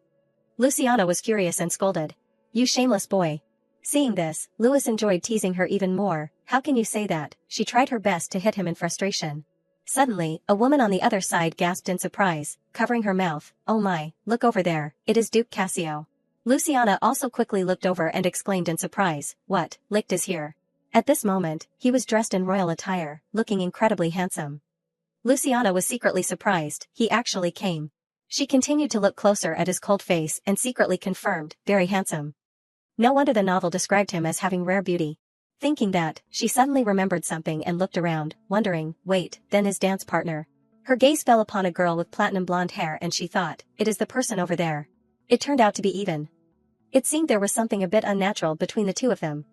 Luciana was furious and scolded, "You shameless boy." Seeing this, Louis enjoyed teasing her even more. "How can you say that?" She tried her best to hit him in frustration. Suddenly, a woman on the other side gasped in surprise, covering her mouth. Oh my, look over there, it is Duke Cassio. Luciana also quickly looked over and exclaimed in surprise, what, Licht is here. At this moment, he was dressed in royal attire, looking incredibly handsome. Luciana was secretly surprised, he actually came. She continued to look closer at his cold face and secretly confirmed, very handsome. No wonder the novel described him as having rare beauty. Thinking that, she suddenly remembered something and looked around, wondering, wait, then his dance partner. Her gaze fell upon a girl with platinum blonde hair and she thought, it is the person over there. It turned out to be even. It seemed there was something a bit unnatural between the two of them.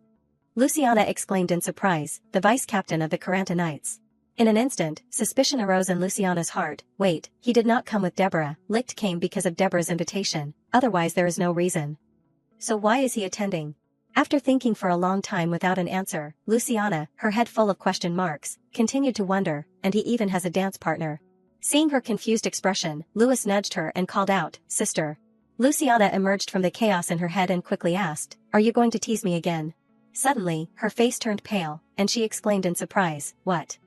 Luciana exclaimed in surprise, the vice captain of the Karanta Knights. In an instant, suspicion arose in Luciana's heart, wait, he did not come with Deborah, Licht came because of Deborah's invitation, otherwise there is no reason. So why is he attending? After thinking for a long time without an answer, Luciana, her head full of question marks, continued to wonder, and he even has a dance partner. Seeing her confused expression, Louis nudged her and called out, sister. Luciana emerged from the chaos in her head and quickly asked, are you going to tease me again? Suddenly, her face turned pale, and she exclaimed in surprise, what?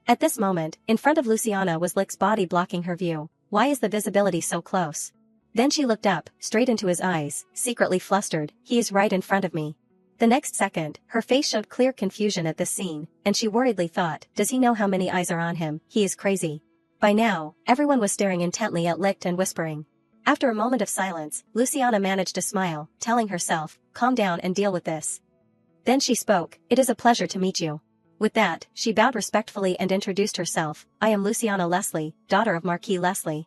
At this moment, in front of Luciana was Licht's body blocking her view. Why is the visibility so close? Then she looked up, straight into his eyes, secretly flustered, he is right in front of me. The next second, her face showed clear confusion at this scene, and she worriedly thought, does he know how many eyes are on him? He is crazy. By now, everyone was staring intently at Licht and whispering. After a moment of silence, Luciana managed to smile, telling herself, calm down and deal with this. Then she spoke, it is a pleasure to meet you. With that, she bowed respectfully and introduced herself, I am Luciana Leslie, daughter of Marquis Leslie.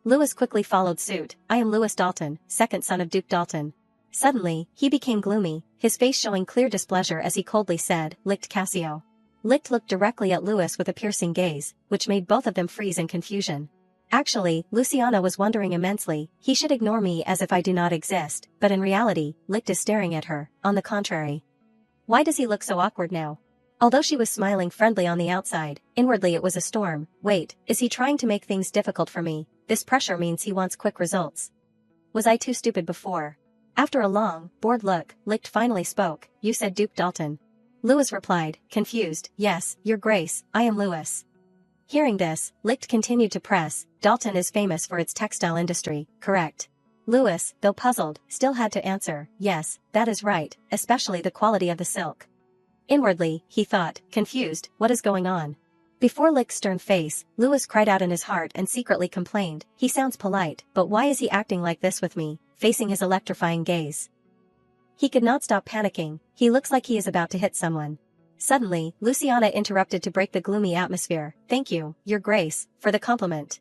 Louis quickly followed suit, I am Louis Dalton, second son of Duke Dalton. Suddenly, he became gloomy, his face showing clear displeasure as he coldly said, Licht Cassio. Licht looked directly at Louis with a piercing gaze, which made both of them freeze in confusion. Actually, Luciana was wondering immensely, he should ignore me as if I do not exist, but in reality, Licht is staring at her, on the contrary. Why does he look so awkward now? Although she was smiling friendly on the outside, inwardly it was a storm. Wait, is he trying to make things difficult for me? This pressure means he wants quick results. Was I too stupid before? After a long, bored look, Licht finally spoke, you said Duke Dalton. Louis replied, confused, yes, your grace, I am Louis. Hearing this, Licht continued to press, Dalton is famous for its textile industry, correct? Louis, though puzzled, still had to answer, yes, that is right, especially the quality of the silk. Inwardly, he thought, confused, what is going on? Before Licht's stern face, Louis cried out in his heart and secretly complained, he sounds polite, but why is he acting like this with me, facing his electrifying gaze? He could not stop panicking, he looks like he is about to hit someone. Suddenly, Luciana interrupted to break the gloomy atmosphere, thank you, your grace, for the compliment.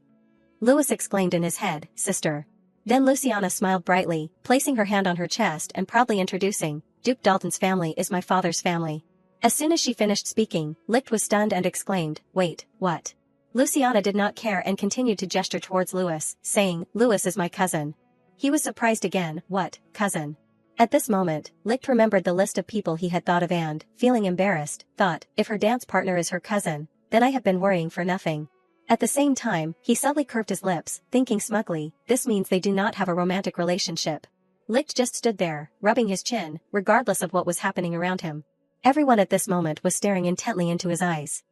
Louis exclaimed in his head, sister. Then Luciana smiled brightly, placing her hand on her chest and proudly introducing, Duke Dalton's family is my father's family. As soon as she finished speaking, Licht was stunned and exclaimed, wait, what? Luciana did not care and continued to gesture towards Louis, saying, Louis is my cousin. He was surprised again, what, cousin? At this moment, Licht remembered the list of people he had thought of and, feeling embarrassed, thought, if her dance partner is her cousin, then I have been worrying for nothing. At the same time, he subtly curved his lips, thinking smugly, this means they do not have a romantic relationship. Licht just stood there, rubbing his chin, regardless of what was happening around him. Everyone at this moment was staring intently into his eyes.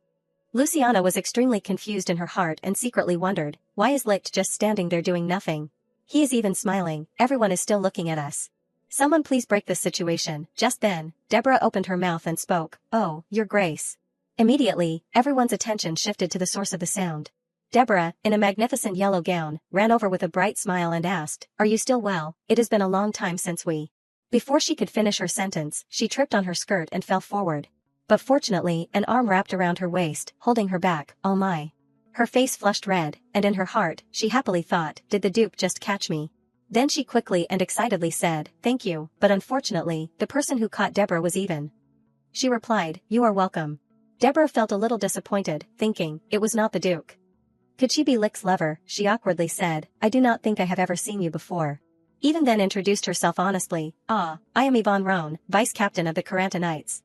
Luciana was extremely confused in her heart and secretly wondered, why is Licht just standing there doing nothing? He is even smiling, everyone is still looking at us. Someone please break this situation. Just then, Deborah opened her mouth and spoke, oh, your grace. Immediately, everyone's attention shifted to the source of the sound. Deborah, in a magnificent yellow gown, ran over with a bright smile and asked, are you still well? It has been a long time since we... Before she could finish her sentence, she tripped on her skirt and fell forward. But fortunately, an arm wrapped around her waist, holding her back, oh my. Her face flushed red, and in her heart, she happily thought, did the Duke just catch me? Then she quickly and excitedly said, thank you, but unfortunately, the person who caught Deborah was even. She replied, you are welcome. Deborah felt a little disappointed, thinking, it was not the Duke. Could she be Licht's lover? She awkwardly said, I do not think I have ever seen you before. Even then introduced herself honestly, I am Yvonne Rohn, vice captain of the Karanta Knights.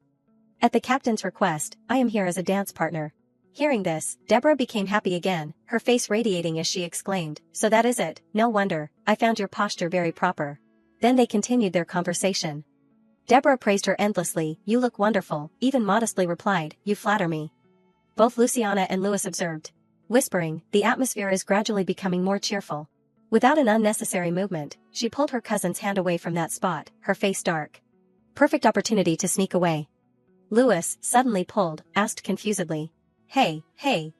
At the captain's request, I am here as a dance partner. Hearing this, Deborah became happy again, her face radiating as she exclaimed, so that is it, no wonder, I found your posture very proper. Then they continued their conversation. Deborah praised her endlessly, you look wonderful, even modestly replied, you flatter me. both Luciana and Louis observed. Whispering, the atmosphere is gradually becoming more cheerful. Without an unnecessary movement, she pulled her cousin's hand away from that spot, her face dark. Perfect opportunity to sneak away. Louis, suddenly pulled, asked confusedly. Hey,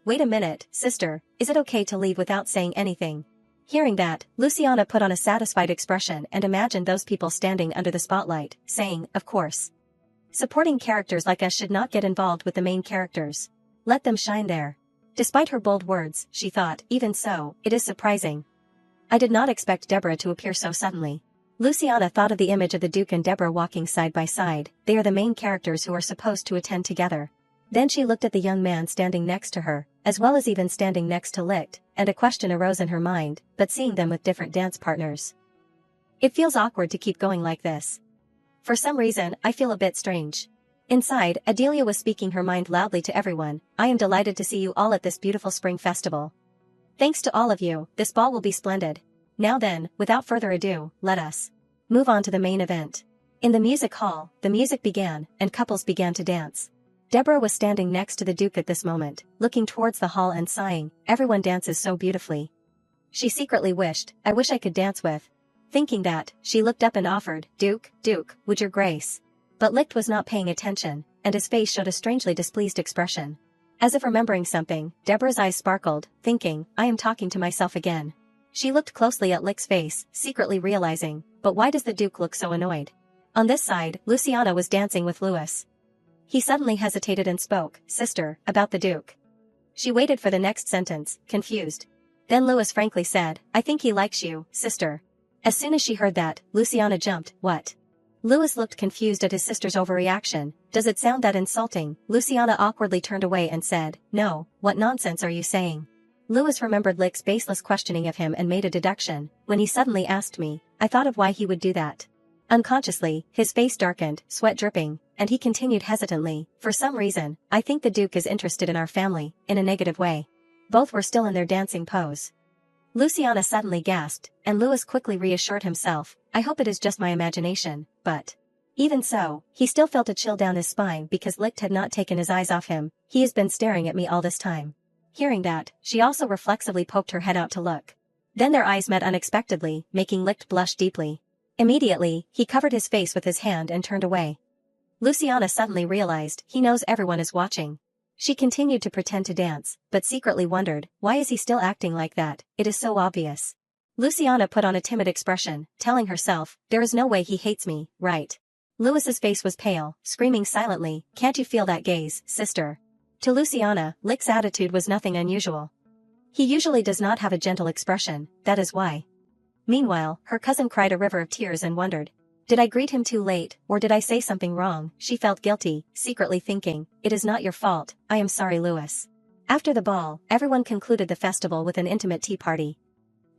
wait a minute, sister, is it okay to leave without saying anything? Hearing that, Luciana put on a satisfied expression and imagined those people standing under the spotlight, saying, of course. Supporting characters like us should not get involved with the main characters. Let them shine there. Despite her bold words, she thought, even so, it is surprising. I did not expect Deborah to appear so suddenly. Luciana thought of the image of the Duke and Deborah walking side by side. They are the main characters who are supposed to attend together. Then she looked at the young man standing next to her, as well as even standing next to Licht, and a question arose in her mind, but seeing them with different dance partners. It feels awkward to keep going like this. For some reason, I feel a bit strange. Inside, Adelia was speaking her mind loudly to everyone. I am delighted to see you all at this beautiful spring festival. Thanks to all of you, this ball will be splendid. Now then, without further ado, let us move on to the main event. In the music hall, the music began, and couples began to dance. Deborah was standing next to the Duke at this moment, looking towards the hall and sighing, everyone dances so beautifully. She secretly wished, I wish I could dance with. Thinking that, she looked up and offered, Duke, would your grace? But Licht was not paying attention, and his face showed a strangely displeased expression. As if remembering something, Deborah's eyes sparkled, thinking, I am talking to myself again. She looked closely at Licht's face, secretly realizing, but why does the Duke look so annoyed? On this side, Luciana was dancing with Louis. He suddenly hesitated and spoke, sister, about the Duke. She waited for the next sentence, confused. Then Louis frankly said, I think he likes you, sister. As soon as she heard that, Luciana jumped, what? Louis looked confused at his sister's overreaction. Does it sound that insulting? Luciana awkwardly turned away and said, no, what nonsense are you saying? Louis remembered Licht's baseless questioning of him and made a deduction. When he suddenly asked me, I thought of why he would do that. Unconsciously, his face darkened, sweat dripping, and he continued hesitantly, for some reason, I think the Duke is interested in our family, in a negative way. Both were still in their dancing pose. Luciana suddenly gasped, and Louis quickly reassured himself, I hope it is just my imagination, but... Even so, he still felt a chill down his spine because Licht had not taken his eyes off him. He has been staring at me all this time. Hearing that, she also reflexively poked her head out to look. Then their eyes met unexpectedly, making Licht blush deeply. Immediately, he covered his face with his hand and turned away. Luciana suddenly realized, he knows everyone is watching. She continued to pretend to dance, but secretly wondered, why is he still acting like that? It is so obvious. Luciana put on a timid expression, telling herself, there is no way he hates me, right? Louis's face was pale, screaming silently, can't you feel that gaze, sister? To Luciana, Licht's attitude was nothing unusual. He usually does not have a gentle expression, that is why. Meanwhile, her cousin cried a river of tears and wondered, did I greet him too late, or did I say something wrong? She felt guilty, secretly thinking, it is not your fault, I am sorry Louis. After the ball, everyone concluded the festival with an intimate tea party.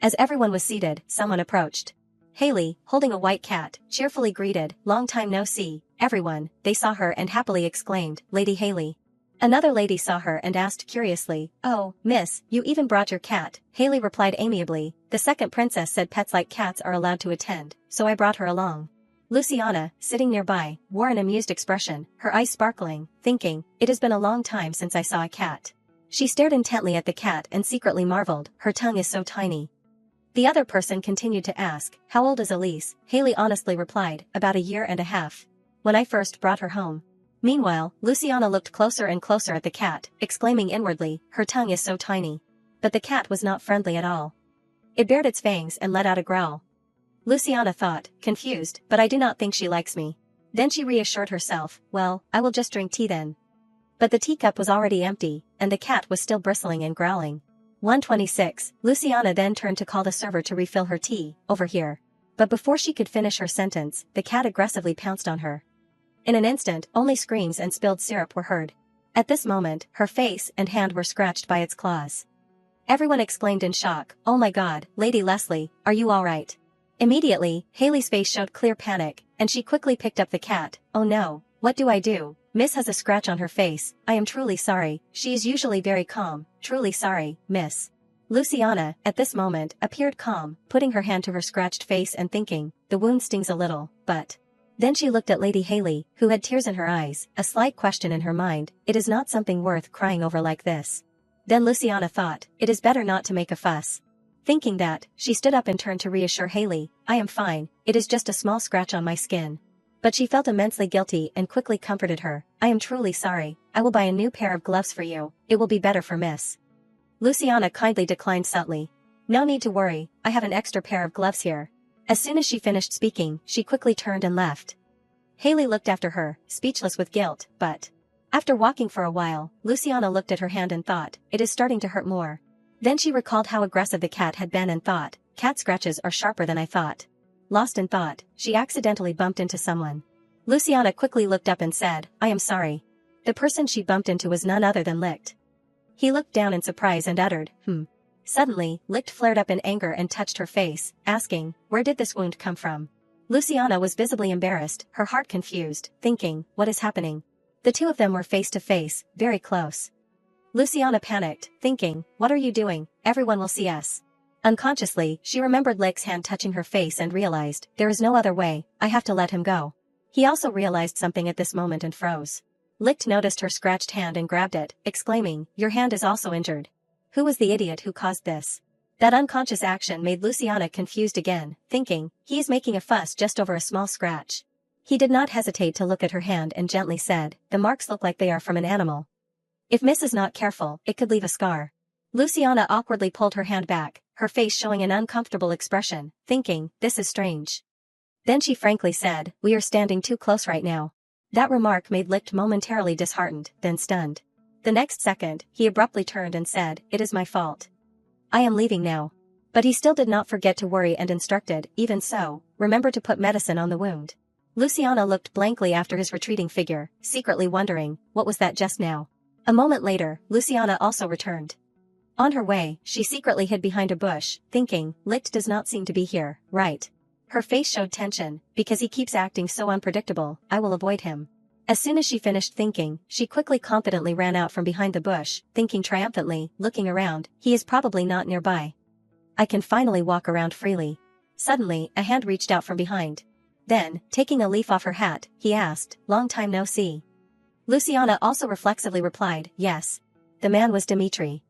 As everyone was seated, someone approached. Haley, holding a white cat, cheerfully greeted, long time no see, everyone, they saw her and happily exclaimed, Lady Haley. Another lady saw her and asked curiously, oh, miss, you even brought your cat. Haley replied amiably, the second princess said pets like cats are allowed to attend, so I brought her along. Luciana, sitting nearby, wore an amused expression, her eyes sparkling, thinking, it has been a long time since I saw a cat. She stared intently at the cat and secretly marveled, her tongue is so tiny. The other person continued to ask, how old is Elise? Haley honestly replied, about a year and a half. When I first brought her home. Meanwhile, Luciana looked closer and closer at the cat, exclaiming inwardly, her tongue is so tiny. But the cat was not friendly at all. It bared its fangs and let out a growl. Luciana thought, confused, but I do not think she likes me. Then she reassured herself, well, I will just drink tea then. But the teacup was already empty, and the cat was still bristling and growling. 126, Luciana then turned to call the server to refill her tea, over here. But before she could finish her sentence, the cat aggressively pounced on her. In an instant, only screams and spilled syrup were heard. At this moment, her face and hand were scratched by its claws. Everyone exclaimed in shock, oh my god, Lady Leslie, are you alright? Immediately, Haley's face showed clear panic, and she quickly picked up the cat. Oh no, what do I do? Miss has a scratch on her face, I am truly sorry. She is usually very calm, truly sorry, miss. Luciana, at this moment, appeared calm, putting her hand to her scratched face and thinking, the wound stings a little, but... Then she looked at Lady Haley, who had tears in her eyes, a slight question in her mind. It is not something worth crying over like this. Then Luciana thought, it is better not to make a fuss. Thinking that, she stood up and turned to reassure Haley, I am fine, it is just a small scratch on my skin. But she felt immensely guilty and quickly comforted her, I am truly sorry, I will buy a new pair of gloves for you, it will be better for Miss. Luciana kindly declined subtly. No need to worry, I have an extra pair of gloves here. As soon as she finished speaking, she quickly turned and left. Haley looked after her, speechless with guilt, but after walking for a while, Luciana looked at her hand and thought, it is starting to hurt more. Then she recalled how aggressive the cat had been and thought, cat scratches are sharper than I thought. Lost in thought, she accidentally bumped into someone. Luciana quickly looked up and said, I am sorry. The person she bumped into was none other than Licht. He looked down in surprise and uttered, Suddenly, Licht flared up in anger and touched her face, asking, where did this wound come from? Luciana was visibly embarrassed, her heart confused, thinking, what is happening? The two of them were face to face, very close. Luciana panicked, thinking, what are you doing? Everyone will see us. Unconsciously, she remembered Licht's hand touching her face and realized, there is no other way, I have to let him go. He also realized something at this moment and froze. Licht noticed her scratched hand and grabbed it, exclaiming, your hand is also injured. Who was the idiot who caused this? That unconscious action made Luciana confused again, thinking, he is making a fuss just over a small scratch. He did not hesitate to look at her hand and gently said, the marks look like they are from an animal. If Miss is not careful, it could leave a scar. Luciana awkwardly pulled her hand back, her face showing an uncomfortable expression, thinking, this is strange. Then she frankly said, we are standing too close right now. That remark made Licht momentarily disheartened, then stunned. The next second, he abruptly turned and said, it is my fault. I am leaving now. But he still did not forget to worry and instructed, even so, remember to put medicine on the wound. Luciana looked blankly after his retreating figure, secretly wondering, what was that just now? A moment later, Luciana also returned. On her way, she secretly hid behind a bush, thinking, Licht does not seem to be here, right? Her face showed tension, because he keeps acting so unpredictable, I will avoid him. As soon as she finished thinking, she quickly confidently ran out from behind the bush, thinking triumphantly, looking around, he is probably not nearby. I can finally walk around freely. Suddenly, a hand reached out from behind. Then, taking a leaf off her hat, he asked, long time no see. Luciana also reflexively replied, yes. The man was Dimitri.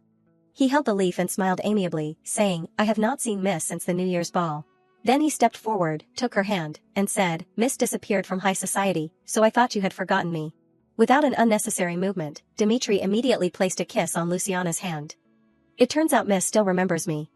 He held the leaf and smiled amiably, saying, I have not seen Miss since the New Year's ball. Then he stepped forward, took her hand, and said, Miss disappeared from high society, so I thought you had forgotten me. Without an unnecessary movement, Dimitri immediately placed a kiss on Luciana's hand. It turns out Miss still remembers me.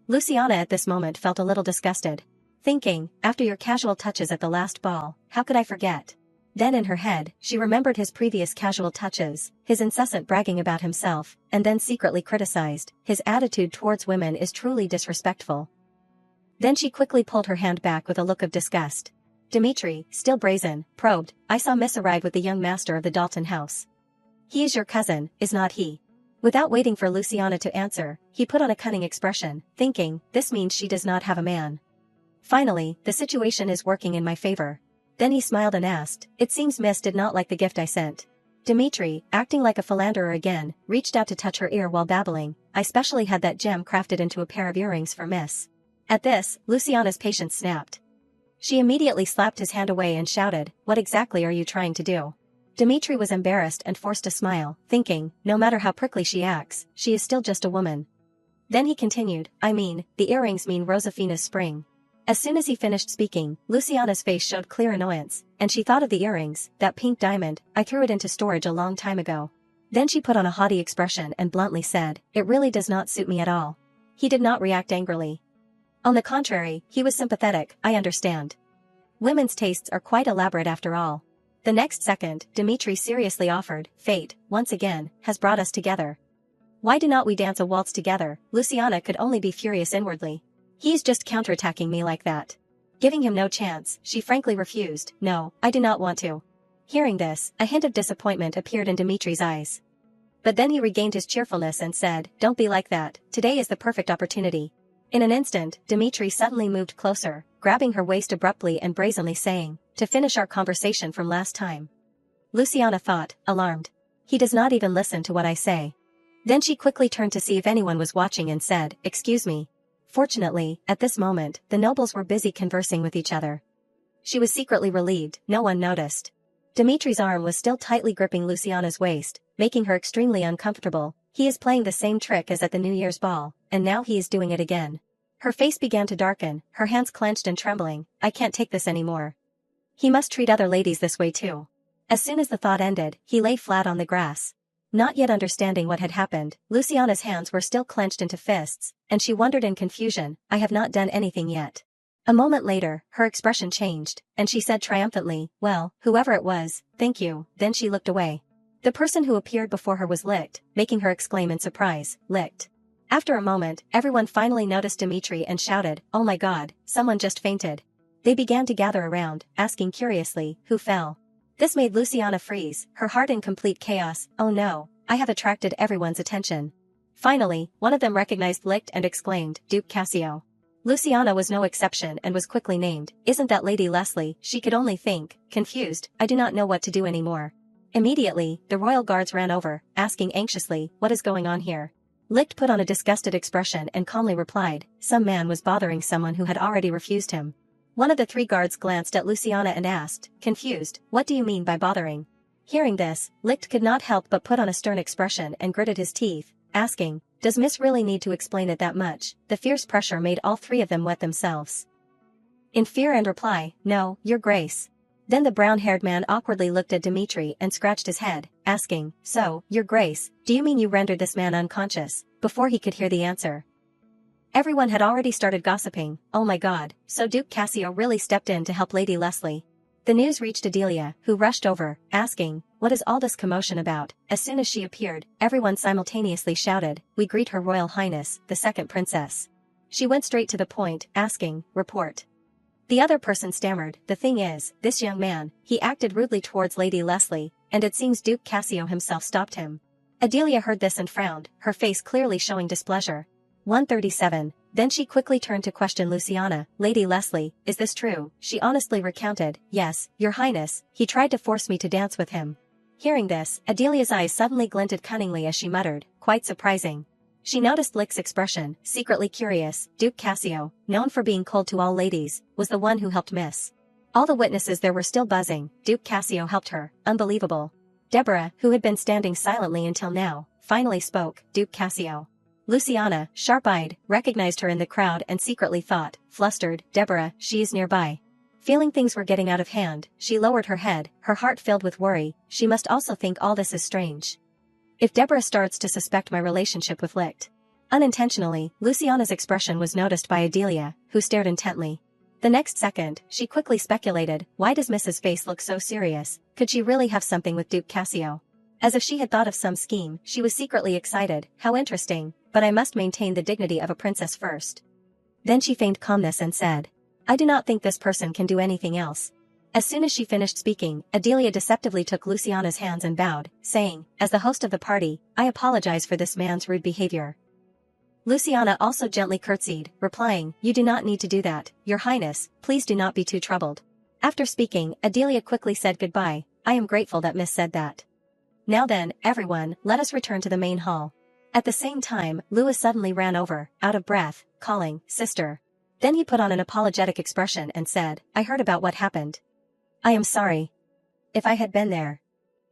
Luciana at this moment felt a little disgusted. Thinking, after your casual touches at the last ball, how could I forget? Then in her head, she remembered his previous casual touches, his incessant bragging about himself, and then secretly criticized, his attitude towards women is truly disrespectful. Then she quickly pulled her hand back with a look of disgust. Dimitri, still brazen, probed, I saw Miss arrive with the young master of the Dalton house. He is your cousin, is not he? Without waiting for Luciana to answer, he put on a cunning expression, thinking, this means she does not have a man. Finally, the situation is working in my favor. Then he smiled and asked, it seems Miss did not like the gift I sent. Dimitri, acting like a philanderer again, reached out to touch her ear while babbling, I specially had that gem crafted into a pair of earrings for Miss. At this, Luciana's patience snapped. She immediately slapped his hand away and shouted, what exactly are you trying to do? Dimitri was embarrassed and forced a smile, thinking, no matter how prickly she acts, she is still just a woman. Then he continued, I mean, the earrings mean Rosefina's spring. As soon as he finished speaking, Luciana's face showed clear annoyance, and she thought of the earrings, that pink diamond, I threw it into storage a long time ago. Then she put on a haughty expression and bluntly said, it really does not suit me at all. He did not react angrily. On the contrary, he was sympathetic, I understand. Women's tastes are quite elaborate after all. The next second, Dimitri seriously offered, fate, once again, has brought us together. Why do not we dance a waltz together? Luciana could only be furious inwardly. He's just counterattacking me like that. Giving him no chance, she frankly refused, no, I do not want to. Hearing this, a hint of disappointment appeared in Dimitri's eyes. But then he regained his cheerfulness and said, don't be like that, today is the perfect opportunity. In an instant, Dimitri suddenly moved closer, grabbing her waist abruptly and brazenly saying, to finish our conversation from last time. Luciana thought, alarmed. He does not even listen to what I say. Then she quickly turned to see if anyone was watching and said, excuse me. Fortunately, at this moment, the nobles were busy conversing with each other. She was secretly relieved no one noticed. Dimitri's arm was still tightly gripping Luciana's waist, making her extremely uncomfortable. He is playing the same trick as at the New Year's ball, and now he is doing it again. Her face began to darken, her hands clenched and trembling. I can't take this anymore. He must treat other ladies this way too. As soon as the thought ended, he lay flat on the grass. Not yet understanding what had happened, Luciana's hands were still clenched into fists, and she wondered in confusion, I have not done anything yet. A moment later, her expression changed, and she said triumphantly, well, whoever it was, thank you. Then she looked away. The person who appeared before her was Licht, making her exclaim in surprise, Licht. After a moment, everyone finally noticed Dimitri and shouted, oh my god, someone just fainted. They began to gather around, asking curiously, who fell? This made Luciana freeze, her heart in complete chaos. Oh no, I have attracted everyone's attention. Finally, one of them recognized Licht and exclaimed, Duke Cassio. Luciana was no exception and was quickly named. Isn't that Lady Leslie? She could only think, confused, I do not know what to do anymore. Immediately, the royal guards ran over, asking anxiously, what is going on here? Licht put on a disgusted expression and calmly replied, some man was bothering someone who had already refused him. One of the 3 guards glanced at Luciana and asked, confused, what do you mean by bothering? Hearing this, Licht could not help but put on a stern expression and gritted his teeth, asking, does Miss really need to explain it that much? The fierce pressure made all 3 of them wet themselves. In fear and reply, no, your grace. Then the brown-haired man awkwardly looked at Dimitri and scratched his head, asking, so, your grace, do you mean you rendered this man unconscious? Before he could hear the answer, everyone had already started gossiping. Oh my god, so Duke Cassio really stepped in to help Lady Leslie. The news reached Adelia, who rushed over, asking, what is all this commotion about? As soon as she appeared, everyone simultaneously shouted, we greet Her Royal Highness, the second princess. She went straight to the point, asking, report. The other person stammered, the thing is, this young man, he acted rudely towards Lady Leslie, and it seems Duke Cassio himself stopped him. Adelia heard this and frowned, her face clearly showing displeasure. 137. Then she quickly turned to question Luciana, Lady Leslie, is this true? She honestly recounted, yes, your highness, he tried to force me to dance with him. Hearing this, Adelia's eyes suddenly glinted cunningly as she muttered, quite surprising. She noticed Licht's expression, secretly curious. Duke Cassio, known for being cold to all ladies, was the one who helped Miss. All the witnesses there were still buzzing. Duke Cassio helped her, unbelievable. Deborah, who had been standing silently until now, finally spoke, Duke Cassio. Luciana, sharp-eyed, recognized her in the crowd and secretly thought, flustered, Deborah, she is nearby. Feeling things were getting out of hand, she lowered her head, her heart filled with worry. She must also think all this is strange. If Deborah starts to suspect my relationship with Licht. Unintentionally, Luciana's expression was noticed by Adelia, who stared intently. The next second, she quickly speculated, why does Mrs. Face look so serious? Could she really have something with Duke Cassio? As if she had thought of some scheme, she was secretly excited. How interesting, but I must maintain the dignity of a princess first. Then she feigned calmness and said, I do not think this person can do anything else. As soon as she finished speaking, Adelia deceptively took Luciana's hands and bowed, saying, as the host of the party, I apologize for this man's rude behavior. Luciana also gently curtsied, replying, you do not need to do that, your highness, please do not be too troubled. After speaking, Adelia quickly said goodbye, I am grateful that Miss said that. Now then, everyone, let us return to the main hall. At the same time, Louis suddenly ran over, out of breath, calling, sister. Then he put on an apologetic expression and said, I heard about what happened. I am sorry. If I had been there.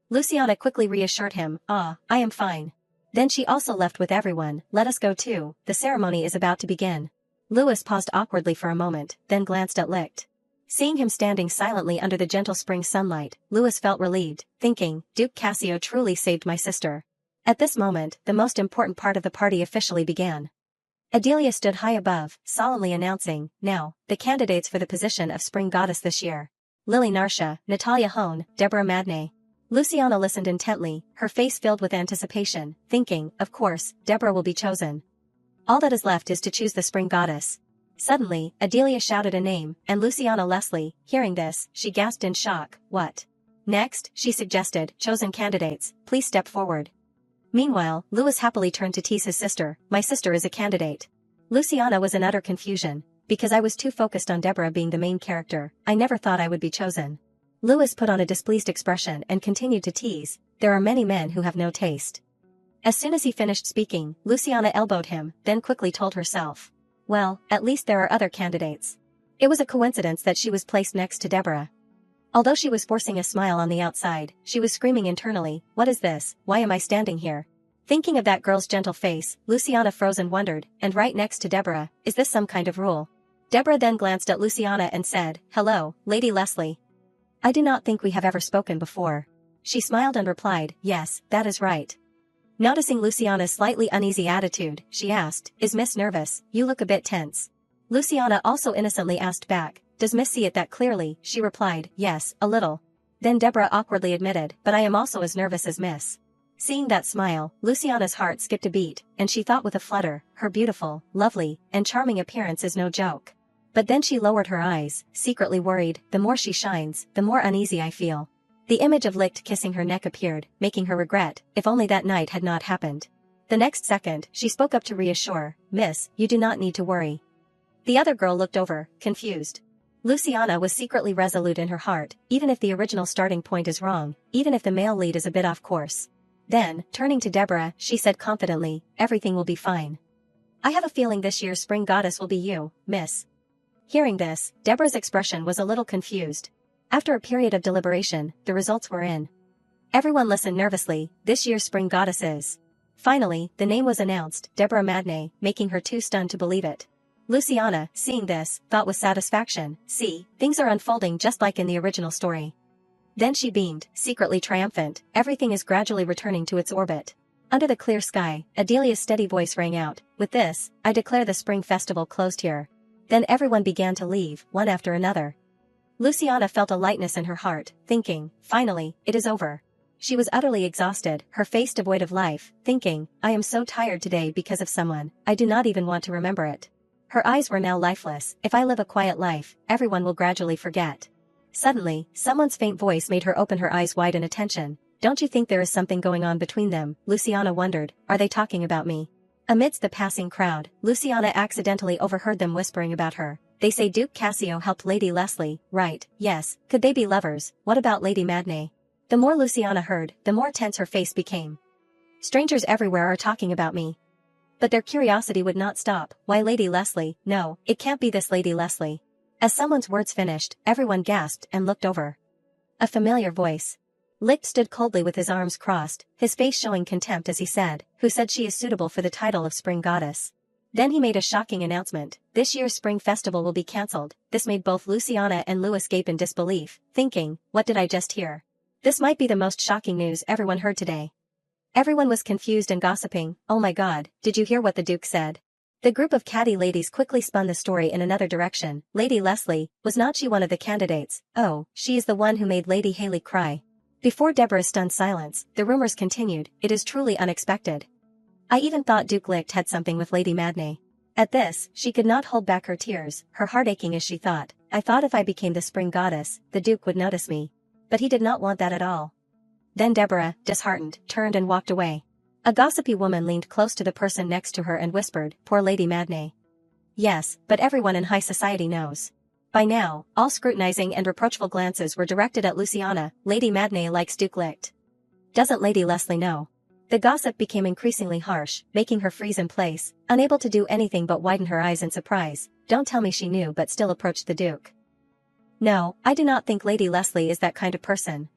Luciana quickly reassured him, I am fine. Then she also left with everyone, let us go too, the ceremony is about to begin. Louis paused awkwardly for a moment, then glanced at Licht. Seeing him standing silently under the gentle spring sunlight, Louis felt relieved, thinking, Duke Cassio truly saved my sister. At this moment, the most important part of the party officially began. Adelia stood high above, solemnly announcing, now, the candidates for the position of spring goddess this year. Lily Narsha, Natalia Hone, Deborah Madney. Luciana listened intently, her face filled with anticipation, thinking, of course, Deborah will be chosen. All that is left is to choose the spring goddess. Suddenly, Adelia shouted a name, and Luciana Leslie, hearing this, she gasped in shock, what? Next, she suggested, chosen candidates, please step forward. Meanwhile, Louis happily turned to tease his sister, my sister is a candidate. Luciana was in utter confusion. Because I was too focused on Deborah being the main character, I never thought I would be chosen. Louis put on a displeased expression and continued to tease, there are many men who have no taste. As soon as he finished speaking, Luciana elbowed him, then quickly told herself. Well, at least there are other candidates. It was a coincidence that she was placed next to Deborah. Although she was forcing a smile on the outside, she was screaming internally, "What is this? Why am I standing here?" Thinking of that girl's gentle face, Luciana froze and wondered, and right next to Deborah, is this some kind of rule? Deborah then glanced at Luciana and said, "Hello, Lady Leslie. I do not think we have ever spoken before." She smiled and replied, "Yes, that is right." Noticing Luciana's slightly uneasy attitude, she asked, "Is Miss nervous? You look a bit tense." Luciana also innocently asked back, "Does Miss see it that clearly?" She replied, "Yes, a little." Then Deborah awkwardly admitted, "But I am also as nervous as Miss." Seeing that smile, Luciana's heart skipped a beat, and she thought with a flutter, her beautiful, lovely, and charming appearance is no joke. But then she lowered her eyes, secretly worried, the more she shines, the more uneasy I feel. The image of Licht kissing her neck appeared, making her regret, if only that night had not happened. The next second, she spoke up to reassure, "Miss, you do not need to worry." The other girl looked over, confused. Luciana was secretly resolute in her heart, even if the original starting point is wrong, even if the male lead is a bit off course. Then, turning to Deborah, she said confidently, "Everything will be fine. I have a feeling this year's spring goddess will be you, Miss." Hearing this, Deborah's expression was a little confused. After a period of deliberation, the results were in. Everyone listened nervously, this year's spring goddess is. Finally, the name was announced, Deborah Madney, making her too stunned to believe it. Luciana, seeing this, thought with satisfaction, "See, things are unfolding just like in the original story." Then she beamed, secretly triumphant, everything is gradually returning to its orbit. Under the clear sky, Adelia's steady voice rang out, "With this, I declare the spring festival closed here." Then everyone began to leave, one after another. Luciana felt a lightness in her heart, thinking, finally, it is over. She was utterly exhausted, her face devoid of life, thinking, I am so tired today because of someone, I do not even want to remember it. Her eyes were now lifeless, if I live a quiet life, everyone will gradually forget. Suddenly, someone's faint voice made her open her eyes wide in attention. Don't you think there is something going on between them? Luciana wondered, are they talking about me? Amidst the passing crowd, Luciana accidentally overheard them whispering about her. They say Duke Cassio helped Lady Leslie, right? Yes, could they be lovers? What about Lady Madney? The more Luciana heard, the more tense her face became. Strangers everywhere are talking about me. But their curiosity would not stop. Why Lady Leslie? No, it can't be this Lady Leslie. As someone's words finished, everyone gasped and looked over. A familiar voice. Licht stood coldly with his arms crossed, his face showing contempt as he said, who said she is suitable for the title of Spring Goddess? Then he made a shocking announcement. This year's Spring Festival will be cancelled. This made both Luciana and Louis gape in disbelief, thinking, what did I just hear? This might be the most shocking news everyone heard today. Everyone was confused and gossiping. Oh my god, did you hear what the Duke said? The group of catty ladies quickly spun the story in another direction. Lady Leslie, was not she one of the candidates? Oh, she is the one who made Lady Haley cry. Before Deborah's stunned silence, the rumors continued, it is truly unexpected. I even thought Duke Licht had something with Lady Madney. At this, she could not hold back her tears, her heart aching as she thought, I thought if I became the Spring Goddess, the Duke would notice me. But he did not want that at all. Then Deborah, disheartened, turned and walked away. A gossipy woman leaned close to the person next to her and whispered, poor Lady Madney. Yes, but everyone in high society knows. By now, all scrutinizing and reproachful glances were directed at Luciana. Lady Madney likes Duke Licht. Doesn't Lady Leslie know? The gossip became increasingly harsh, making her freeze in place, unable to do anything but widen her eyes in surprise. Don't tell me she knew but still approached the Duke. No, I do not think Lady Leslie is that kind of person.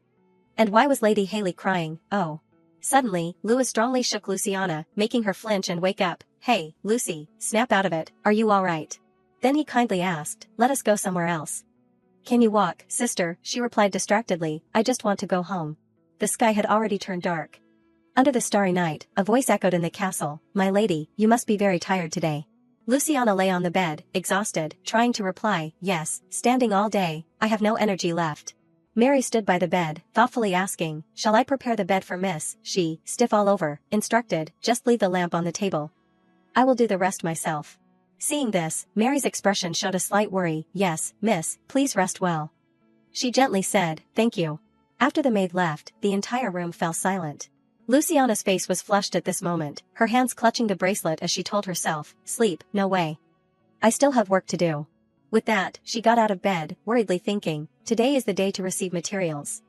And why was Lady Haley crying? Oh. Suddenly, Louis strongly shook Luciana, making her flinch and wake up. Hey, Lucy, snap out of it, are you alright? Then he kindly asked, let us go somewhere else. Can you walk, sister? She replied distractedly, I just want to go home. The sky had already turned dark. Under the starry night, a voice echoed in the castle, my lady, you must be very tired today. Luciana lay on the bed, exhausted, trying to reply, yes, standing all day, I have no energy left. Mary stood by the bed, thoughtfully asking, shall I prepare the bed for Miss? She, stiff all over, instructed, just leave the lamp on the table. I will do the rest myself. Seeing this, Mary's expression showed a slight worry. Yes, miss, please rest well. She gently said, thank you. After the maid left, the entire room fell silent. Luciana's face was flushed at this moment, her hands clutching the bracelet as she told herself, sleep, no way. I still have work to do. With that, she got out of bed, worriedly thinking, today is the day to receive materials.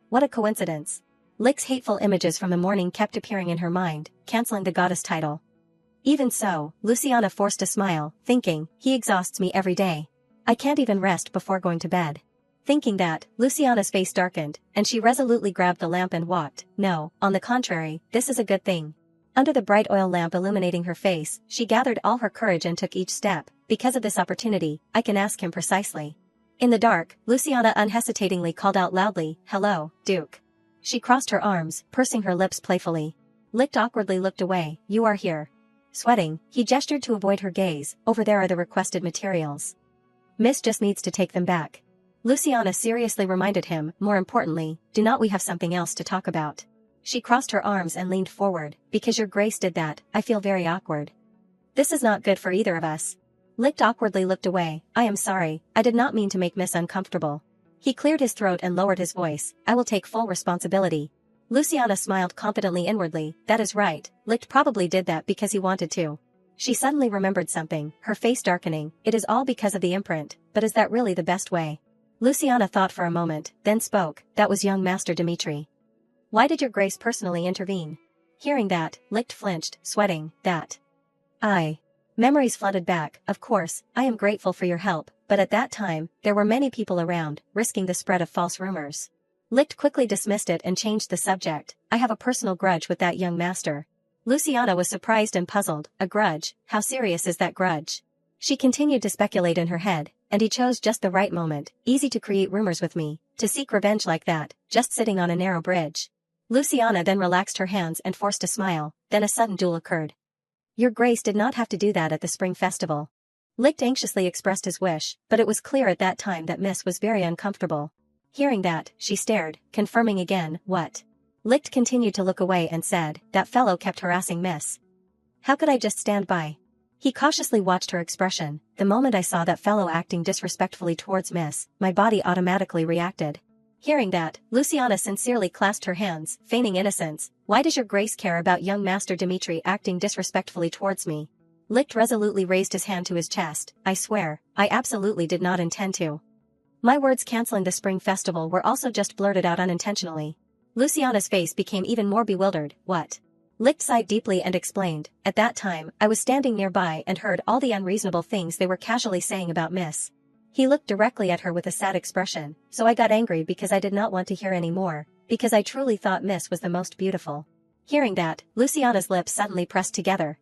What a coincidence. Licht's hateful images from the morning kept appearing in her mind, canceling the goddess title. Even so, Luciana forced a smile, thinking, he exhausts me every day. I can't even rest before going to bed. Thinking that, Luciana's face darkened, and she resolutely grabbed the lamp and walked. No, on the contrary, this is a good thing. Under the bright oil lamp illuminating her face, she gathered all her courage and took each step. Because of this opportunity, I can ask him precisely. In the dark, Luciana unhesitatingly called out loudly, "Hello, Duke." She crossed her arms, pursing her lips playfully. Licht awkwardly looked away. "You are here." Sweating, he gestured to avoid her gaze. "Over there are the requested materials. Miss just needs to take them back." Luciana seriously reminded him, "More importantly, do not we have something else to talk about?" She crossed her arms and leaned forward. "Because your grace did that, I feel very awkward. This is not good for either of us." Licht awkwardly looked away. "I am sorry, I did not mean to make Miss uncomfortable." He cleared his throat and lowered his voice. "I will take full responsibility." Luciana smiled confidently inwardly. That is right, Licht probably did that because he wanted to. She suddenly remembered something, her face darkening. It is all because of the imprint, but is that really the best way? Luciana thought for a moment, then spoke. "That was young Master Dimitri. Why did your grace personally intervene?" Hearing that, Licht flinched, sweating. "That. Memories flooded back. "Of course, I am grateful for your help, but at that time, there were many people around, risking the spread of false rumors." Licht quickly dismissed it and changed the subject. "I have a personal grudge with that young master." Luciana was surprised and puzzled. "A grudge? How serious is that grudge?" She continued to speculate in her head. "And he chose just the right moment, easy to create rumors with me, to seek revenge like that, just sitting on a narrow bridge." Luciana then relaxed her hands and forced a smile, then a sudden duel occurred. "Your grace did not have to do that at the spring festival." Licht anxiously expressed his wish, but it was clear at that time that Miss was very uncomfortable. Hearing that, she stared, confirming again. "What?" Licht continued to look away and said, "That fellow kept harassing Miss. How could I just stand by?" He cautiously watched her expression. "The moment I saw that fellow acting disrespectfully towards Miss, my body automatically reacted." Hearing that, Luciana sincerely clasped her hands, feigning innocence. "Why does your grace care about young Master Dimitri acting disrespectfully towards me?" Licht resolutely raised his hand to his chest. "I swear, I absolutely did not intend to. My words canceling the spring festival were also just blurted out unintentionally." Luciana's face became even more bewildered. "What?" Licht sighed deeply and explained. "At that time, I was standing nearby and heard all the unreasonable things they were casually saying about Miss." He looked directly at her with a sad expression. "So I got angry because I did not want to hear any more, because I truly thought Miss was the most beautiful." Hearing that, Luciana's lips suddenly pressed together.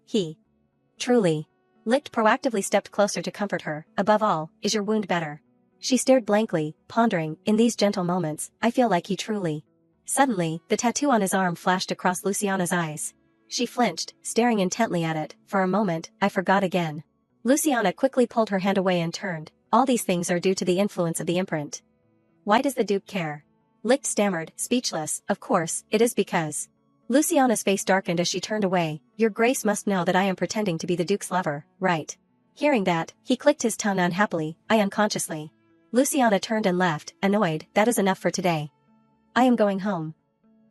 Truly. Licht proactively stepped closer to comfort her. "Above all, is your wound better?" She stared blankly, pondering. "In these gentle moments, I feel like he truly." Suddenly, the tattoo on his arm flashed across Luciana's eyes. She flinched, staring intently at it. For a moment, "I forgot again." Luciana quickly pulled her hand away and turned. "All these things are due to the influence of the imprint." "Why does the Duke care?" Licht stammered, speechless. "Of course, it is because." Luciana's face darkened as she turned away. "Your grace must know that I am pretending to be the Duke's lover, right?" Hearing that, he clicked his tongue unhappily. "I unconsciously." Luciana turned and left, annoyed. "That is enough for today. I am going home.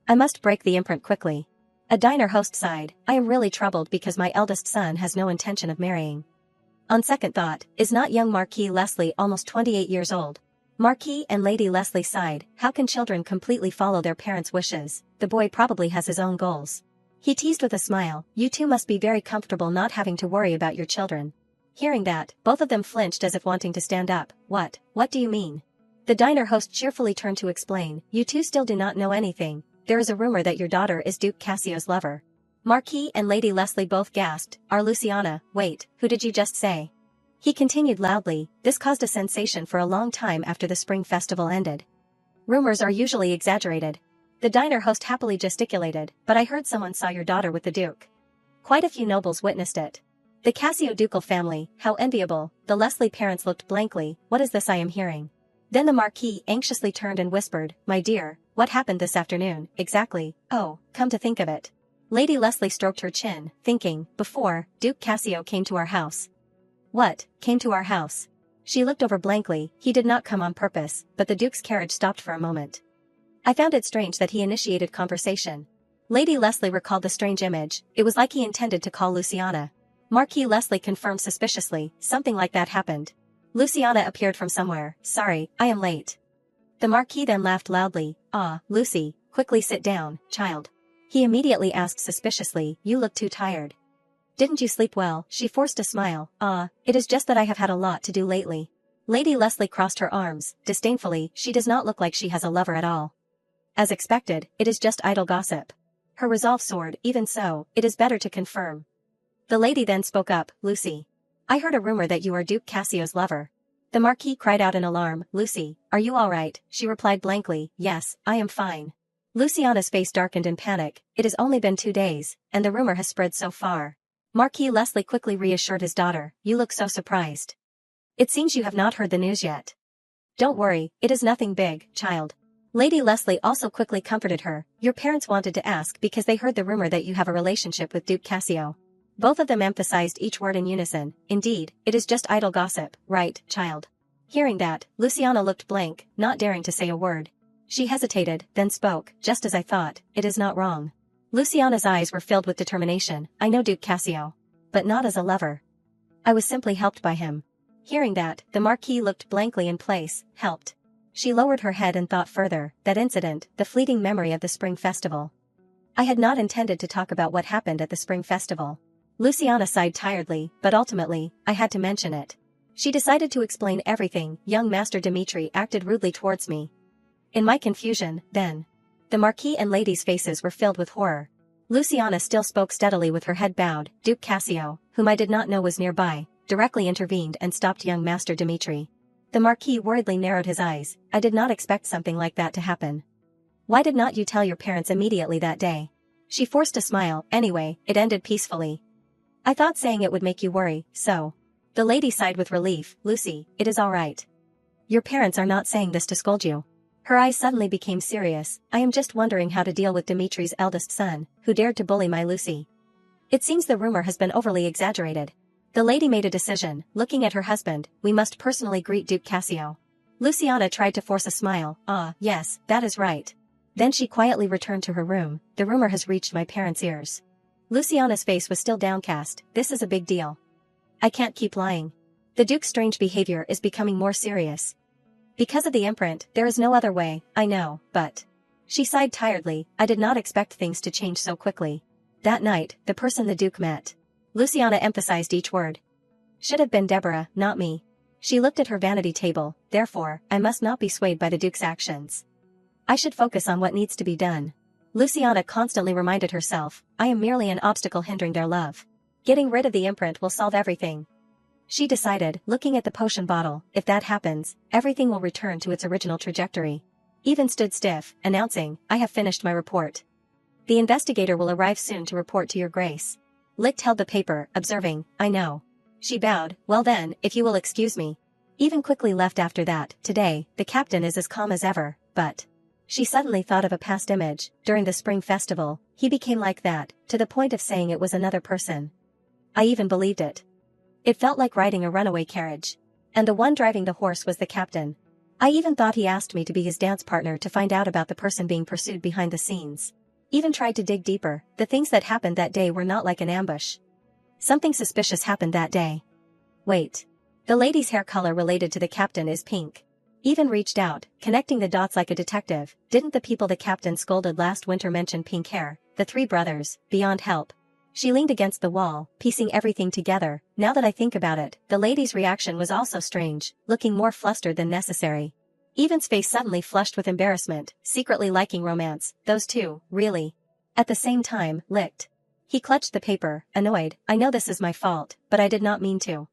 I must break the imprint quickly." A diner host sighed. "I am really troubled because my eldest son has no intention of marrying. On second thought, is not young Marquis Leslie almost 28 years old?" Marquis and Lady Leslie sighed. "How can children completely follow their parents' wishes? The boy probably has his own goals." He teased with a smile. "You two must be very comfortable not having to worry about your children." Hearing that, both of them flinched as if wanting to stand up. What do you mean?" The diner host cheerfully turned to explain. "You two still do not know anything. There is a rumor that your daughter is Duke Cassio's lover." Marquis and Lady Leslie both gasped. "Our Luciana, wait, who did you just say?" He continued loudly. "This caused a sensation for a long time after the spring festival ended. Rumors are usually exaggerated." The diner host happily gesticulated. "But I heard someone saw your daughter with the Duke. Quite a few nobles witnessed it. The Cassio ducal family, how enviable." The Leslie parents looked blankly. "What is this I am hearing?" Then the Marquis anxiously turned and whispered. "My dear, what happened this afternoon, exactly?" "Oh, come to think of it." Lady Leslie stroked her chin, thinking. "Before, Duke Cassio came to our house." "What, came to our house?" She looked over blankly. "He did not come on purpose, but the Duke's carriage stopped for a moment. I found it strange that he initiated conversation." Lady Leslie recalled the strange image. It was like he intended to call Luciana. Marquis Leslie confirmed suspiciously. "Something like that happened. Luciana appeared from somewhere. Sorry, I am late." The Marquis then laughed loudly. "Ah, Lucy, quickly sit down, child." He immediately asked suspiciously. "You look too tired. Didn't you sleep well?" She forced a smile. "Ah, it is just that I have had a lot to do lately." Lady Leslie crossed her arms, disdainfully. She does not look like she has a lover at all. As expected, it is just idle gossip. Her resolve soared. Even so, it is better to confirm. The lady then spoke up. Lucy. I heard a rumor that you are Duke Cassio's lover. The Marquis cried out in alarm. Lucy, are you all right? She replied blankly. Yes, I am fine. Luciana's face darkened in panic. It has only been 2 days, and the rumor has spread so far. Marquis Leslie quickly reassured his daughter. You look so surprised. It seems you have not heard the news yet. Don't worry, it is nothing big, child. Lady Leslie also quickly comforted her. Your parents wanted to ask because they heard the rumor that you have a relationship with Duke Cassio. Both of them emphasized each word in unison. Indeed, it is just idle gossip, right, child? Hearing that, Luciana looked blank, not daring to say a word. She hesitated, then spoke. Just as I thought, it is not wrong. Luciana's eyes were filled with determination. I know Duke Cassio. But not as a lover. I was simply helped by him. Hearing that, the Marquis looked blankly in place. Helped. She lowered her head and thought further. That incident, the fleeting memory of the Spring Festival. I had not intended to talk about what happened at the Spring Festival. Luciana sighed tiredly, but ultimately, I had to mention it. She decided to explain everything. Young Master Dimitri acted rudely towards me. In my confusion, then. The Marquis and lady's faces were filled with horror. Luciana still spoke steadily with her head bowed. Duke Cassio, whom I did not know was nearby, directly intervened and stopped young Master Dimitri. The Marquis worriedly narrowed his eyes. I did not expect something like that to happen. Why did not you tell your parents immediately that day? She forced a smile. Anyway, it ended peacefully. I thought saying it would make you worry, so. The lady sighed with relief. Lucy, it is all right. Your parents are not saying this to scold you. Her eyes suddenly became serious. I am just wondering how to deal with Dimitri's eldest son, who dared to bully my Lucy. It seems the rumor has been overly exaggerated. The lady made a decision. Looking at her husband, we must personally greet Duke Cassio. Luciana tried to force a smile. Ah, yes, that is right. Then she quietly returned to her room. The rumor has reached my parents' ears. Luciana's face was still downcast. This is a big deal. I can't keep lying. The Duke's strange behavior is becoming more serious. Because of the imprint, there is no other way, I know, but. She sighed tiredly. I did not expect things to change so quickly. That night, the person the Duke met. Luciana emphasized each word. Should have been Deborah, not me. She looked at her vanity table. Therefore, I must not be swayed by the Duke's actions. I should focus on what needs to be done. Luciana constantly reminded herself, I am merely an obstacle hindering their love. Getting rid of the imprint will solve everything. She decided, looking at the potion bottle, if that happens, everything will return to its original trajectory. Even stood stiff, announcing, I have finished my report. The investigator will arrive soon to report to your grace. Licht held the paper, observing, I know. She bowed. Well then, if you will excuse me. Even quickly left after that. Today, the captain is as calm as ever, but. She suddenly thought of a past image. During the Spring Festival, he became like that, to the point of saying it was another person. I even believed it. It felt like riding a runaway carriage. And the one driving the horse was the captain. I even thought he asked me to be his dance partner to find out about the person being pursued behind the scenes. Even tried to dig deeper. The things that happened that day were not like an ambush. Something suspicious happened that day. Wait. The lady's hair color related to the captain is pink. Even reached out, connecting the dots like a detective. Didn't the people the captain scolded last winter mention pink hair? The 3 brothers, beyond help. She leaned against the wall, piecing everything together. Now that I think about it, the lady's reaction was also strange, looking more flustered than necessary. Evan's face suddenly flushed with embarrassment, secretly liking romance. Those two, really. At the same time, Licht. He clutched the paper, annoyed. I know this is my fault, but I did not mean to.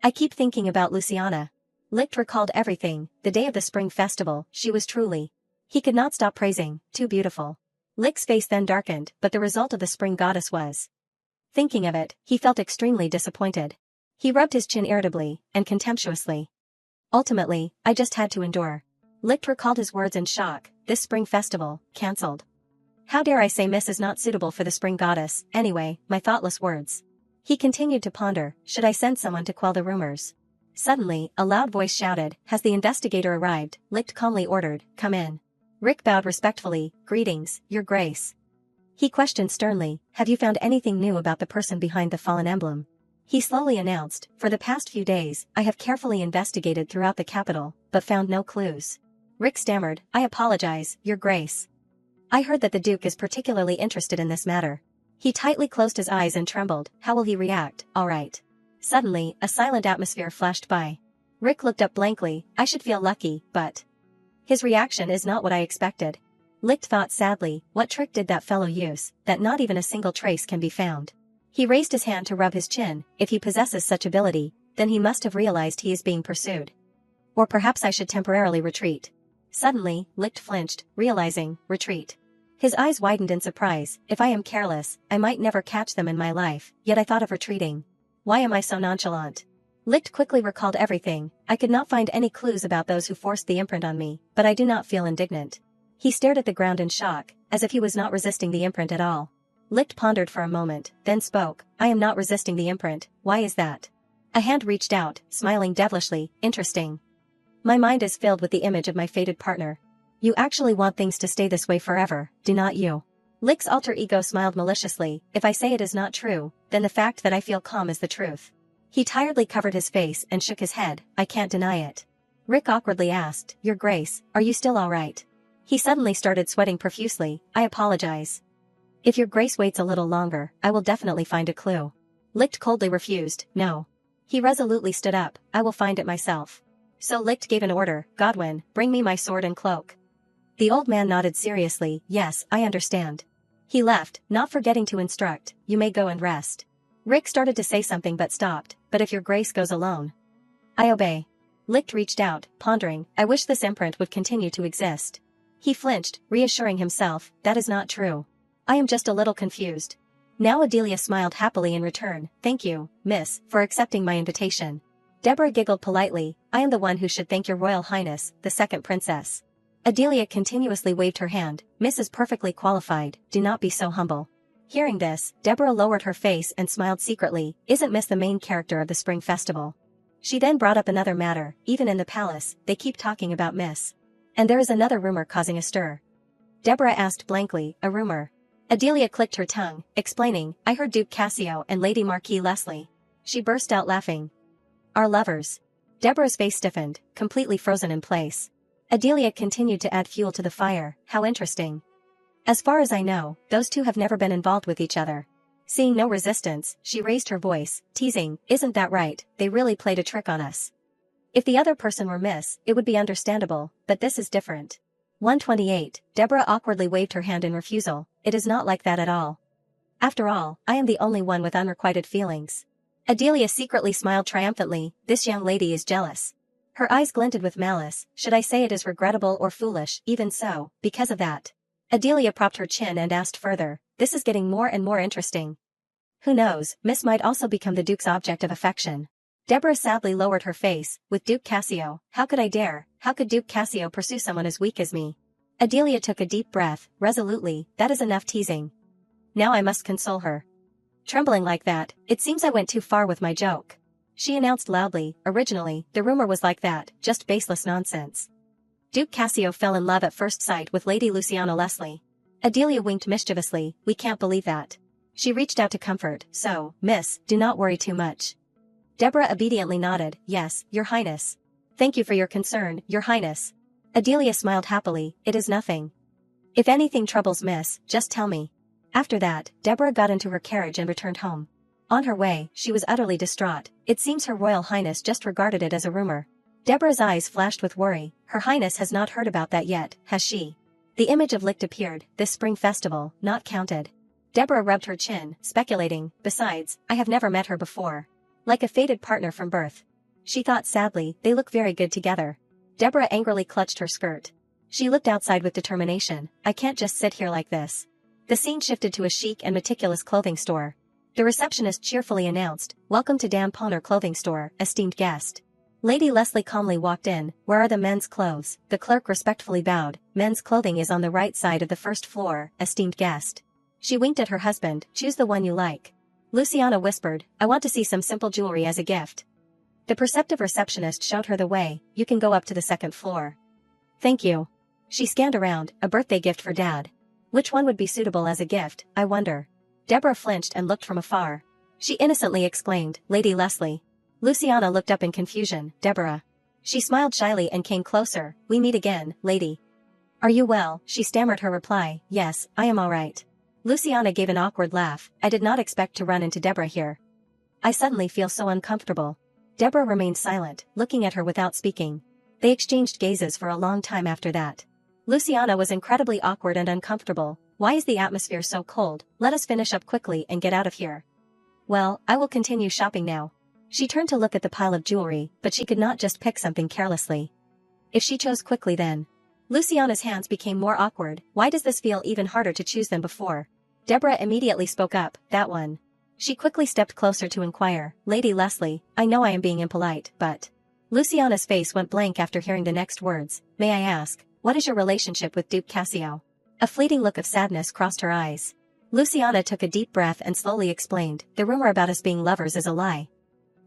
I keep thinking about Luciana. Licht recalled everything. The day of the Spring Festival, she was truly. He could not stop praising. Too beautiful. Licht's face then darkened, but the result of the spring goddess was. Thinking of it, he felt extremely disappointed. He rubbed his chin irritably, and contemptuously. Ultimately, I just had to endure. Licht recalled his words in shock. This Spring Festival, cancelled. How dare I say Miss is not suitable for the spring goddess, anyway, my thoughtless words. He continued to ponder, should I send someone to quell the rumors? Suddenly, a loud voice shouted, has the investigator arrived? Licht calmly ordered, come in. Rick bowed respectfully, greetings, your grace. He questioned sternly, have you found anything new about the person behind the fallen emblem? He slowly announced, for the past few days, I have carefully investigated throughout the capital, but found no clues. Rick stammered, I apologize, your grace. I heard that the Duke is particularly interested in this matter. He tightly closed his eyes and trembled. How will he react? All right. Suddenly, a silent atmosphere flashed by. Rick looked up blankly. I should feel lucky, but... His reaction is not what I expected. Licht thought sadly, what trick did that fellow use, that not even a single trace can be found? He raised his hand to rub his chin. If he possesses such ability, then he must have realized he is being pursued. Or perhaps I should temporarily retreat. Suddenly, Licht flinched, realizing, retreat. His eyes widened in surprise. If I am careless, I might never catch them in my life, yet I thought of retreating. Why am I so nonchalant? Licht quickly recalled everything. I could not find any clues about those who forced the imprint on me, but I do not feel indignant. He stared at the ground in shock, as if he was not resisting the imprint at all. Licht pondered for a moment, then spoke. I am not resisting the imprint. Why is that? A hand reached out, smiling devilishly. Interesting. My mind is filled with the image of my fated partner. You actually want things to stay this way forever, do not you? Licht's alter ego smiled maliciously. If I say it is not true, then the fact that I feel calm is the truth. He tiredly covered his face and shook his head. I can't deny it. Rick awkwardly asked, Your Grace, are you still all right? He suddenly started sweating profusely. I apologize. If Your Grace waits a little longer, I will definitely find a clue. Licht coldly refused. No. He resolutely stood up. I will find it myself. So Licht gave an order. Godwin, bring me my sword and cloak. The old man nodded seriously. Yes, I understand. He left, not forgetting to instruct, you may go and rest. Rick started to say something but stopped. But if Your Grace goes alone. I obey. Licht reached out, pondering. I wish this imprint would continue to exist. He flinched, reassuring himself, that is not true. I am just a little confused. Now Adelia smiled happily in return. Thank you, miss, for accepting my invitation. Deborah giggled politely. I am the one who should thank Your Royal Highness, the second princess. Adelia continuously waved her hand. Miss is perfectly qualified, do not be so humble. Hearing this, Deborah lowered her face and smiled secretly. Isn't Miss the main character of the Spring Festival? She then brought up another matter. Even in the palace, they keep talking about Miss. And there is another rumor causing a stir. Deborah asked blankly, a rumor. Adelia clicked her tongue, explaining, I heard Duke Cassio and Lady Marquis Leslie. She burst out laughing. Our lovers. Deborah's face stiffened, completely frozen in place. Adelia continued to add fuel to the fire. How interesting. As far as I know, those two have never been involved with each other. Seeing no resistance, she raised her voice, teasing, isn't that right, they really played a trick on us. If the other person were Miss, it would be understandable, but this is different. 128, Deborah awkwardly waved her hand in refusal. It is not like that at all. After all, I am the only one with unrequited feelings. Adelia secretly smiled triumphantly. This young lady is jealous. Her eyes glinted with malice. Should I say it is regrettable or foolish? Even so, because of that. Adelia propped her chin and asked further. This is getting more and more interesting. Who knows, Miss might also become the Duke's object of affection. Deborah sadly lowered her face. With Duke Cassio, how could I dare? How could Duke Cassio pursue someone as weak as me? Adelia took a deep breath, resolutely. That is enough teasing. Now I must console her. Trembling like that, it seems I went too far with my joke. She announced loudly. Originally, the rumor was like that, just baseless nonsense. Duke Cassio fell in love at first sight with Lady Luciana Leslie. Adelia winked mischievously. We can't believe that. She reached out to comfort. So, Miss, do not worry too much. Deborah obediently nodded. Yes, Your Highness. Thank you for your concern, Your Highness. Adelia smiled happily. It is nothing. If anything troubles Miss, just tell me. After that, Deborah got into her carriage and returned home. On her way, she was utterly distraught. It seems Her Royal Highness just regarded it as a rumor. Deborah's eyes flashed with worry. Her Highness has not heard about that yet, has she? The image of Licht appeared. This spring festival, not counted. Deborah rubbed her chin, speculating. Besides, I have never met her before. Like a fated partner from birth. She thought sadly, they look very good together. Deborah angrily clutched her skirt. She looked outside with determination. I can't just sit here like this. The scene shifted to a chic and meticulous clothing store. The receptionist cheerfully announced, Welcome to Dan Poner Clothing Store, esteemed guest. Lady Leslie calmly walked in. Where are the men's clothes? The clerk respectfully bowed. Men's clothing is on the right side of the first floor, esteemed guest. She winked at her husband. Choose the one you like. Luciana whispered, I want to see some simple jewelry as a gift. The perceptive receptionist showed her the way. You can go up to the second floor. Thank you. She scanned around. A birthday gift for Dad. Which one would be suitable as a gift, I wonder? Deborah flinched and looked from afar. She innocently exclaimed, Lady Leslie. Luciana looked up in confusion. Deborah. She smiled shyly and came closer. We meet again, lady. Are you well? She stammered her reply. Yes, I am all right. Luciana gave an awkward laugh. I did not expect to run into Deborah here. I suddenly feel so uncomfortable. Deborah remained silent, looking at her without speaking. They exchanged gazes for a long time after that. Luciana was incredibly awkward and uncomfortable. Why is the atmosphere so cold? Let us finish up quickly and get out of here. Well, I will continue shopping now. She turned to look at the pile of jewelry, but she could not just pick something carelessly. If she chose quickly then. Luciana's hands became more awkward. Why does this feel even harder to choose than before? Deborah immediately spoke up, that one. She quickly stepped closer to inquire, Lady Leslie, I know I am being impolite, but... Luciana's face went blank after hearing the next words. May I ask, what is your relationship with Duke Cassio? A fleeting look of sadness crossed her eyes. Luciana took a deep breath and slowly explained, the rumor about us being lovers is a lie.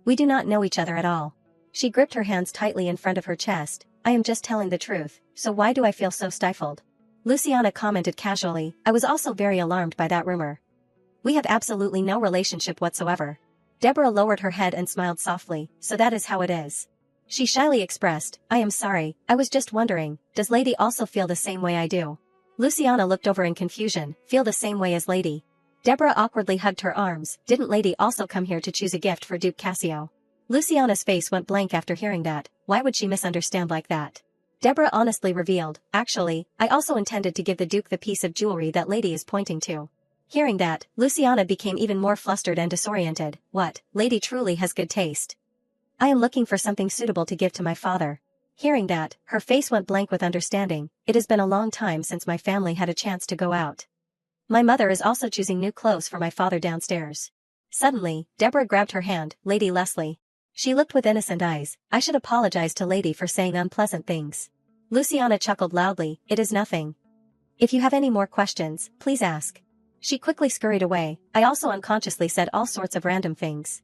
We do not know each other at all. She gripped her hands tightly in front of her chest. I am just telling the truth, so why do I feel so stifled? Luciana commented casually, I was also very alarmed by that rumor. We have absolutely no relationship whatsoever. Deborah lowered her head and smiled softly, so that is how it is. She shyly expressed, I am sorry, I was just wondering, does Lady also feel the same way I do? Luciana looked over in confusion, feel the same way as Lady. Deborah awkwardly hugged her arms, didn't Lady also come here to choose a gift for Duke Cassio? Luciana's face went blank after hearing that, why would she misunderstand like that? Deborah honestly revealed, actually, I also intended to give the Duke the piece of jewelry that Lady is pointing to. Hearing that, Luciana became even more flustered and disoriented, what, Lady truly has good taste. I am looking for something suitable to give to my father. Hearing that, her face went blank with understanding, it has been a long time since my family had a chance to go out. My mother is also choosing new clothes for my father downstairs. Suddenly, Deborah grabbed her hand, Lady Leslie. She looked with innocent eyes, I should apologize to Lady for saying unpleasant things. Luciana chuckled loudly, it is nothing. If you have any more questions, please ask. She quickly scurried away, I also unconsciously said all sorts of random things.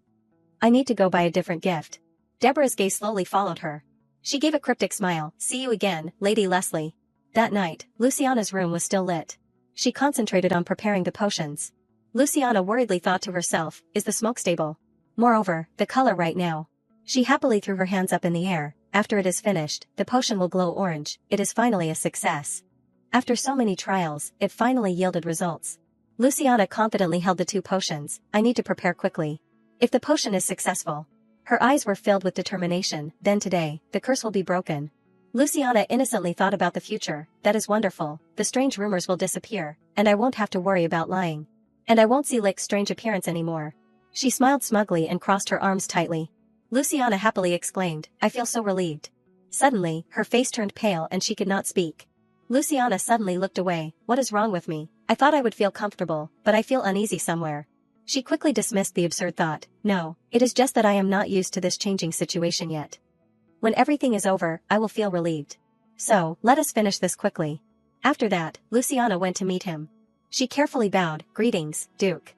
I need to go buy a different gift. Deborah's gaze slowly followed her. She gave a cryptic smile, see you again, Lady Leslie. That night, Luciana's room was still lit. She concentrated on preparing the potions. Luciana worriedly thought to herself, is the smoke stable? Moreover, the color right now. She happily threw her hands up in the air, after it is finished, the potion will glow orange, it is finally a success. After so many trials, it finally yielded results. Luciana confidently held the two potions, I need to prepare quickly. If the potion is successful. Her eyes were filled with determination, then today, the curse will be broken. Luciana innocently thought about the future, that is wonderful, the strange rumors will disappear, and I won't have to worry about lying. And I won't see Lick's strange appearance anymore. She smiled smugly and crossed her arms tightly. Luciana happily exclaimed, I feel so relieved. Suddenly, her face turned pale and she could not speak. Luciana suddenly looked away, what is wrong with me? I thought I would feel comfortable, but I feel uneasy somewhere. She quickly dismissed the absurd thought, no, it is just that I am not used to this changing situation yet. When everything is over, I will feel relieved. So, let us finish this quickly. After that, Luciana went to meet him. She carefully bowed, greetings, Duke.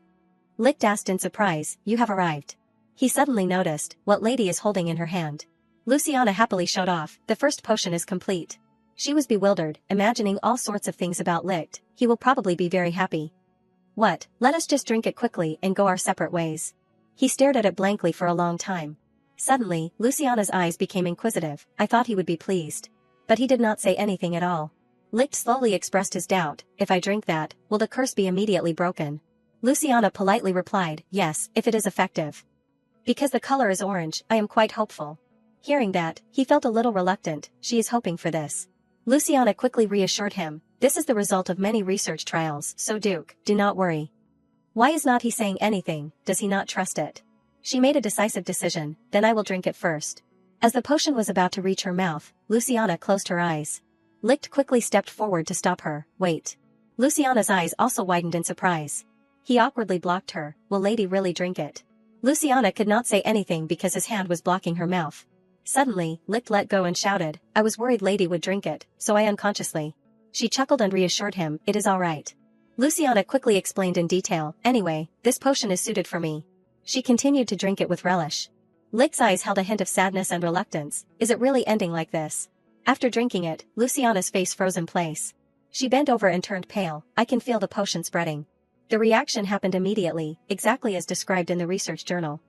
Licht asked in surprise, you have arrived. He suddenly noticed what Lady is holding in her hand. Luciana happily showed off, the first potion is complete. She was bewildered, imagining all sorts of things about Licht, he will probably be very happy. What, let us just drink it quickly and go our separate ways. He stared at it blankly for a long time. Suddenly, Luciana's eyes became inquisitive, I thought he would be pleased. But he did not say anything at all. Licht slowly expressed his doubt, if I drink that, will the curse be immediately broken? Luciana politely replied, yes, if it is effective. Because the color is orange, I am quite hopeful. Hearing that, he felt a little reluctant, she is hoping for this. Luciana quickly reassured him, this is the result of many research trials, so Duke, do not worry. Why is not he saying anything, does he not trust it? She made a decisive decision, then I will drink it first. As the potion was about to reach her mouth, Luciana closed her eyes. Licht quickly stepped forward to stop her, wait. Luciana's eyes also widened in surprise. He awkwardly blocked her, will Lady really drink it? Luciana could not say anything because his hand was blocking her mouth. Suddenly, Licht let go and shouted, I was worried Lady would drink it, so I unconsciously. She chuckled and reassured him, it is all right. Luciana quickly explained in detail, anyway, this potion is suited for me. She continued to drink it with relish. Licht's eyes held a hint of sadness and reluctance, is it really ending like this? After drinking it, Luciana's face froze in place. She bent over and turned pale, I can feel the potion spreading. The reaction happened immediately, exactly as described in the research journal.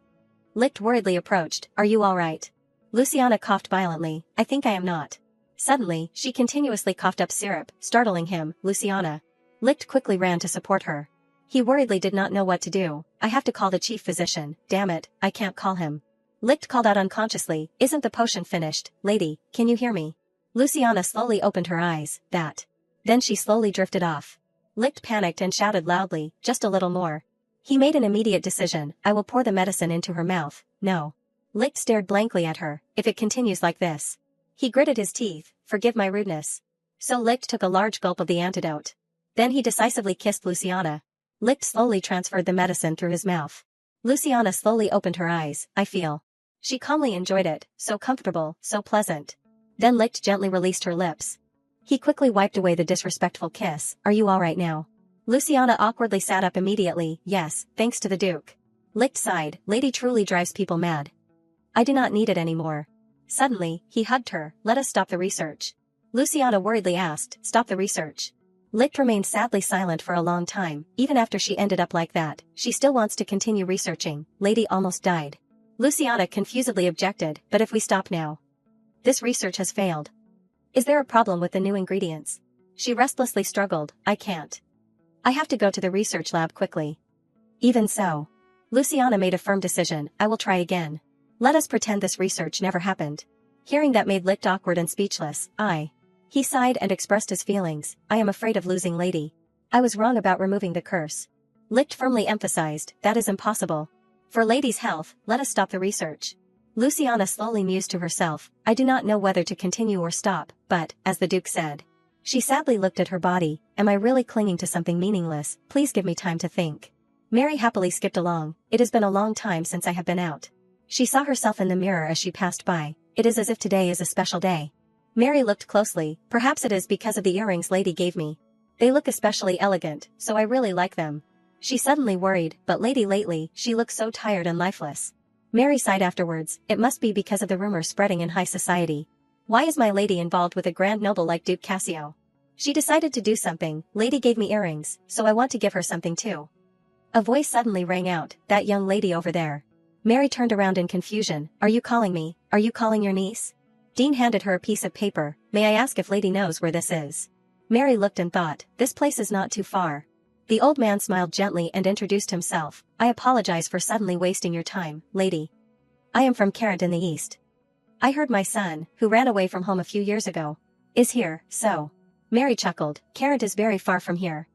Licht worriedly approached, are you all right? Luciana coughed violently, I think I am not. Suddenly, she continuously coughed up syrup, startling him, Luciana. Licht quickly ran to support her. He worriedly did not know what to do, I have to call the chief physician, damn it, I can't call him. Licht called out unconsciously, isn't the potion finished, lady, can you hear me? Luciana slowly opened her eyes, that. Then she slowly drifted off. Licht panicked and shouted loudly, just a little more. He made an immediate decision, I will pour the medicine into her mouth, no. Licht stared blankly at her, if it continues like this. He gritted his teeth, forgive my rudeness. So Licht took a large gulp of the antidote. Then he decisively kissed Luciana. Licht slowly transferred the medicine through his mouth. Luciana slowly opened her eyes, I feel. She calmly enjoyed it, so comfortable, so pleasant. Then Licht gently released her lips. He quickly wiped away the disrespectful kiss, are you alright now? Luciana awkwardly sat up immediately, yes, thanks to the Duke. Licht sighed, lady truly drives people mad. I do not need it anymore. Suddenly, he hugged her, let us stop the research. Luciana worriedly asked, stop the research. Licht remained sadly silent for a long time, even after she ended up like that, she still wants to continue researching, lady almost died. Luciana confusedly objected, but if we stop now? This research has failed. Is there a problem with the new ingredients? She restlessly struggled, I can't. I have to go to the research lab quickly. Even so. Luciana made a firm decision, I will try again. Let us pretend this research never happened. Hearing that made Licht awkward and speechless, He sighed and expressed his feelings, I am afraid of losing lady. I was wrong about removing the curse. Licht firmly emphasized, that is impossible. For lady's health, let us stop the research. Luciana slowly mused to herself, I do not know whether to continue or stop, but, as the Duke said. She sadly looked at her body, am I really clinging to something meaningless, please give me time to think. Mary happily skipped along, it has been a long time since I have been out. She saw herself in the mirror as she passed by, it is as if today is a special day. Mary looked closely, perhaps it is because of the earrings lady gave me. They look especially elegant, so I really like them. She suddenly worried, but lady lately, she looks so tired and lifeless. Mary sighed afterwards, it must be because of the rumors spreading in high society. Why is my lady involved with a grand noble like Duke Cassio? She decided to do something, lady gave me earrings, so I want to give her something too. A voice suddenly rang out, that young lady over there. Mary turned around in confusion, are you calling me, are you calling your niece? Dean handed her a piece of paper, may I ask if lady knows where this is? Mary looked and thought, this place is not too far. The old man smiled gently and introduced himself, I apologize for suddenly wasting your time, lady. I am from Carrot in the East. I heard my son, who ran away from home a few years ago, is here, so. Mary chuckled, Carrot is very far from here.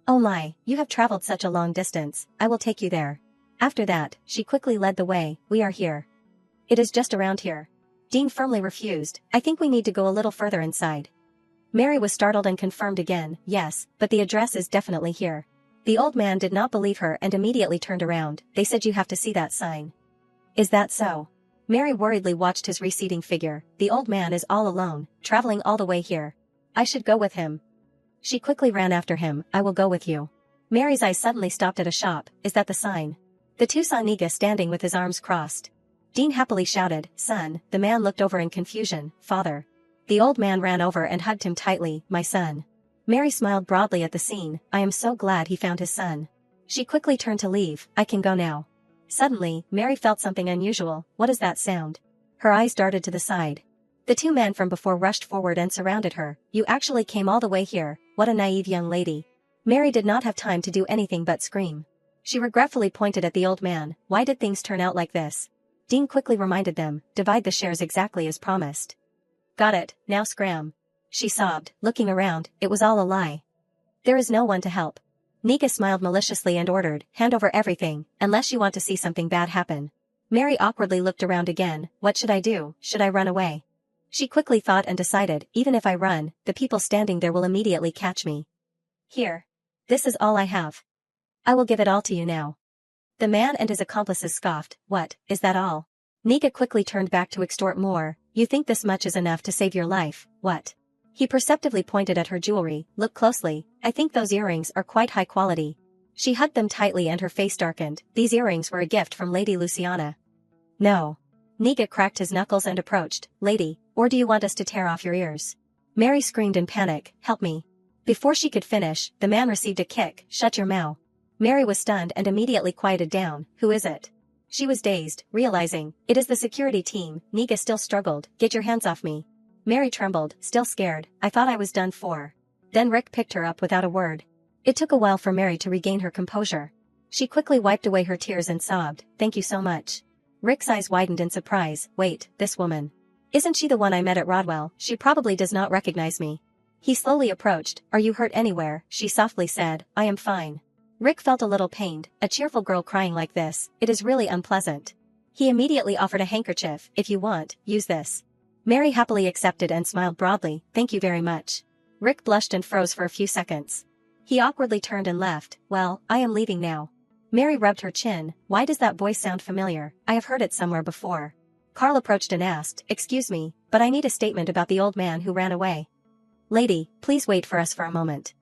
Oh my, you have traveled such a long distance, I will take you there. After that, she quickly led the way, we are here. It is just around here. Dean firmly refused, I think we need to go a little further inside. Mary was startled and confirmed again, yes, but the address is definitely here. The old man did not believe her and immediately turned around, they said you have to see that sign. Is that so? Mary worriedly watched his receding figure, the old man is all alone, traveling all the way here. I should go with him. She quickly ran after him, I will go with you. Mary's eyes suddenly stopped at a shop, is that the sign? The two saw Niga standing with his arms crossed. Dean happily shouted, son, the man looked over in confusion, father. The old man ran over and hugged him tightly, my son. Mary smiled broadly at the scene, I am so glad he found his son. She quickly turned to leave, I can go now. Suddenly, Mary felt something unusual, what is that sound? Her eyes darted to the side. The two men from before rushed forward and surrounded her, you actually came all the way here, what a naive young lady. Mary did not have time to do anything but scream. She regretfully pointed at the old man, why did things turn out like this? Dean quickly reminded them, divide the shares exactly as promised. Got it, now scram. She sobbed, looking around, it was all a lie. There is no one to help. Nika smiled maliciously and ordered, hand over everything, unless you want to see something bad happen. Mary awkwardly looked around again, what should I do, should I run away? She quickly thought and decided, even if I run, the people standing there will immediately catch me. Here. This is all I have. I will give it all to you now. The man and his accomplices scoffed, what, is that all? Nika quickly turned back to extort more, you think this much is enough to save your life, what? He perceptively pointed at her jewelry, look closely, I think those earrings are quite high quality. She hugged them tightly and her face darkened, these earrings were a gift from Lady Luciana. No. Nika cracked his knuckles and approached, lady, or do you want us to tear off your ears? Mary screamed in panic, help me. Before she could finish, the man received a kick, shut your mouth. Mary was stunned and immediately quieted down, who is it? She was dazed, realizing, it is the security team, Nika still struggled, get your hands off me. Mary trembled, still scared, I thought I was done for. Then Rick picked her up without a word. It took a while for Mary to regain her composure. She quickly wiped away her tears and sobbed, thank you so much. Rick's eyes widened in surprise. Wait, this woman. Isn't she the one I met at Rodwell? She probably does not recognize me. He slowly approached. Are you hurt anywhere? She softly said. I am fine. Rick felt a little pained. A cheerful girl crying like this, it is really unpleasant. He immediately offered a handkerchief. If you want, use this. Mary happily accepted and smiled broadly. Thank you very much. Rick blushed and froze for a few seconds. He awkwardly turned and left. Well, I am leaving now. Mary rubbed her chin. Why does that voice sound familiar? I have heard it somewhere before. Carl approached and asked, excuse me, but I need a statement about the old man who ran away. Lady, please wait for us for a moment.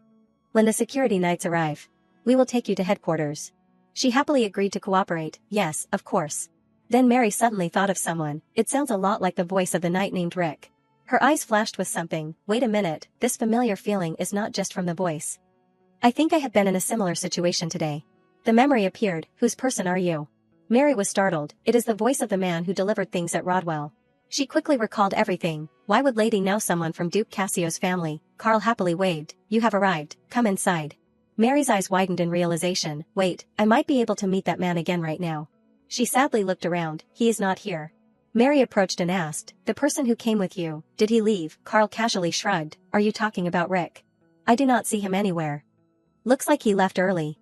When the security knights arrive, we will take you to headquarters. She happily agreed to cooperate. Yes, of course. Then Mary suddenly thought of someone. It sounds a lot like the voice of the knight named Rick. Her eyes flashed with something. Wait a minute, this familiar feeling is not just from the voice. I think I have been in a similar situation today. The memory appeared. Whose person are you? Mary was startled. It is the voice of the man who delivered things at Rodwell. She quickly recalled everything. Why would Lady know someone from Duke Cassio's family? Carl happily waved. You have arrived. Come inside. Mary's eyes widened in realization. Wait, I might be able to meet that man again right now. She sadly looked around. He is not here. Mary approached and asked, the person who came with you, did he leave? Carl casually shrugged. Are you talking about Rick? I do not see him anywhere. Looks like he left early.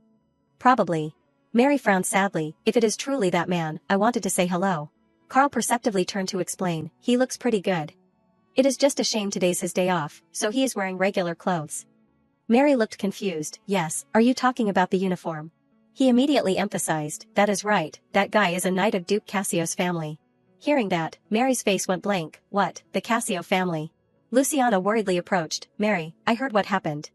Probably. Mary frowned sadly. If it is truly that man, I wanted to say hello. Carl perceptively turned to explain. He looks pretty good. It is just a shame today's his day off, so he is wearing regular clothes. Mary looked confused. Yes, are you talking about the uniform? He immediately emphasized. That is right, that guy is a knight of Duke Cassio's family. Hearing that, Mary's face went blank. What, the Cassio family? Luciana worriedly approached. Mary, I heard what happened.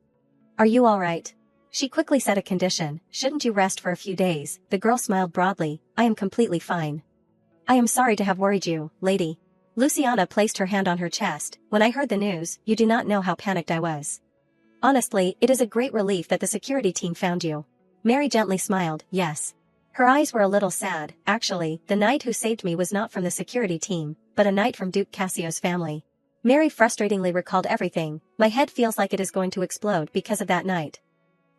Are you all right? She quickly set a condition. Shouldn't you rest for a few days? The girl smiled broadly. I am completely fine. I am sorry to have worried you, lady. Luciana placed her hand on her chest. When I heard the news, you do not know how panicked I was. Honestly, it is a great relief that the security team found you. Mary gently smiled. Yes. Her eyes were a little sad. Actually, the knight who saved me was not from the security team, but a knight from Duke Cassio's family. Mary frustratingly recalled everything. My head feels like it is going to explode because of that knight.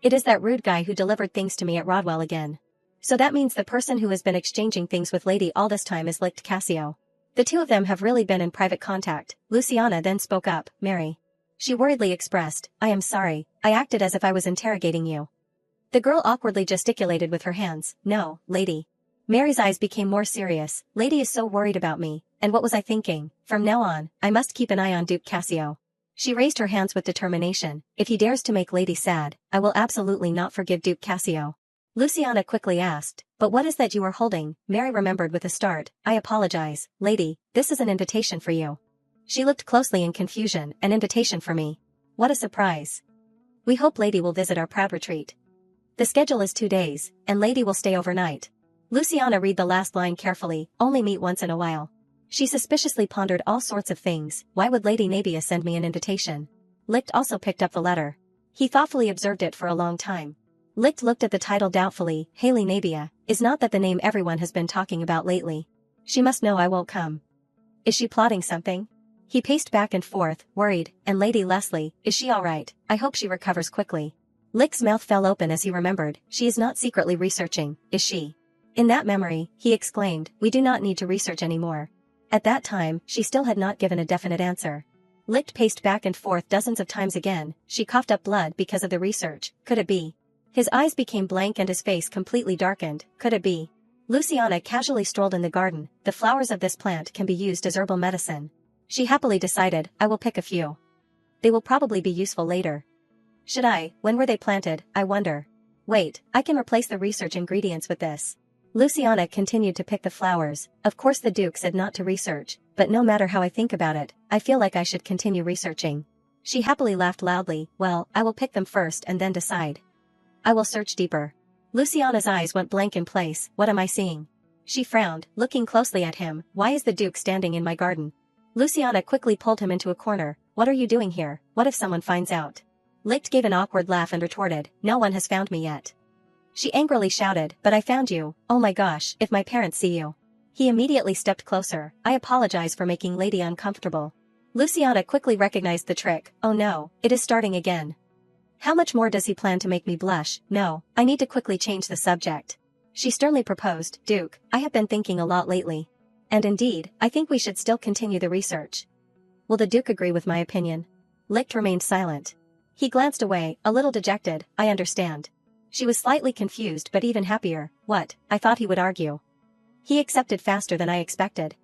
It is that rude guy who delivered things to me at Rodwell again. So that means the person who has been exchanging things with Lady all this time is licked Cassio. The two of them have really been in private contact. Luciana then spoke up. Mary. She worriedly expressed, I am sorry, I acted as if I was interrogating you. The girl awkwardly gesticulated with her hands. No, lady. Mary's eyes became more serious. Lady is so worried about me, and what was I thinking? From now on, I must keep an eye on Duke Cassio. She raised her hands with determination. If he dares to make Lady sad, I will absolutely not forgive Duke Cassio. Luciana quickly asked, but what is that you are holding? Mary remembered with a start. I apologize, lady, this is an invitation for you. She looked closely in confusion. An invitation for me. What a surprise. We hope Lady will visit our proud retreat. The schedule is 2 days, and Lady will stay overnight. Luciana read the last line carefully. Only meet once in a while. She suspiciously pondered all sorts of things. Why would Lady Nabia send me an invitation? Licht also picked up the letter. He thoughtfully observed it for a long time. Licht looked at the title doubtfully. Haley Nabia, is not that the name everyone has been talking about lately? She must know I won't come. Is she plotting something? He paced back and forth, worried, and Lady Leslie, is she alright? I hope she recovers quickly. Licht's mouth fell open as he remembered. She is not secretly researching, is she? In that memory, he exclaimed, we do not need to research anymore. At that time, she still had not given a definite answer. Licht paced back and forth dozens of times again. She coughed up blood because of the research. Could it be? His eyes became blank and his face completely darkened. Could it be? Luciana casually strolled in the garden. The flowers of this plant can be used as herbal medicine. She happily decided, I will pick a few. They will probably be useful later. Should I? When were they planted, I wonder? Wait, I can replace the research ingredients with this. Luciana continued to pick the flowers. Of course the Duke said not to research, but no matter how I think about it, I feel like I should continue researching. She happily laughed loudly. Well, I will pick them first and then decide. I will search deeper. Luciana's eyes went blank in place. What am I seeing? She frowned, looking closely at him. Why is the Duke standing in my garden? Luciana quickly pulled him into a corner. What are you doing here? What if someone finds out? Licht gave an awkward laugh and retorted, no one has found me yet. She angrily shouted, but I found you. Oh my gosh, if my parents see you. He immediately stepped closer. I apologize for making Lady uncomfortable. Luciana quickly recognized the trick. Oh no, it is starting again. How much more does he plan to make me blush? No, I need to quickly change the subject. She sternly proposed, Duke, I have been thinking a lot lately. And indeed, I think we should still continue the research. Will the Duke agree with my opinion? Licht remained silent. He glanced away, a little dejected, I understand. She was slightly confused but even happier. What, I thought he would argue. He accepted faster than I expected.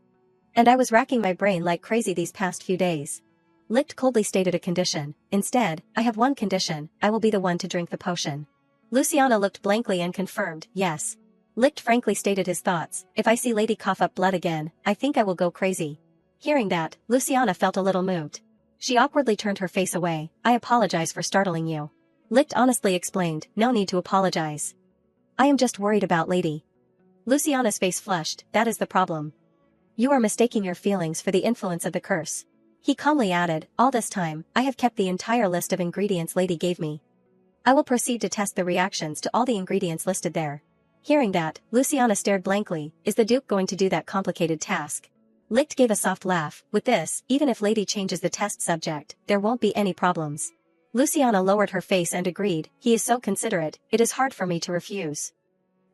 And I was racking my brain like crazy these past few days. Licht coldly stated a condition. Instead, I have one condition, I will be the one to drink the potion. Luciana looked blankly and confirmed, yes. Licht frankly stated his thoughts, if I see Lady cough up blood again, I think I will go crazy. Hearing that, Luciana felt a little moved. She awkwardly turned her face away, I apologize for startling you. Licht honestly explained, no need to apologize. I am just worried about Lady. Luciana's face flushed, that is the problem. You are mistaking your feelings for the influence of the curse. He calmly added, all this time, I have kept the entire list of ingredients Lady gave me. I will proceed to test the reactions to all the ingredients listed there. Hearing that, Luciana stared blankly, is the Duke going to do that complicated task? Licht gave a soft laugh, with this, even if Lady changes the test subject, there won't be any problems. Luciana lowered her face and agreed, he is so considerate, it is hard for me to refuse.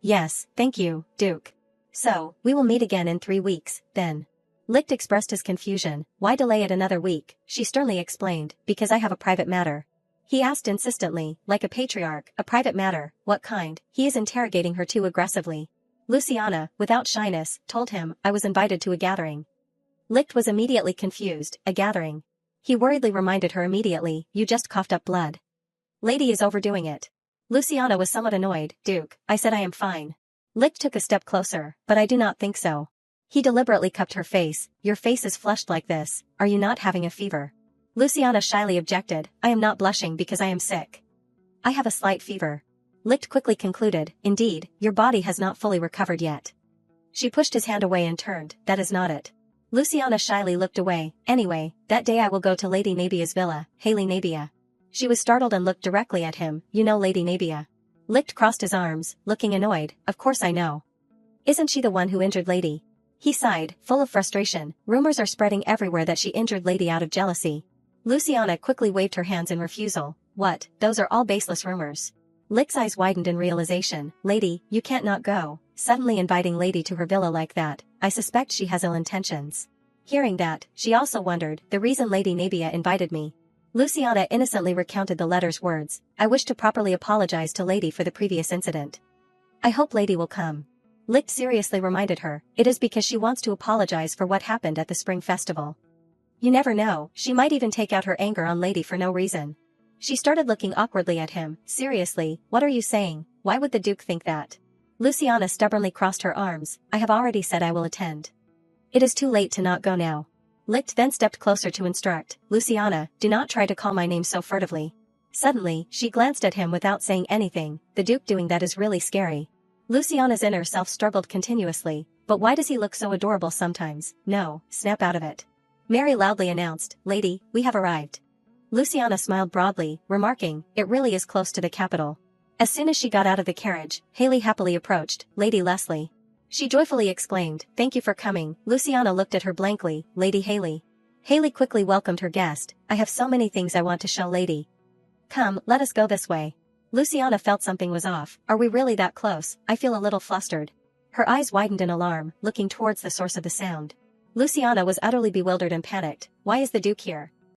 Yes, thank you, Duke. So, we will meet again in 3 weeks, then. Licht expressed his confusion, why delay it another week? She sternly explained, because I have a private matter. He asked insistently, like a patriarch, a private matter, what kind? He is interrogating her too aggressively. Luciana, without shyness, told him, I was invited to a gathering. Licht was immediately confused, a gathering. He worriedly reminded her immediately, you just coughed up blood. Lady is overdoing it. Luciana was somewhat annoyed, Duke, I said I am fine. Licht took a step closer, but I do not think so. He deliberately cupped her face, your face is flushed like this, are you not having a fever? Luciana shyly objected, I am not blushing because I am sick. I have a slight fever. Licht quickly concluded, indeed, your body has not fully recovered yet. She pushed his hand away and turned, that is not it. Luciana shyly looked away, anyway, that day I will go to Lady Nabia's villa, Haley Nabia. She was startled and looked directly at him, you know Lady Nabia. Licht crossed his arms, looking annoyed, of course I know. Isn't she the one who injured Lady? He sighed, full of frustration, rumors are spreading everywhere that she injured Lady out of jealousy. Luciana quickly waved her hands in refusal, what, those are all baseless rumors. Licht's eyes widened in realization, Lady, you can't not go, suddenly inviting Lady to her villa like that, I suspect she has ill intentions. Hearing that, she also wondered, the reason Lady Nabia invited me. Luciana innocently recounted the letter's words, I wish to properly apologize to Lady for the previous incident. I hope Lady will come. Licht seriously reminded her, it is because she wants to apologize for what happened at the spring festival. You never know, she might even take out her anger on Lady for no reason. She started looking awkwardly at him, seriously, what are you saying, why would the Duke think that? Luciana stubbornly crossed her arms, I have already said I will attend. It is too late to not go now. Licht then stepped closer to instruct, Luciana, do not try to call my name so furtively. Suddenly, she glanced at him without saying anything, the Duke doing that is really scary. Luciana's inner self struggled continuously, but why does he look so adorable sometimes? No, snap out of it. Mary loudly announced, Lady, we have arrived. Luciana smiled broadly, remarking, it really is close to the capital. As soon as she got out of the carriage, Haley happily approached, Lady Leslie. She joyfully exclaimed, thank you for coming. Luciana looked at her blankly, Lady Haley. Haley quickly welcomed her guest, I have so many things I want to show Lady. Come, let us go this way. Luciana felt something was off, are we really that close? I feel a little flustered. Her eyes widened in alarm, looking towards the source of the sound. Luciana was utterly bewildered and panicked, why is the Duke here?